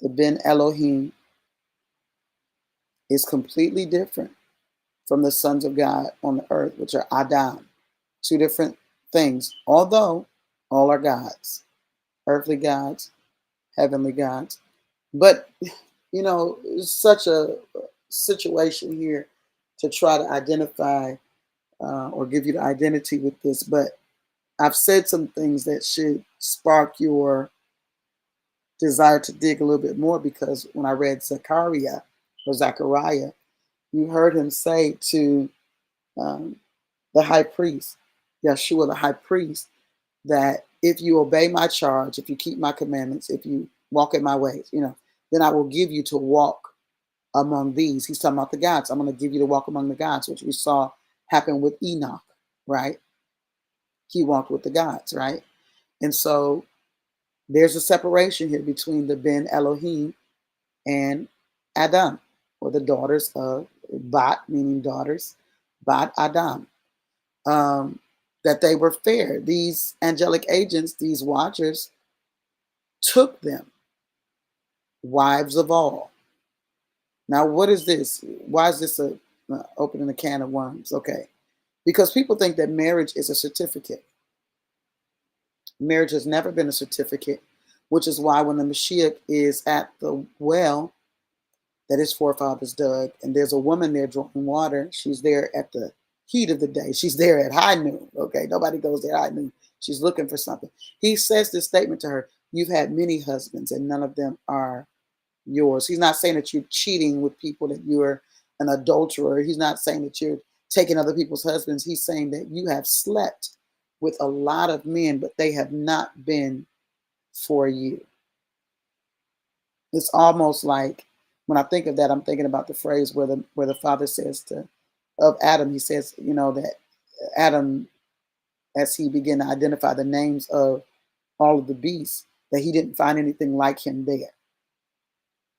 Ben Elohim, is completely different from the sons of God on the earth, which are Adam. Two different things, although all are gods, earthly gods, heavenly gods. But, it's such a situation here to try to identify or give you the identity with this. But I've said some things that should spark your desire to dig a little bit more, because when I read Zechariah, you heard him say to um, the high priest, Yeshua, the high priest, that if you obey my charge, if you keep my commandments, if you walk in my ways, then I will give you to walk among these. He's talking about the gods. I'm going to give you to walk among the gods, which we saw happen with Enoch, right? He walked with the gods, right? And so there's a separation here between the Ben Elohim and Adam, or the daughters of Bat, meaning daughters, Bat Adam. That they were fair. These angelic agents, these watchers, took them, wives of all. Now, what is this? Why is this opening a can of worms? Okay, because people think that marriage is a certificate. Marriage has never been a certificate, which is why when the Mashiach is at the well that his forefathers dug, and there's a woman there drawing water, she's there at the heat of the day. She's there at high noon. Okay, nobody goes there at high noon. She's looking for something. He says this statement to her: "You've had many husbands, and none of them are yours." He's not saying that you're cheating with people, that you're an adulterer. He's not saying that you're taking other people's husbands. He's saying that you have slept with a lot of men, but they have not been for you. It's almost like, when I think of that, I'm thinking about the phrase where the Father says of Adam, he says, that Adam, as he began to identify the names of all of the beasts, that he didn't find anything like him there.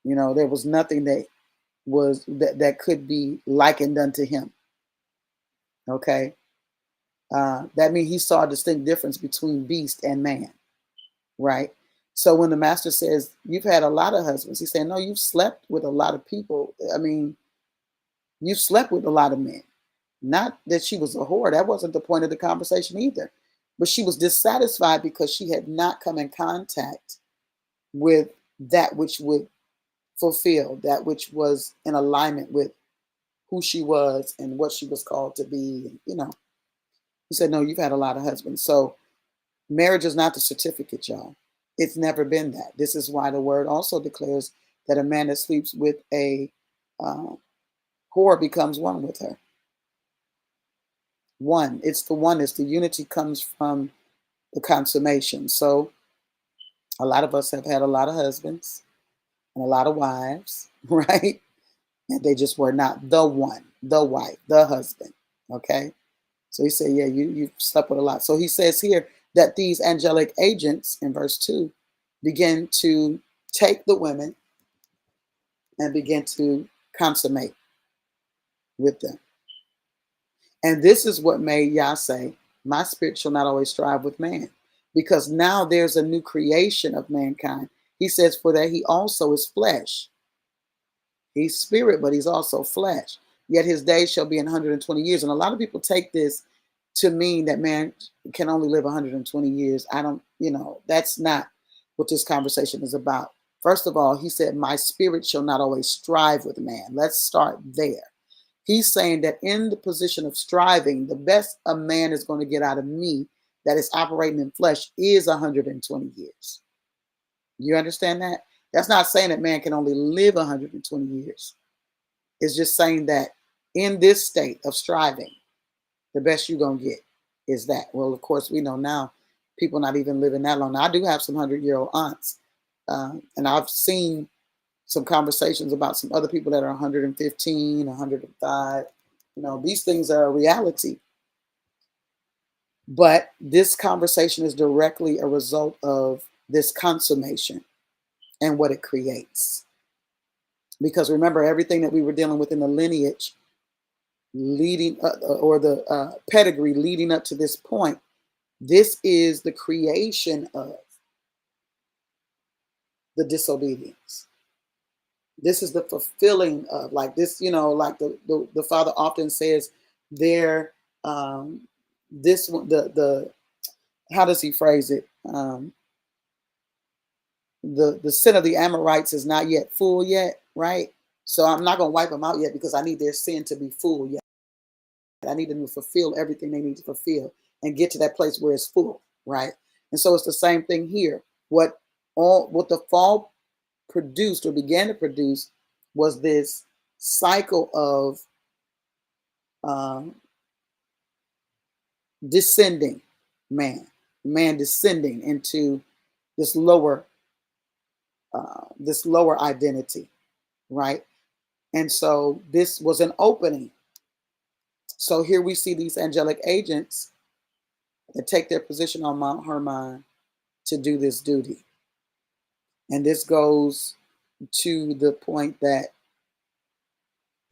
There was nothing that could be likened unto him. Okay, that means he saw a distinct difference between beast and man, right? So when the master says you've had a lot of husbands, he's saying, no, you've slept with a lot of people. I mean, you've slept with a lot of men. Not that she was a whore. That wasn't the point of the conversation either. But she was dissatisfied because she had not come in contact with that which would fulfill, that which was in alignment with who she was and what she was called to be. He said, no, you've had a lot of husbands. So marriage is not the certificate, y'all. It's never been that. This is why the word also declares that a man that sleeps with a whore becomes one with her. One. It's the oneness. The unity comes from the consummation. So a lot of us have had a lot of husbands and a lot of wives, right? And they just were not the one, the wife, the husband. Okay. So he said, yeah, you've slept with a lot. So he says here that these angelic agents in verse 2 begin to take the women and begin to consummate with them. And this is what made Yah say, my spirit shall not always strive with man. Because now there's a new creation of mankind. He says, for that he also is flesh. He's spirit, but he's also flesh. Yet his days shall be 120 years. And a lot of people take this to mean that man can only live 120 years. I don't, that's not what this conversation is about. First of all, he said, my spirit shall not always strive with man. Let's start there. He's saying that in the position of striving, the best a man is going to get out of me that is operating in flesh is 120 years. You understand that? That's not saying that man can only live 120 years. It's just saying that in this state of striving, the best you're going to get is that. Well, of course, we know now people not even living that long. Now, I do have some 100-year-old aunts, And I've seen some conversations about some other people that are 115, 105. These things are a reality. But this conversation is directly a result of this consummation and what it creates. Because remember, everything that we were dealing with in the lineage leading or the pedigree leading up to this point, this is the creation of the disobedience. This is the fulfilling of, like this, like the Father often says there, this one, the how does he phrase it? The sin of the Amorites is not yet full yet, right? So I'm not going to wipe them out yet because I need their sin to be full yet. I need them to fulfill everything they need to fulfill and get to that place where it's full, right? And so it's the same thing here. What the fall produced or began to produce was this cycle of um, descending man descending into this lower identity, right? And so this was an opening. So here we see these angelic agents that take their position on Mount Hermon to do this duty. And this goes to the point that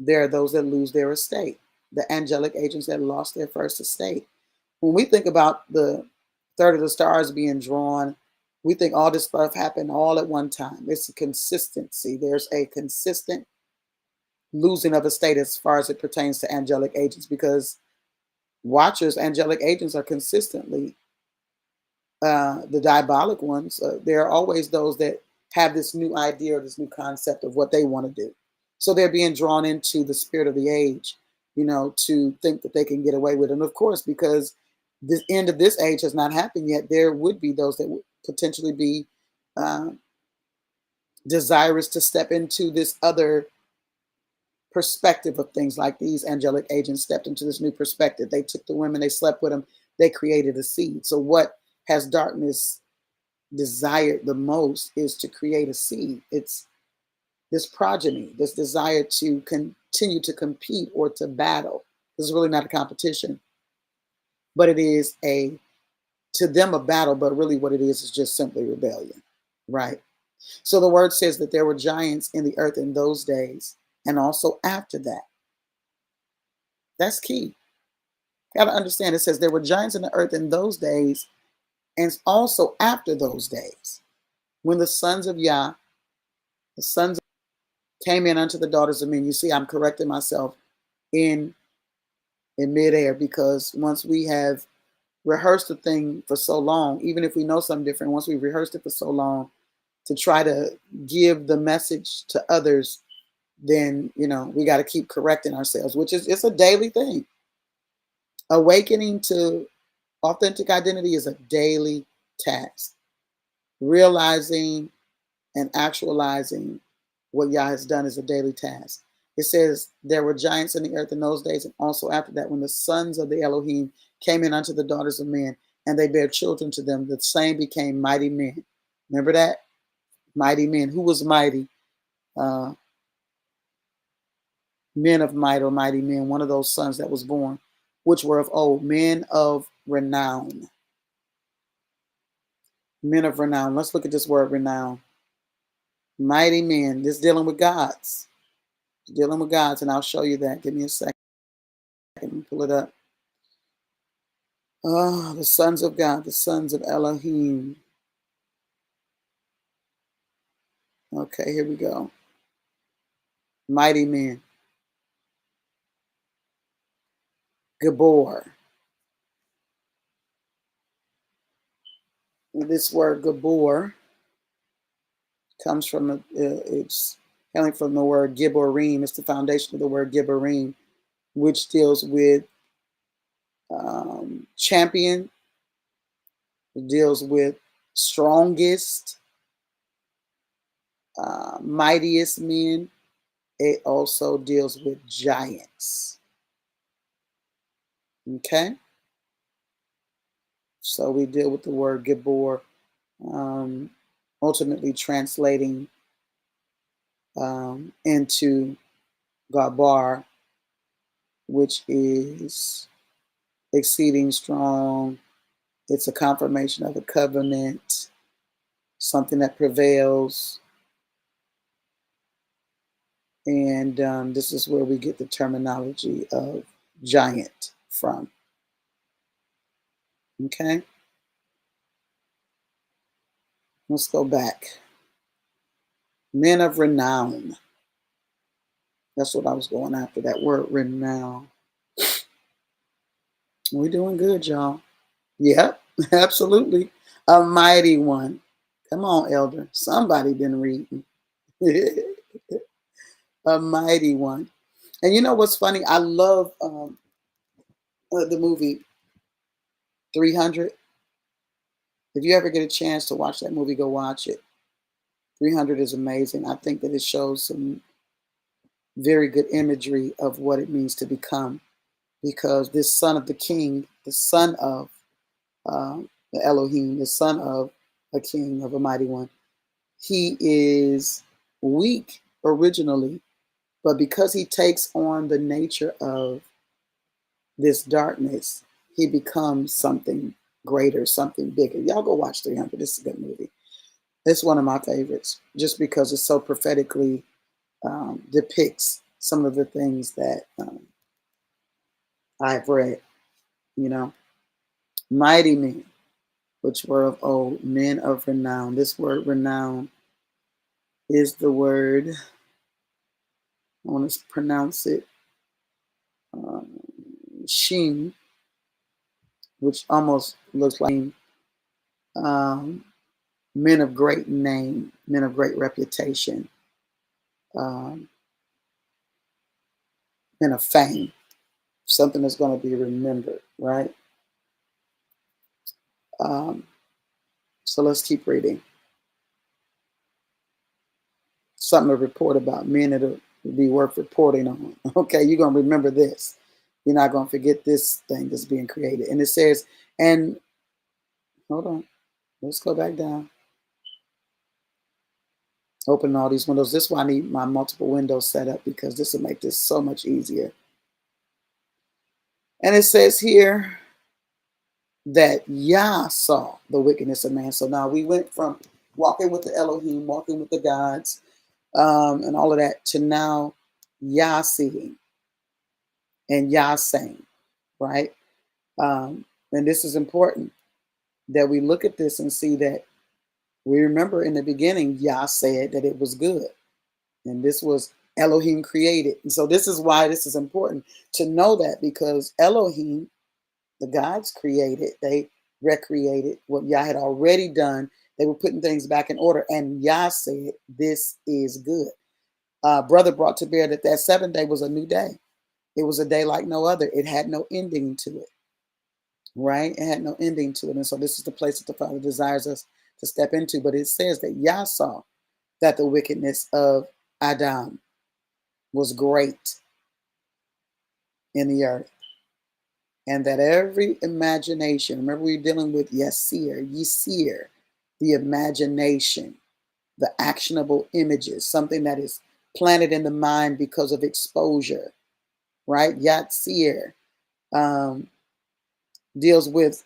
there are those that lose their estate, the angelic agents that lost their first estate. When we think about the third of the stars being drawn, we think all this stuff happened all at one time. It's a consistency. There's a consistent losing of estate as far as it pertains to angelic agents, because watchers, angelic agents, are consistently the diabolic ones. There are always those that have this new idea or this new concept of what they want to do. So they're being drawn into the spirit of the age, to think that they can get away with it. And of course, because the end of this age has not happened yet, there would be those that would potentially be uh, desirous to step into this other perspective of things. Like these angelic agents stepped into this new perspective. They took the women, they slept with them, they created a seed. So what has darkness desired the most is to create a seed. It's this progeny, this desire to continue to compete or to battle. This is really not a competition, but it is to them a battle, but really what it is just simply rebellion, right? So the word says that there were giants in the earth in those days and also after that. That's key. Got to understand, it says there were giants in the earth in those days and also after those days, when the sons of Yah, the sons came in unto the daughters of men. You see, I'm correcting myself in midair, because once we have rehearsed the thing for so long, even if we know something different, once we've rehearsed it for so long, to try to give the message to others, then we got to keep correcting ourselves, which is, it's a daily thing. Awakening to authentic identity is a daily task. Realizing and actualizing what Yah has done is a daily task. It says there were giants in the earth in those days, and also after that, when the sons of the Elohim came in unto the daughters of men, and they bare children to them, the same became mighty men. Remember that? Mighty men. Who was mighty? Men of might or mighty men, one of those sons that was born, which were of old, men of renown. Men of renown. Let's look at this word renown. Mighty men. This dealing with gods. Dealing with gods, and I'll show you that. Give me a second. Let me pull it up. Oh, the sons of God, the sons of Elohim. Okay, here we go. Mighty men. Gabor. This word Gabor comes from, it's coming from the word Gibborim. It's the foundation of the word Gibborim, which deals with champion. It deals with strongest, mightiest men. It also deals with giants. Okay? So we deal with the word Gibor. ultimately translating into Gabar, which is exceeding strong. It's a confirmation of a covenant, something that prevails. And this is where we get the terminology of giant from. Okay, let's go back. Men of renown. That's what I was going after, that word renown. We're doing good, y'all. Yep, absolutely. A mighty one. Come on, elder. Somebody been reading. A mighty one. And you know what's funny? I love the movie 300. If you ever get a chance to watch that movie, go watch it. 300 is amazing. I think that it shows some very good imagery of what it means to become, because this son of the king, the son of the Elohim, the son of a king, of a mighty one, he is weak originally, but because he takes on the nature of this darkness, he becomes something greater, something bigger. Y'all go watch 300. This is a good movie. It's one of my favorites, just because it so prophetically depicts some of the things that I've read. You know, mighty men, which were of old, men of renown. This word renown is the word, I want to pronounce it, Shin, which almost looks like um, men of great name, men of great reputation, um, men of fame, something that's going to be remembered, right? Um, so let's keep reading. Something to report about, men that'll be worth reporting on. Okay, you're going to remember this. You're not going to forget this thing that's being created. And it says, and hold on, let's go back down. Open all these windows. This is why I need my multiple windows set up, because this will make this so much easier. And it says here that Yah saw the wickedness of man. So now we went from walking with the Elohim, walking with the gods, and all of that, to now Yah seeing and Yah saying, right? And this is important, that we look at this and see that we remember in the beginning, Yah said that it was good. And this was Elohim created. And so this is why this is important to know that, because Elohim, the gods, created, they recreated what Yah had already done. They were putting things back in order. And Yah said, this is good. Brother brought to bear that that seventh day was a new day. It was a day like no other. It had no ending to it, right? It had no ending to it. And so this is the place that the Father desires us to step into. But it says that Yah saw that the wickedness of Adam was great in the earth, and that every imagination, remember we're dealing with Yesir, the imagination, the actionable images, something that is planted in the mind because of exposure, right? Yatsir deals with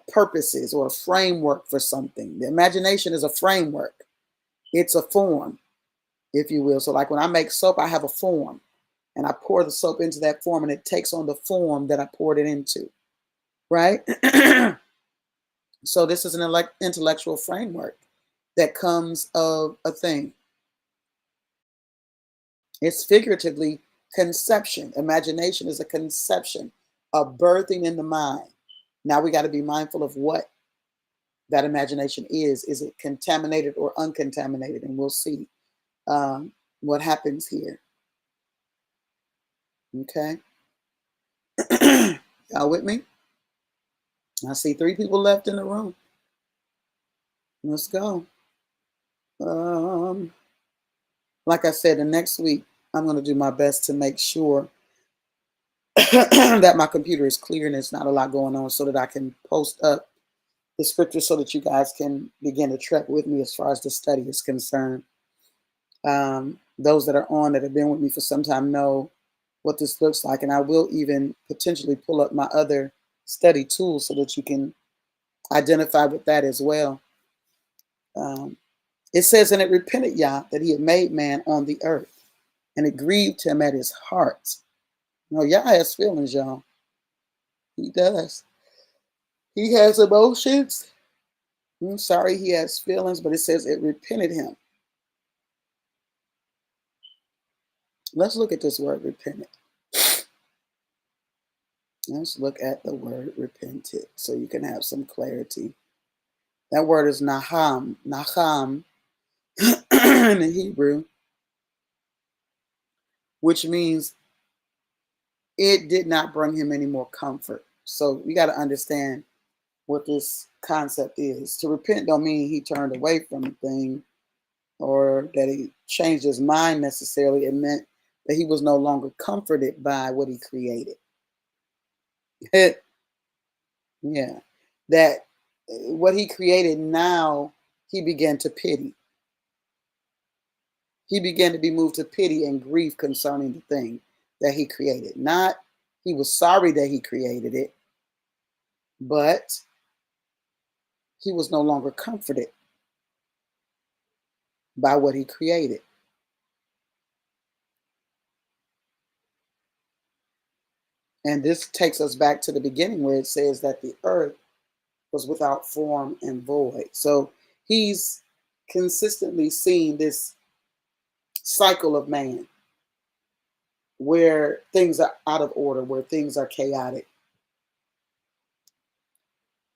purposes or a framework for something. The imagination is a framework. It's a form, if you will. So like when I make soap, I have a form, and I pour the soap into that form, and it takes on the form that I poured it into, right? So this is an intellectual framework that comes of a thing. It's figuratively conception. Imagination is a conception, a birthing in the mind. Now we got to be mindful of what that imagination is. Is it contaminated or uncontaminated? And we'll see what happens here. Okay. Y'all with me? I see 3 people left in the room. Let's go. Like I said, the next week, I'm going to do my best to make sure that my computer is clear and there's not a lot going on, so that I can post up the scripture so that you guys can begin to trek with me as far as the study is concerned. Those that are on that have been with me for some time know what this looks like, and I will even potentially pull up my other study tools so that you can identify with that as well. It says, and it repented Yah that he had made man on the earth, and it grieved him at his heart. You know, Yah has feelings, y'all. He does. He has emotions. I'm sorry, he has feelings, but it says it repented him. Let's look at this word repented. Let's look at the word repented so you can have some clarity. That word is naham, in the Hebrew, which means it did not bring him any more comfort. So we got to understand what this concept is. To repent don't mean he turned away from the thing or that he changed his mind necessarily. It meant that he was no longer comforted by what he created. Yeah. That what he created now, he began to pity. He began to be moved to pity and grief concerning the thing that he created. Not he was sorry that he created it, but he was no longer comforted by what he created. And this takes us back to the beginning where it says that the earth was without form and void. So he's consistently seen this cycle of man where things are out of order, where things are chaotic.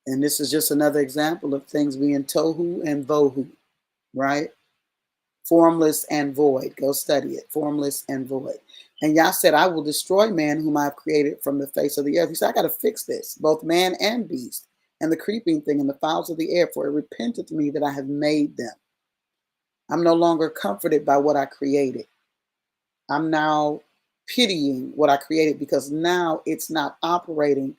And this is just another example of things being tohu and vohu, right? Formless and void. Go study it. Formless and void. And Yah said, I will destroy man whom I have created from the face of the earth. He said, I got to fix this, both man and beast, and the creeping thing and the fowls of the air, for it repented to me that I have made them. I'm no longer comforted by what I created. I'm now pitying what I created because now it's not operating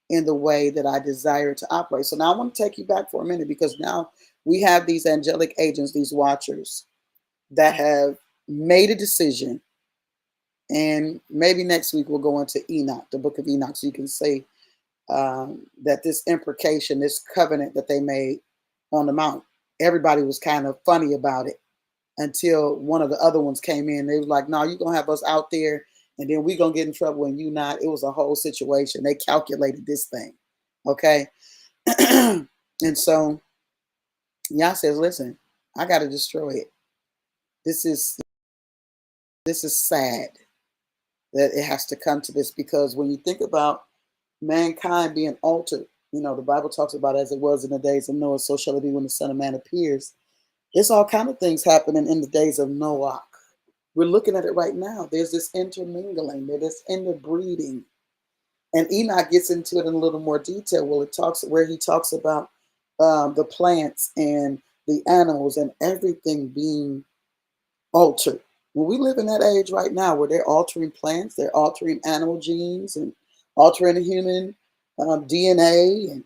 in the way that I desire it to operate. So now I want to take you back for a minute because now we have these angelic agents, these watchers that have made a decision. And maybe next week we'll go into Enoch, the book of Enoch, so you can say that this imprecation, this covenant that they made on the mount, everybody was kind of funny about it until one of the other ones came in. They was like, no, you're going to have us out there and then we're going to get in trouble and you not. It was a whole situation. They calculated this thing. Okay. And so Yah says, listen, I got to destroy it. This is sad that it has to come to this, because when you think about mankind being altered, you know, the Bible talks about as it was in the days of Noah, so shall it be when the Son of Man appears. There's all kind of things happening in the days of Noah. We're looking at it right now. There's this intermingling, there's this interbreeding. And Enoch gets into it in a little more detail where he talks about the plants and the animals and everything being altered. Well, we live in that age right now where they're altering plants, they're altering animal genes and altering the human DNA and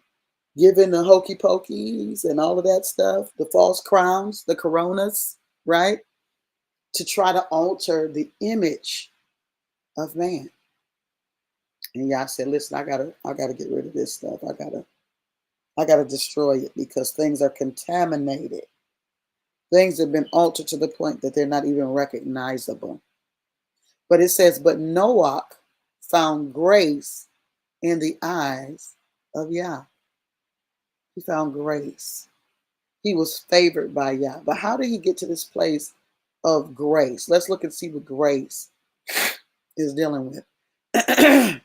giving the hokey pokeys and all of that stuff, the false crowns, the coronas, right? To try to alter the image of man. And Yah said, listen, I gotta get rid of this stuff. I gotta destroy it because things are contaminated. Things have been altered to the point that they're not even recognizable. But it says, but Noah found grace in the eyes of Yah. He found grace. He was favored by Yah. But how did he get to this place of grace? Let's look and see what grace is dealing with. The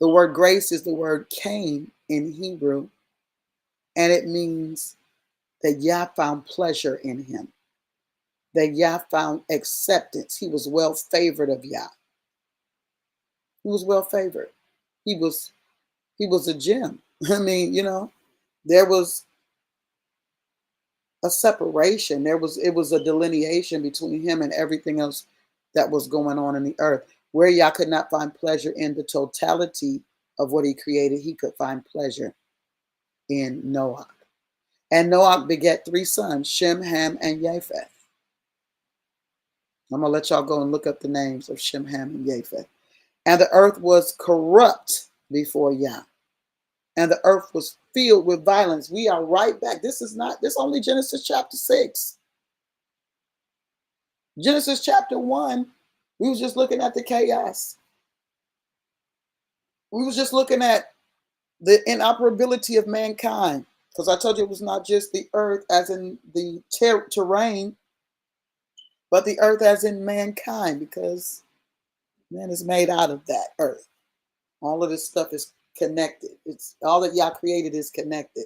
word grace is the word came in Hebrew, and it means that Yah found pleasure in him, that Yah found acceptance. He was well favored of Yah. He was well favored. He was a gem. I mean, you know, there was a separation. It was a delineation between him and everything else that was going on in the earth. Where Yah could not find pleasure in the totality of what he created, he could find pleasure in Noah. And Noah begat 3 sons, Shem, Ham, and Japheth. I'm going to let y'all go and look up the names of Shem, Ham, and Japheth. And the earth was corrupt before Yah. And the earth was filled with violence. We are right back. This is only Genesis chapter 6. Genesis chapter 1, we was just looking at the chaos. We was just looking at the inoperability of mankind. Because I told you it was not just the earth as in the terrain, but the earth as in mankind, because man is made out of that earth. All of this stuff is connected. It's all that Yah created is connected.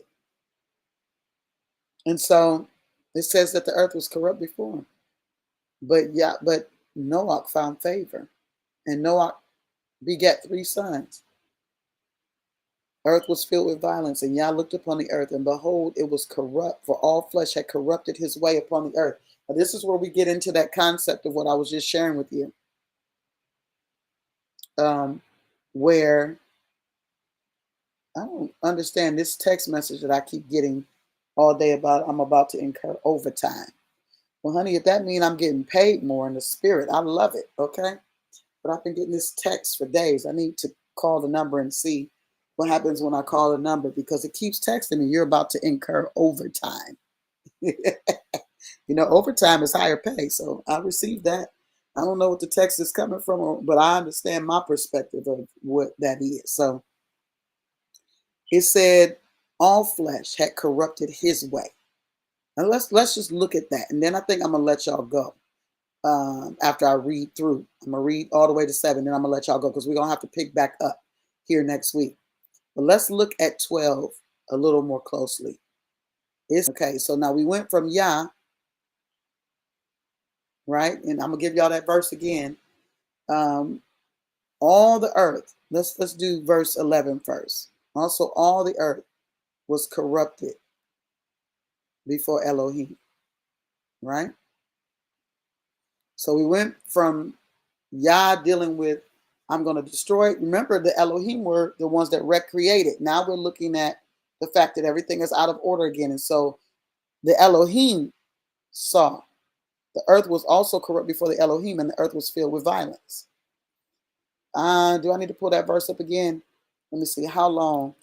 And so it says that the earth was corrupt before him. But Noah found favor. And Noah begat 3 sons. Earth was filled with violence, and Yah looked upon the earth, and behold, it was corrupt, for all flesh had corrupted his way upon the earth. Now, this is where we get into that concept of what I was just sharing with you. Where I don't understand this text message that I keep getting all day about I'm about to incur overtime. Well, honey, if that means I'm getting paid more in the spirit, I love it, okay? But I've been getting this text for days. I need to call the number and see what happens when I call the number, because it keeps texting me, you're about to incur overtime. Overtime is higher pay, so I received that. I don't know what the text is coming from, but I understand my perspective of what that is. So it said all flesh had corrupted his way. And let's just look at that. And then I think I'm going to let y'all go after I read through. I'm going to read all the way to 7, then I'm going to let y'all go, because we're going to have to pick back up here next week. But let's look at 12 a little more closely. Okay, so now we went from Yah, right? And I'm going to give y'all that verse again. All the earth. Let's do verse 11 first. Also, all the earth was corrupted before Elohim, right? So we went from Yah dealing with, I'm going to destroy it. Remember, the Elohim were the ones that recreated. Now we're looking at the fact that everything is out of order again. And so the Elohim saw the earth was also corrupt before the Elohim, and the earth was filled with violence. Do I need to pull that verse up again? Let me see. How long?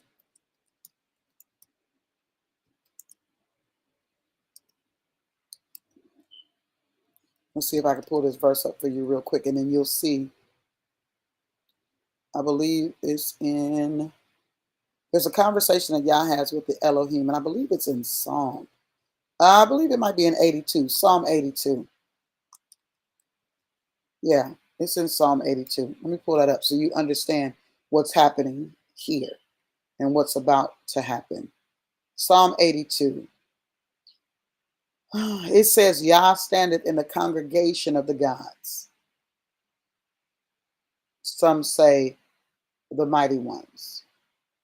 Let's see if I can pull this verse up for you real quick, and then you'll see. I believe it's in, there's a conversation that Yah has with the Elohim, and I believe it's in Psalm. I believe it might be in 82, Psalm 82. Yeah, it's in Psalm 82. Let me pull that up so you understand what's happening here and what's about to happen. Psalm 82. It says, Yah standeth in the congregation of the gods. Some say the mighty ones.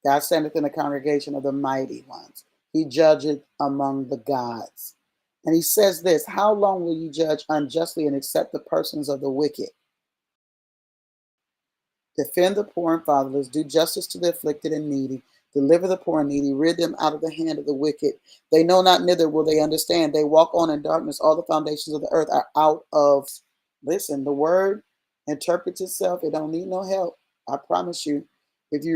God standeth in the congregation of the mighty ones. He judgeth among the gods. And he says this, how long will you judge unjustly and accept the persons of the wicked? Defend the poor and fatherless, do justice to the afflicted and needy, deliver the poor and needy, rid them out of the hand of the wicked. They know not, neither will they understand. They walk on in darkness. All the foundations of the earth are out of. Listen, the word interprets itself. It don't need no help. I promise you. If you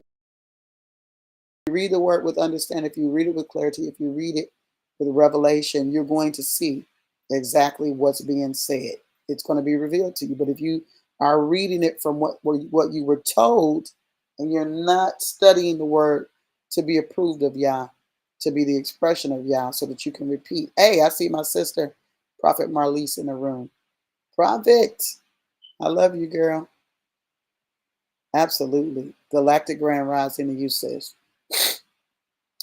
read the word with understanding, if you read it with clarity, if you read it with revelation, you're going to see exactly what's being said. It's going to be revealed to you. But if you are reading it from what you were told, and you're not studying the word to be approved of Yah, to be the expression of Yah, so that you can repeat. Hey, I see my sister, Prophet Marlise, in the room. Prophet, I love you, girl. Absolutely. Galactic Grand Rising to you, sis.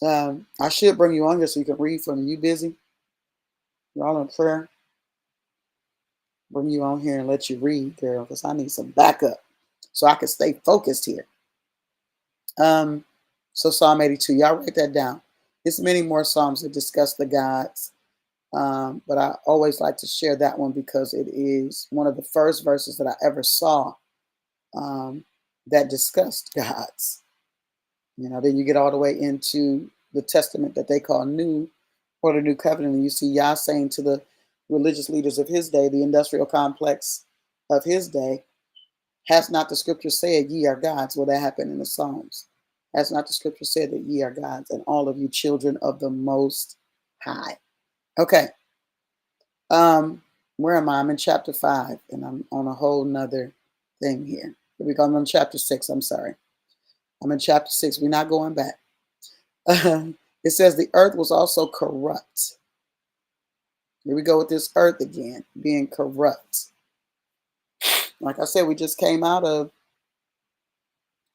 I should bring you on here so you can read for me. You busy? You're all in prayer? Bring you on here and let you read, girl, because I need some backup so I can stay focused here. So Psalm 82, y'all write that down. There's many more Psalms that discuss the gods, but I always like to share that one because it is one of the first verses that I ever saw that discussed gods. Then you get all the way into the testament that they call new, or the new covenant. And you see Yah saying to the religious leaders of his day, the industrial complex of his day, has not the scripture said ye are gods? Well, that happened in the Psalms. Has not the scripture said that ye are gods, and all of you children of the Most High? Okay. Where am I? I'm in chapter 5, and I'm on a whole nother thing here. Here we go. I'm on chapter 6. I'm sorry. I'm in chapter 6. We're not going back. It says the earth was also corrupt. Here we go with this earth again, being corrupt. Like I said, we just came out of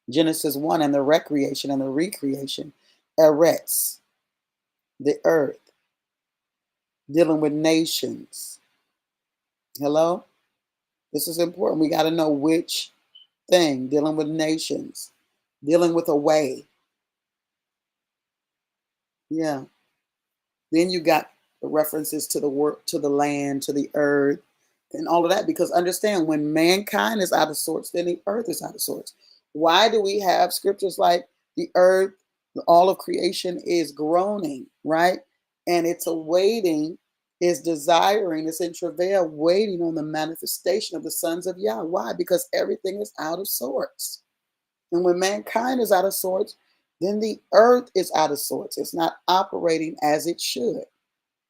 Genesis 1 and the recreation and the recreation. Eretz, the earth, dealing with nations. Hello? This is important. We got to know which thing, dealing with nations, dealing with a way. Yeah. Then you got the references to the work, to the land, to the earth, and all of that. Because understand, when mankind is out of sorts, then the earth is out of sorts. Why do we have scriptures like the earth, all of creation is groaning, right? And it's awaiting, is desiring, it's in travail, waiting on the manifestation of the sons of Yah. Why? Because everything is out of sorts. And when mankind is out of sorts, then the earth is out of sorts. It's not operating as it should.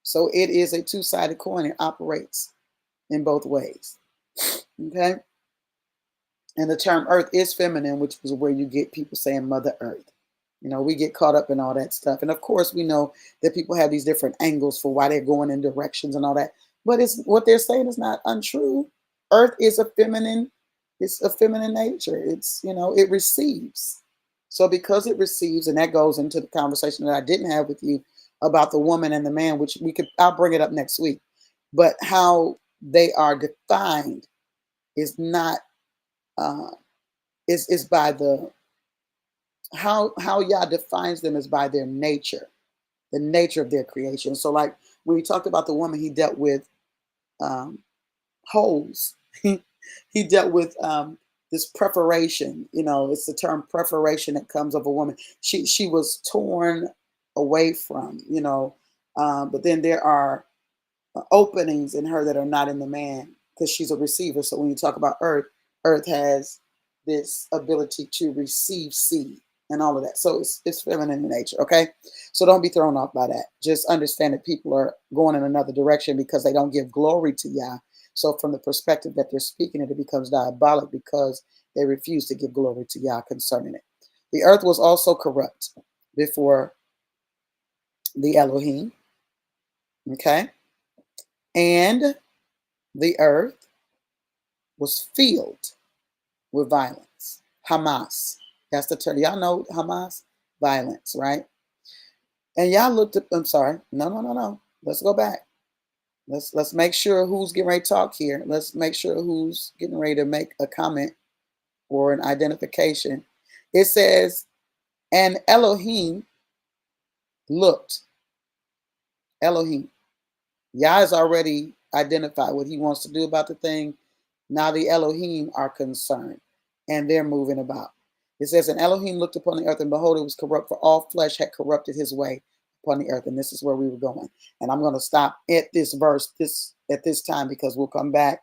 So it is a two-sided coin. It operates in both ways. Okay? And the term earth is feminine, which is where you get people saying Mother Earth. You know, we get caught up in all that stuff. And of course, we know that people have these different angles for why they're going in directions and all that. But it's what they're saying is not untrue. Earth is a feminine, it's a feminine nature. It's, you know, it receives. So because it receives, and that goes into the conversation that I didn't have with you about the woman and the man, which I'll bring it up next week. But how they are defined is not is by the how Yah defines them is by their nature, the nature of their creation. So like when he talked about the woman, he dealt with holes. He dealt with this preparation. You know, it's the term preparation that comes of a woman. She was torn away from, you know, but then there are openings in her that are not in the man because she's a receiver. So when you talk about earth, earth has this ability to receive seed and all of that. So it's feminine in nature. Okay. So don't be thrown off by that. Just understand that people are going in another direction because they don't give glory to Yah. So from the perspective that they're speaking it becomes diabolic because they refuse to give glory to Yah concerning it. The earth was also corrupt before the Elohim. Okay. And the earth was filled with violence. Hamas. That's the term. Y'all know Hamas? Violence, right? And y'all looked at, I'm sorry. No. Let's go back. Let's make sure who's getting ready to talk here. Let's make sure who's getting ready to make a comment or an identification. It says, and Elohim looked. Elohim. Yah has already identified what he wants to do about the thing. Now the Elohim are concerned and they're moving about. It says, and Elohim looked upon the earth, and behold, it was corrupt, for all flesh had corrupted his way upon the earth. And this is where we were going. And I'm going to stop at this verse at this time because we'll come back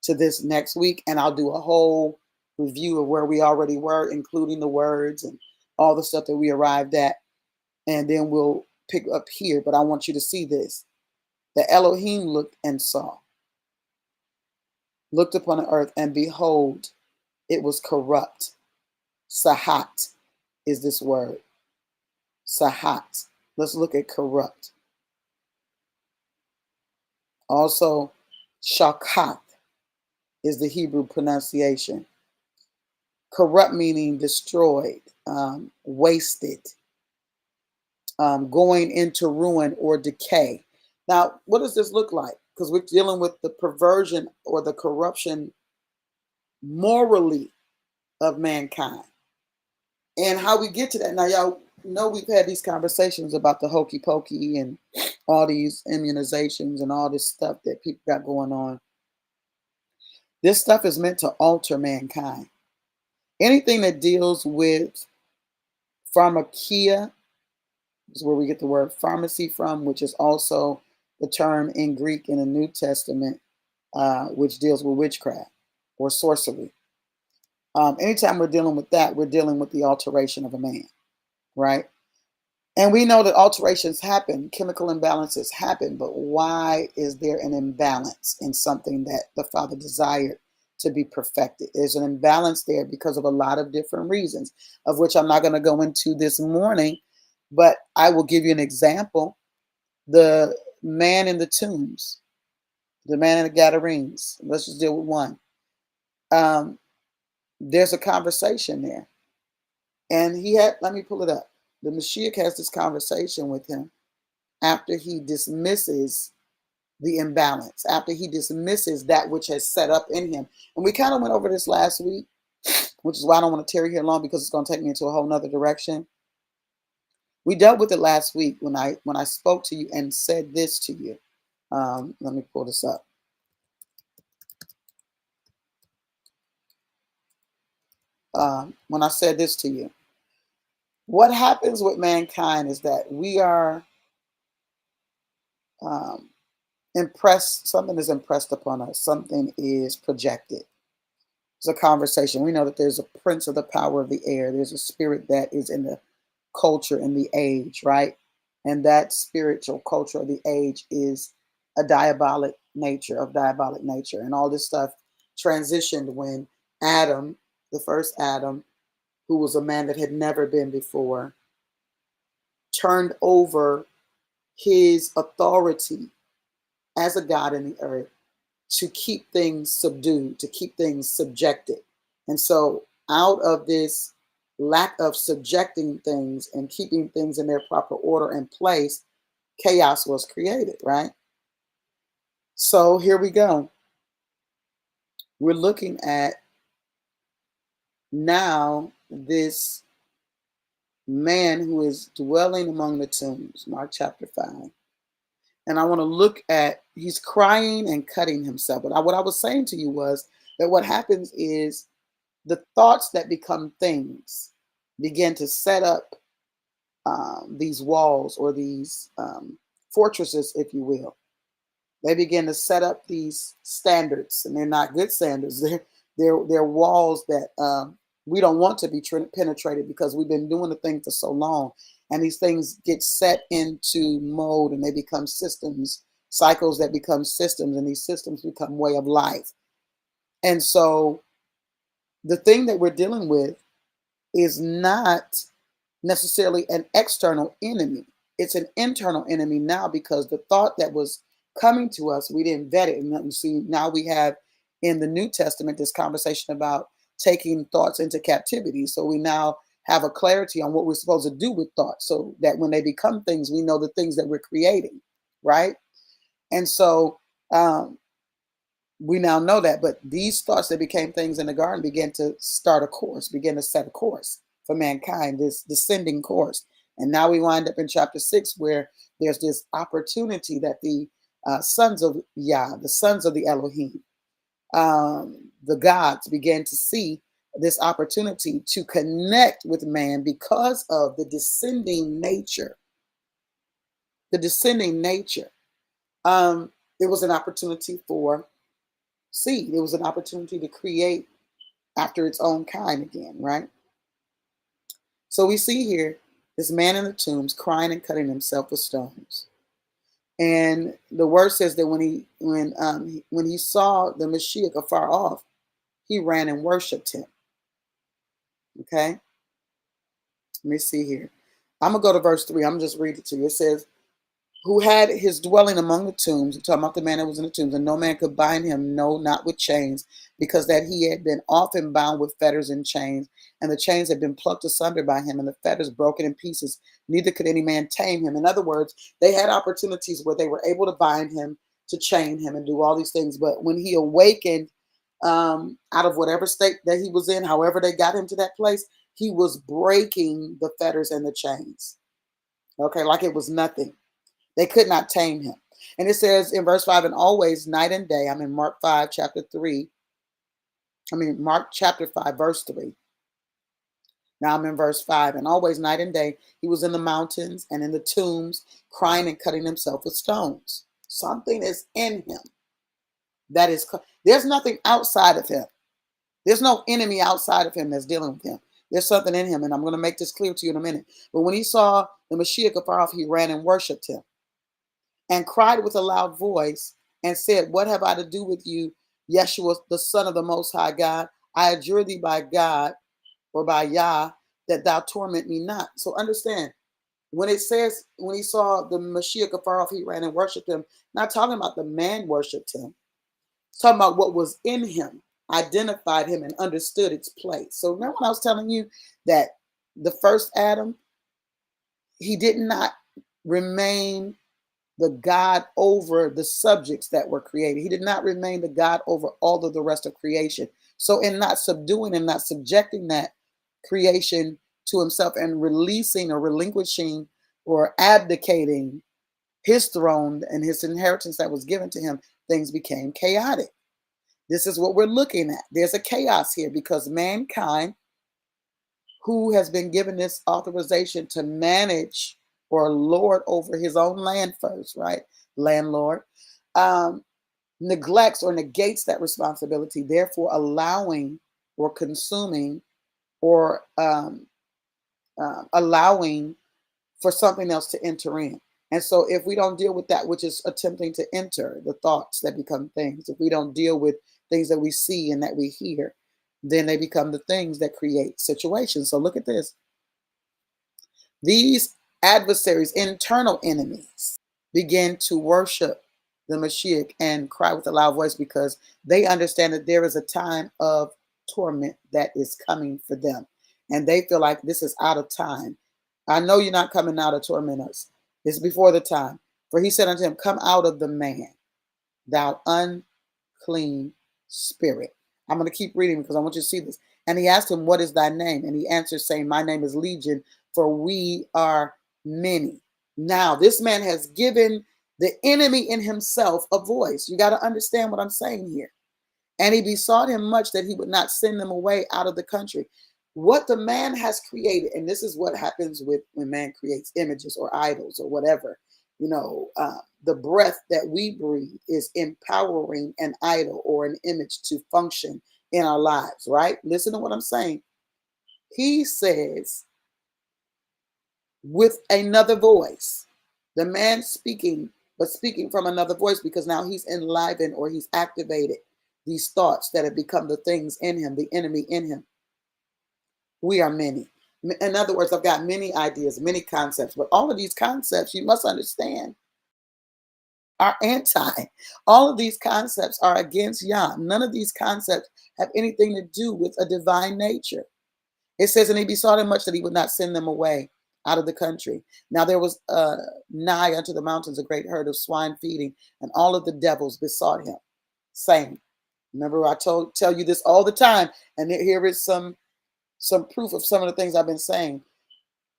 to this next week and I'll do a whole review of where we already were, including the words and all the stuff that we arrived at. And then we'll pick up here. But I want you to see this. The Elohim looked and saw, looked upon the earth, and behold, it was corrupt. Sahat is this word. Sahat. Let's look at corrupt. Also, shakat is the Hebrew pronunciation. Corrupt meaning destroyed, wasted, going into ruin or decay. Now, what does this look like? Because we're dealing with the perversion or the corruption morally of mankind. And how we get to that. Now, y'all know we've had these conversations about the hokey pokey and all these immunizations and all this stuff that people got going on. This stuff is meant to alter mankind. Anything that deals with pharmakia, is where we get the word pharmacy from, which is also the term in Greek in the New Testament, which deals with witchcraft or sorcery. Anytime we're dealing with that, we're dealing with the alteration of a man, right? And we know that alterations happen, chemical imbalances happen, but why is there an imbalance in something that the Father desired to be perfected? There's an imbalance there because of a lot of different reasons, of which I'm not going to go into this morning, but I will give you an example. The man in the tombs, the man in the Gadarenes, let's just deal with one. There's a conversation there. And let me pull it up. The Mashiach has this conversation with him after he dismisses the imbalance, after he dismisses that which has set up in him. And we kind of went over this last week, which is why I don't want to tarry here long, because it's going to take me into a whole nother direction. We dealt with it last week when I spoke to you and said this to you. Let me pull this up. When I said this to you, what happens with mankind is that we are impressed, something is impressed upon us, something is projected. It's a conversation. We know that there's a prince of the power of the air. There's a spirit that is in the culture and the age, right? And that spiritual culture of the age is a diabolic nature. And all this stuff transitioned when Adam, the first Adam, who was a man that had never been before, turned over his authority as a God in the earth to keep things subdued, to keep things subjected. And so out of this lack of subjecting things and keeping things in their proper order and place, chaos was created, right? So here we go. We're looking at now this man who is dwelling among the tombs, Mark chapter 5. And I want to look at, he's crying and cutting himself. But what I was saying to you was that what happens is the thoughts that become things begin to set up these walls or these fortresses, if you will. They begin to set up these standards, and they're not good standards. They're walls that we don't want to be penetrated because we've been doing the thing for so long. And these things get set into mode and they become systems, cycles that become systems, and these systems become way of life. And so the thing that we're dealing with is not necessarily an external enemy. It's an internal enemy now, because the thought that was coming to us, we didn't vet it. And you see, now we have in the New Testament this conversation about taking thoughts into captivity. So we now have a clarity on what we're supposed to do with thoughts, so that when they become things, we know the things that we're creating, right? And so we now know that. But these thoughts that became things in the garden began to start a course, begin to set a course for mankind, this descending course. And now we wind up in chapter 6, where there's this opportunity that the sons of Yah, the sons of the Elohim, the gods, began to see this opportunity to connect with man because of the descending nature. The descending nature. It was an opportunity for seed. It was an opportunity to create after its own kind again, right? So we see here this man in the tombs crying and cutting himself with stones. And the word says that when he saw the Mashiach afar off, he ran and worshipped him. Okay? Let me see here. I'm going to go to verse 3. I'm just read it to you. It says, who had his dwelling among the tombs, talking about the man that was in the tombs, and no man could bind him, no, not with chains, because that he had been often bound with fetters and chains, and the chains had been plucked asunder by him, and the fetters broken in pieces. Neither could any man tame him. In other words, they had opportunities where they were able to bind him, to chain him, and do all these things. But when he awakened out of whatever state that he was in, however they got him to that place, he was breaking the fetters and the chains. Okay, like it was nothing. They could not tame him. And it says in verse 5, and always night and day, I'm in Mark 5, chapter 3. Mark chapter 5, verse 3. Now I'm in verse 5. And always night and day, he was in the mountains and in the tombs, crying and cutting himself with stones. Something is in him that is, there's nothing outside of him. There's no enemy outside of him that's dealing with him. There's something in him, and I'm going to make this clear to you in a minute. But when he saw the Mashiach afar off, he ran and worshipped him and cried with a loud voice and said, what have I to do with you, Yeshua, the Son of the Most High God? I adjure thee by God, or by Yah, that thou torment me not. So understand, when it says, when he saw the Mashiach afar off, he ran and worshipped him, not talking about the man worshipped him. It's talking about what was in him, identified him, and understood its place. So remember when I was telling you that the first Adam, he did not remain the God over the subjects that were created. He did not remain the God over all of the rest of creation. So in not subduing and not subjecting that creation to himself and releasing or relinquishing or abdicating his throne and his inheritance that was given to him, things became chaotic. This is what we're looking at. There's a chaos here because mankind, who has been given this authorization to manage or lord over his own land first, right? Landlord, neglects or negates that responsibility, therefore allowing or consuming or allowing for something else to enter in. And so if we don't deal with that which is attempting to enter, the thoughts that become things, if we don't deal with things that we see and that we hear, then they become the things that create situations. So look at this. These adversaries, internal enemies, begin to worship the Mashiach and cry with a loud voice because they understand that there is a time of torment that is coming for them. And they feel like this is out of time. I know you're not coming now to torment us. It's before the time. For he said unto him, come out of the man, thou unclean spirit. I'm going to keep reading because I want you to see this. And he asked him, what is thy name? And he answered, saying, my name is Legion, for we are many. Now, this man has given the enemy in himself a voice. You got to understand what I'm saying here. And he besought him much that he would not send them away out of the country. What the man has created, and this is what happens with when man creates images or idols or whatever, the breath that we breathe is empowering an idol or an image to function in our lives, right? Listen to what I'm saying. He says, with another voice, the man speaking, but speaking from another voice, because now he's enlivened or he's activated these thoughts that have become the things in him, the enemy in him. We are many. In other words, I've got many ideas, many concepts, but all of these concepts, you must understand, are anti. All of these concepts are against Yah. None of these concepts have anything to do with a divine nature. It says, and he besought him much that he would not send them away out of the country. Now there was nigh unto the mountains a great herd of swine feeding, and all of the devils besought him, saying, remember I tell you this all the time, and here is some proof of some of the things I've been saying.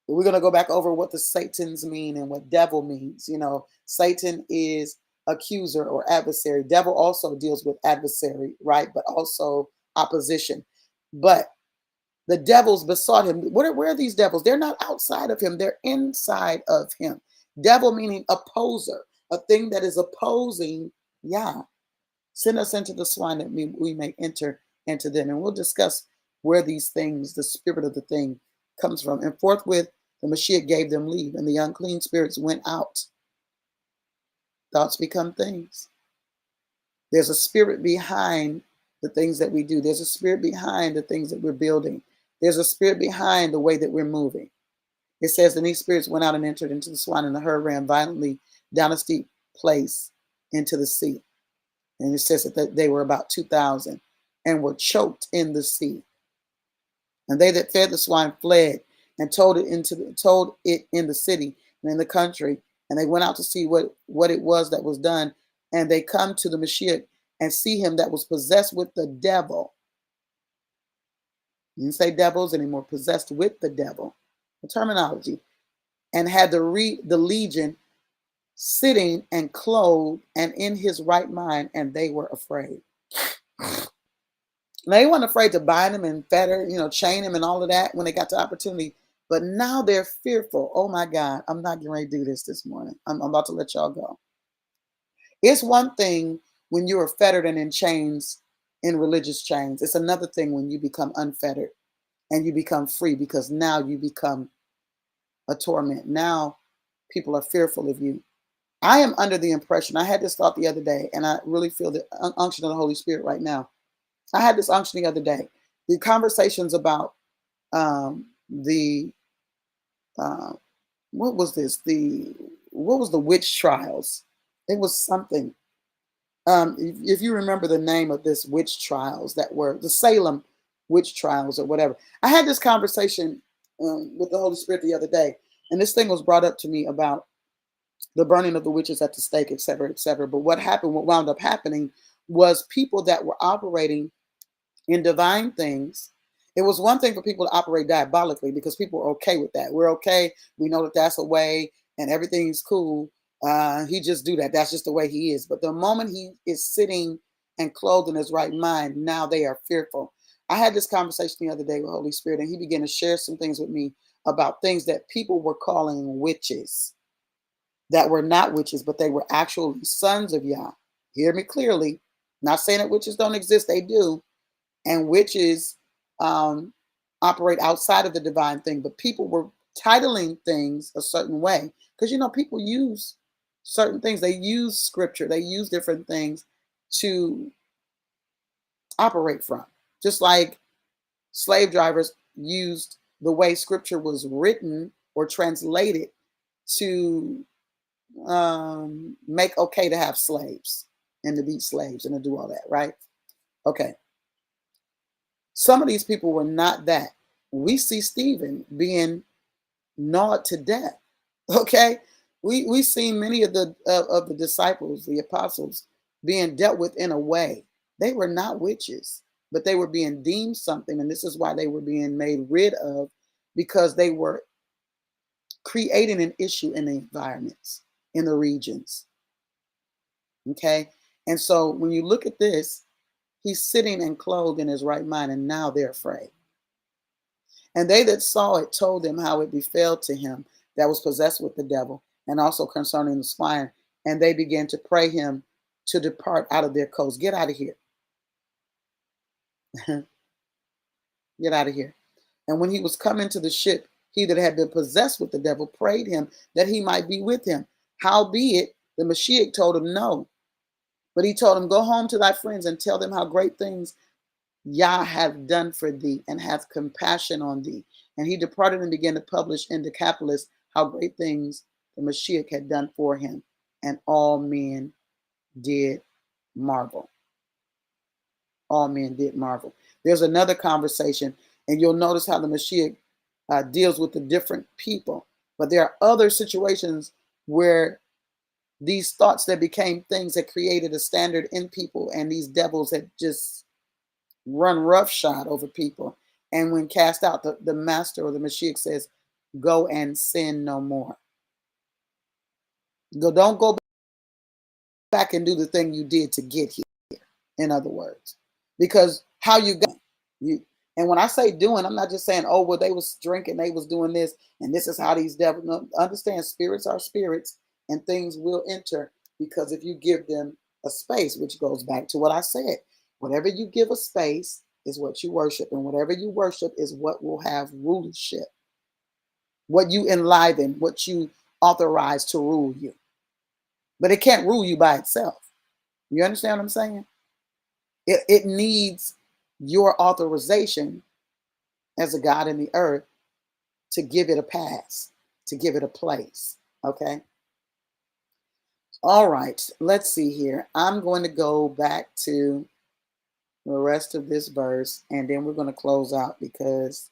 We're going to go back over what the Satans mean and what devil means. Satan is accuser or adversary. Devil also deals with adversary, right? But also opposition. But the devils besought him. Where are these devils? They're not outside of him. They're inside of him. Devil meaning opposer, a thing that is opposing Yah. Send us into the swine that we may enter into them. And we'll discuss where these things, the spirit of the thing, comes from. And forthwith, the Mashiach gave them leave, and the unclean spirits went out. Thoughts become things. There's a spirit behind the things that we do. There's a spirit behind the things that we're building. There's a spirit behind the way that we're moving. It says, and these spirits went out and entered into the swine, and the herd ran violently down a steep place into the sea. And it says that they were about 2,000 and were choked in the sea. And they that fed the swine fled and told it in the city and in the country. And they went out to see what it was that was done. And they come to the Mashiach and see him that was possessed with the devil. You didn't say devils anymore, possessed with the devil. The terminology. And had the legion sitting and clothed and in his right mind, and they were afraid. They weren't afraid to bind him and fetter, chain him and all of that when they got the opportunity. But now they're fearful. Oh my God, I'm not getting ready to do this morning. I'm about to let y'all go. It's one thing when you are fettered and in chains, in religious chains. It's another thing when you become unfettered and you become free, because now you become a torment. Now people are fearful of you. I am under the impression, I had this thought the other day, and I really feel the unction of the Holy Spirit right now. I had this unction the other day. The conversations about the uh, what was this? What was the witch trials? It was something. If you remember the name of this witch trials, that were the Salem witch trials or whatever. I had this conversation with the Holy Spirit the other day, and this thing was brought up to me about the burning of the witches at the stake, et cetera, et cetera. But what happened, what wound up happening, was people that were operating in divine things. It was one thing for people to operate diabolically because people are okay with that. We're okay. We know that that's a way and everything's cool. He just do that. That's just the way he is. But the moment he is sitting and clothed in his right mind, now they are fearful. I had this conversation the other day with Holy Spirit, and he began to share some things with me about things that people were calling witches, that were not witches, but they were actually sons of Yah. Hear me clearly. Not saying that witches don't exist, they do, and witches um, operate outside of the divine thing, but people were titling things a certain way because people use certain things. They use scripture, they use different things to operate from, just like slave drivers used the way scripture was written or translated to make okay to have slaves and to be slaves and to do all that, right? Okay. Some of these people were not that. We see Stephen being gnawed to death. Okay, we see many of the disciples, the apostles, being dealt with in a way. They were not witches, but they were being deemed something, and this is why they were being made rid of, because they were creating an issue in the environments, in the regions. Okay, and so when you look at this, he's sitting and clothed in his right mind, and now they're afraid. And they that saw it told them how it befell to him that was possessed with the devil, and also concerning the swine. And they began to pray him to depart out of their coast. Get out of here. Get out of here. And when he was come into the ship, he that had been possessed with the devil prayed him that he might be with him. Howbeit, the Mashiach told him no. But he told him, go home to thy friends and tell them how great things Yah hath done for thee, and hath compassion on thee. And he departed and began to publish in Decapolis how great things the Mashiach had done for him. And all men did marvel. All men did marvel. There's another conversation, and you'll notice how the Mashiach deals with the different people. But there are other situations where these thoughts that became things that created a standard in people, and these devils had just run roughshod over people. And when cast out, the master or the Mashiach says, go and sin no more. Don't go back and do the thing you did to get here, in other words. Because how you got you, and when I say doing, I'm not just saying, oh, well, they was drinking, they was doing this, and this is how these devils. No, understand, spirits are spirits, and things will enter, because if you give them a space, which goes back to what I said, whatever you give a space is what you worship, and whatever you worship is what will have rulership, what you enliven, what you authorize to rule you. But it can't rule you by itself. You understand what I'm saying? It needs your authorization as a God in the earth to give it a pass, to give it a place. Okay. All right. Let's see here. I'm going to go back to the rest of this verse, and then we're going to close out, because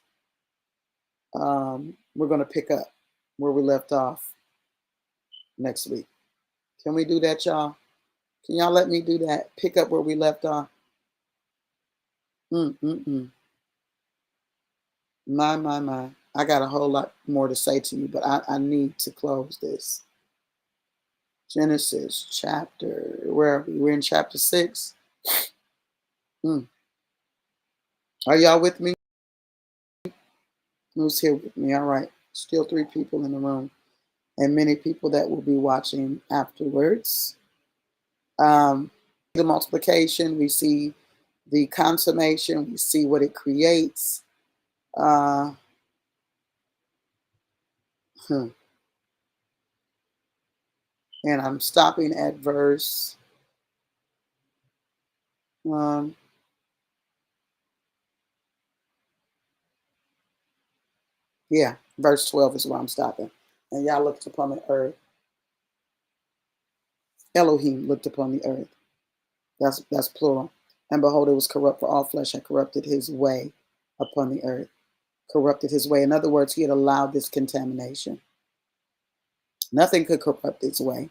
we're going to pick up where we left off next week. Can we do that, y'all? Can y'all let me do that? Pick up where we left off. Mm-mm-mm. My. I got a whole lot more to say to you, but I need to close this. Genesis chapter, where are we? We're in chapter 6. Mm. Are y'all with me? Who's here with me? All right. Still 3 people in the room, and many people that will be watching afterwards. The multiplication, we see the consummation, we see what it creates. Uh, hmm. And I'm stopping at verse, um, yeah, verse 12 is where I'm stopping. And Yah looked upon the earth. Elohim looked upon the earth. That's plural. And behold, it was corrupt, for all flesh had corrupted his way upon the earth. Corrupted his way. In other words, he had allowed this contamination. Nothing could corrupt its way.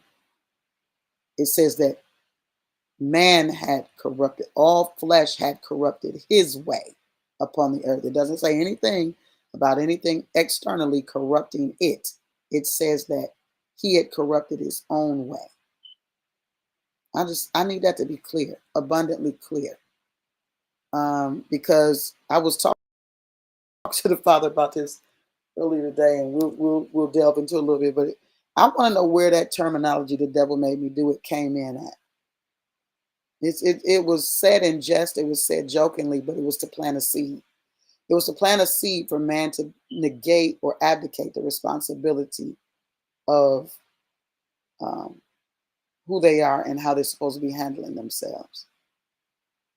It says that man had corrupted, all flesh had corrupted his way upon the earth. It doesn't say anything about anything externally corrupting it. It says that he had corrupted his own way. I need that to be clear, abundantly clear. Because I was talking to the Father about this earlier today, and we'll delve into a little bit, but I want to know where that terminology, "the devil made me do it," came in at. It was said in jest, it was said jokingly, but it was to plant a seed. It was to plant a seed for man to negate or abdicate the responsibility of um, who they are and how they're supposed to be handling themselves.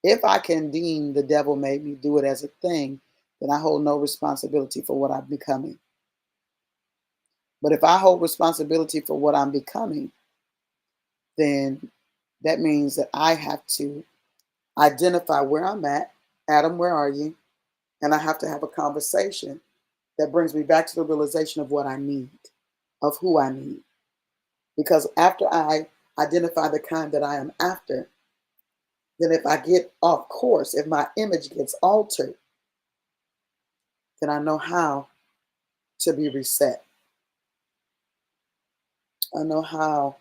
If I can deem "the devil made me do it" as a thing, then I hold no responsibility for what I'm becoming. But if I hold responsibility for what I'm becoming, then that means that I have to identify where I'm at. Adam, where are you? And I have to have a conversation that brings me back to the realization of what I need, of who I need. Because after I identify the kind that I am after, then if I get off course, if my image gets altered, then I know how to be reset. I know how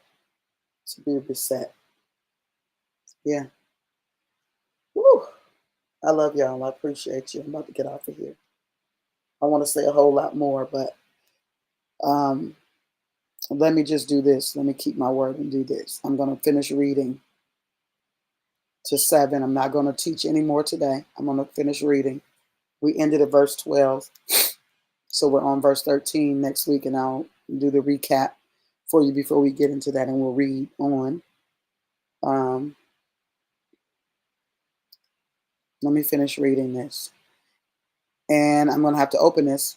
to be reset. Yeah. Woo. I love y'all. I appreciate you. I'm about to get off of here. I want to say a whole lot more, but um, let me just do this. Let me keep my word and do this. I'm going to finish reading to 7. I'm not going to teach any more today. I'm going to finish reading. We ended at verse 12. So we're on verse 13 next week, and I'll do the recap for you before we get into that, and we'll read on. Let me finish reading this. And I'm going to have to open this.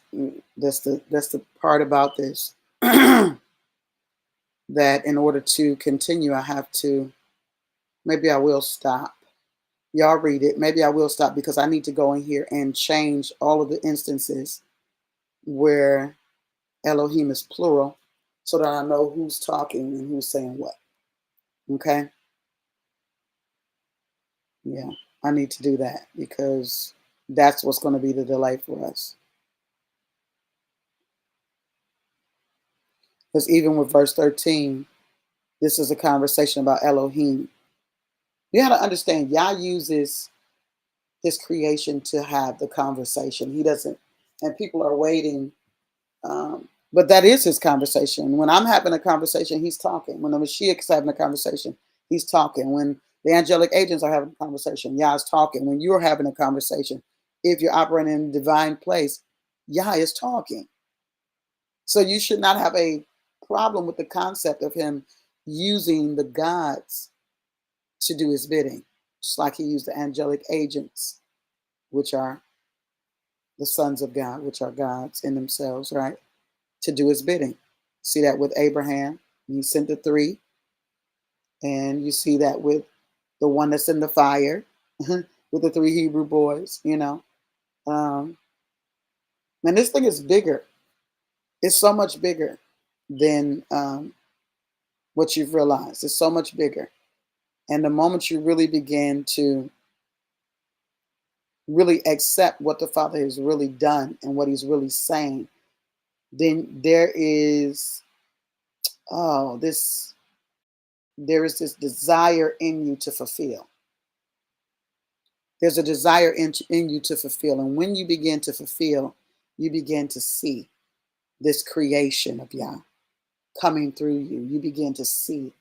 That's the part about this. That in order to continue, I have to, maybe I will stop. Y'all read it. Maybe I will stop because I need to go in here and change all of the instances where Elohim is plural so that I know who's talking and who's saying what. Okay? Yeah, I need to do that because that's what's going to be the delay for us. Because even with verse 13, this is a conversation about Elohim. You got to understand, Yah uses his creation to have the conversation. He doesn't, and people are waiting. But that is his conversation. When I'm having a conversation, he's talking. When the Mashiach is having a conversation, he's talking. When the angelic agents are having a conversation, Yah is talking. When you're having a conversation, if you're operating in a divine place, Yah is talking. So you should not have a problem with the concept of him using the gods to do his bidding, just like he used the angelic agents, which are the sons of God, which are gods in themselves, right? To do his bidding. See that with Abraham. He sent the 3. And you see that with the one that's in the fire, with the 3 Hebrew boys, you know. And this thing is bigger. It's so much bigger than what you've realized. It's so much bigger. And the moment you really begin to really accept what the Father has really done and what he's really saying, then there is this desire in you to fulfill. There's a desire in you to fulfill. And when you begin to fulfill, you begin to see this creation of Yah coming through you. You begin to see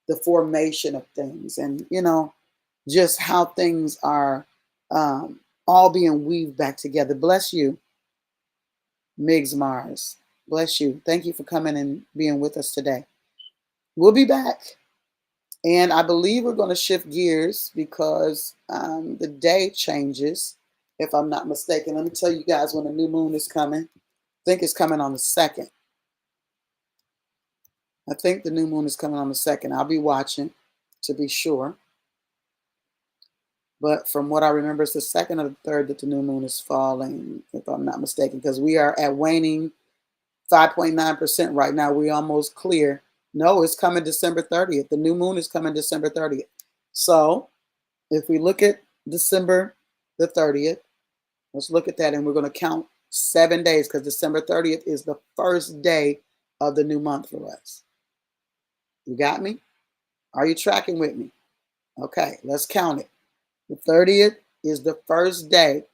the formation of things and, just how things are all being weaved back together. Bless you, Migs Mars. Bless you. Thank you for coming and being with us today. We'll be back. And I believe we're going to shift gears because the day changes, if I'm not mistaken. Let me tell you guys when the new moon is coming. I think it's coming on the 2nd. I think the new moon is coming on the 2nd. I'll be watching to be sure. But from what I remember, it's the 2nd or the 3rd that the new moon is falling, if I'm not mistaken, because we are at waning 5.9% right now. We're almost clear. No, it's coming December 30th. The new moon is coming December 30th. So if we look at December the 30th, let's look at that, and we're going to count 7 days because December 30th is the first day of the new month for us. You got me? Are you tracking with me? Okay, let's count it. The 30th is the first day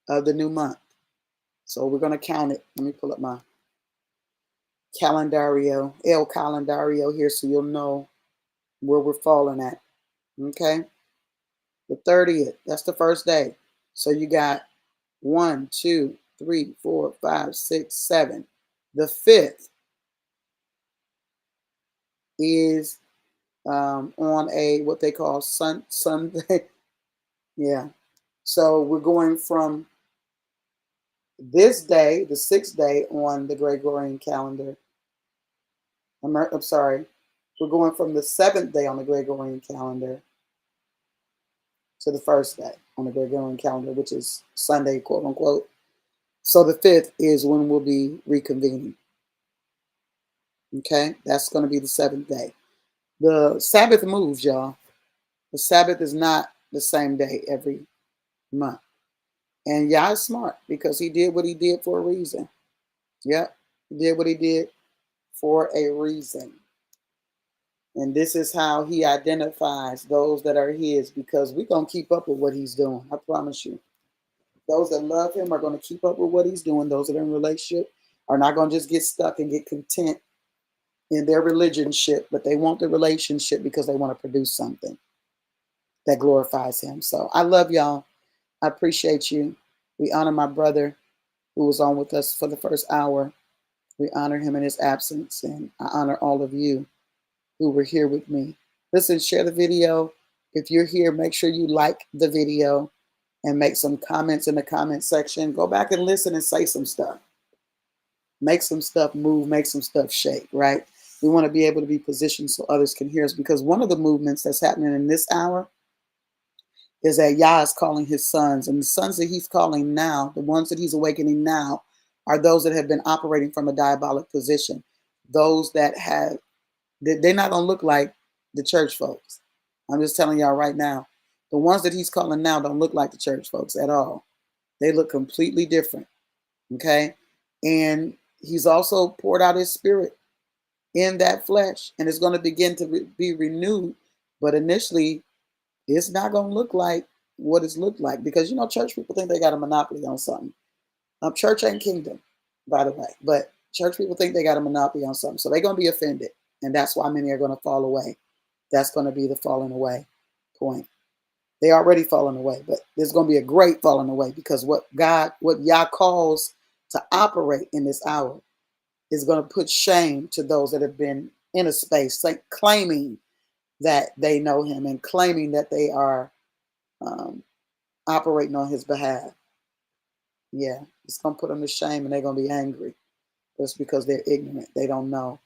of the new month. So we're going to count it. Let me pull up my calendario, El Calendario here so you'll know where we're falling at. Okay? The 30th, that's the first day. So you got 1, 2, 3, 4, 5, 6, 7. The 5th is on a what they call Sunday. Yeah. So we're going from this day, the 6th day on the Gregorian calendar. I'm sorry. We're going from the 7th day on the Gregorian calendar to the first day on the Gregorian calendar, which is Sunday, quote unquote. So the 5th is when we'll be reconvening. Okay, that's going to be the 7th day. The Sabbath moves, y'all. The Sabbath is not the same day every month. And Yah is smart because he did what he did for a reason. Yep, he did what he did for a reason. And this is how he identifies those that are his, because we're going to keep up with what he's doing. I promise you. Those that love him are going to keep up with what he's doing. Those that are in a relationship are not going to just get stuck and get content in their religionship, but they want the relationship because they want to produce something that glorifies him. So I love y'all. I appreciate you. We honor my brother who was on with us for the first hour. We honor him in his absence, and I honor all of you who were here with me. Listen, share the video. If you're here, make sure you like the video and make some comments in the comment section. Go back and listen and say some stuff. Make some stuff move, make some stuff shake, right? We want to be able to be positioned so others can hear us, because one of the movements that's happening in this hour is that Yah is calling his sons, and the sons that he's calling now, the ones that he's awakening now, are those that have been operating from a diabolic position. Those that have, they're not going to look like the church folks. I'm just telling y'all right now. The ones that he's calling now don't look like the church folks at all. They look completely different, okay? And he's also poured out his spirit in that flesh, and it's going to begin to be renewed. But initially, it's not going to look like what it's looked like, because, church people think they got a monopoly on something. Church ain't kingdom, by the way, but church people think they got a monopoly on something. So they're going to be offended, and that's why many are going to fall away. That's going to be the falling away point. They already fallen away, but there's going to be a great falling away, because what Yah calls to operate in this hour is going to put shame to those that have been in a space, like claiming that they know him and claiming that they are operating on his behalf. Yeah, it's going to put them to shame, and they're going to be angry. Just because they're ignorant. They don't know.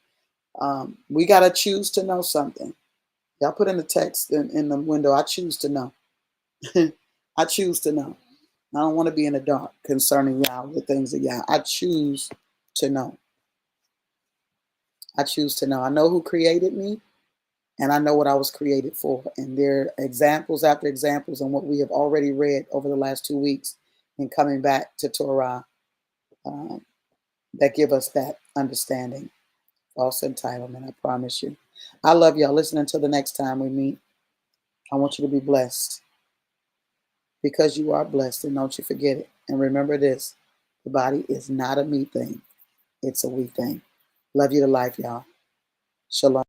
We got to choose to know something. Y'all put in the text in the window, I choose to know. I choose to know. I don't want to be in the dark concerning Yah, the things of Yah. I choose to know. I choose to know. I know who created me, and I know what I was created for. And there are examples after examples on what we have already read over the last 2 weeks and coming back to Torah that give us that understanding. False entitlement, I promise you. I love y'all. Listen, until the next time we meet, I want you to be blessed. because you are blessed, and don't you forget it. And remember this, the body is not a me thing, it's a we thing. Love you to life, y'all. Shalom.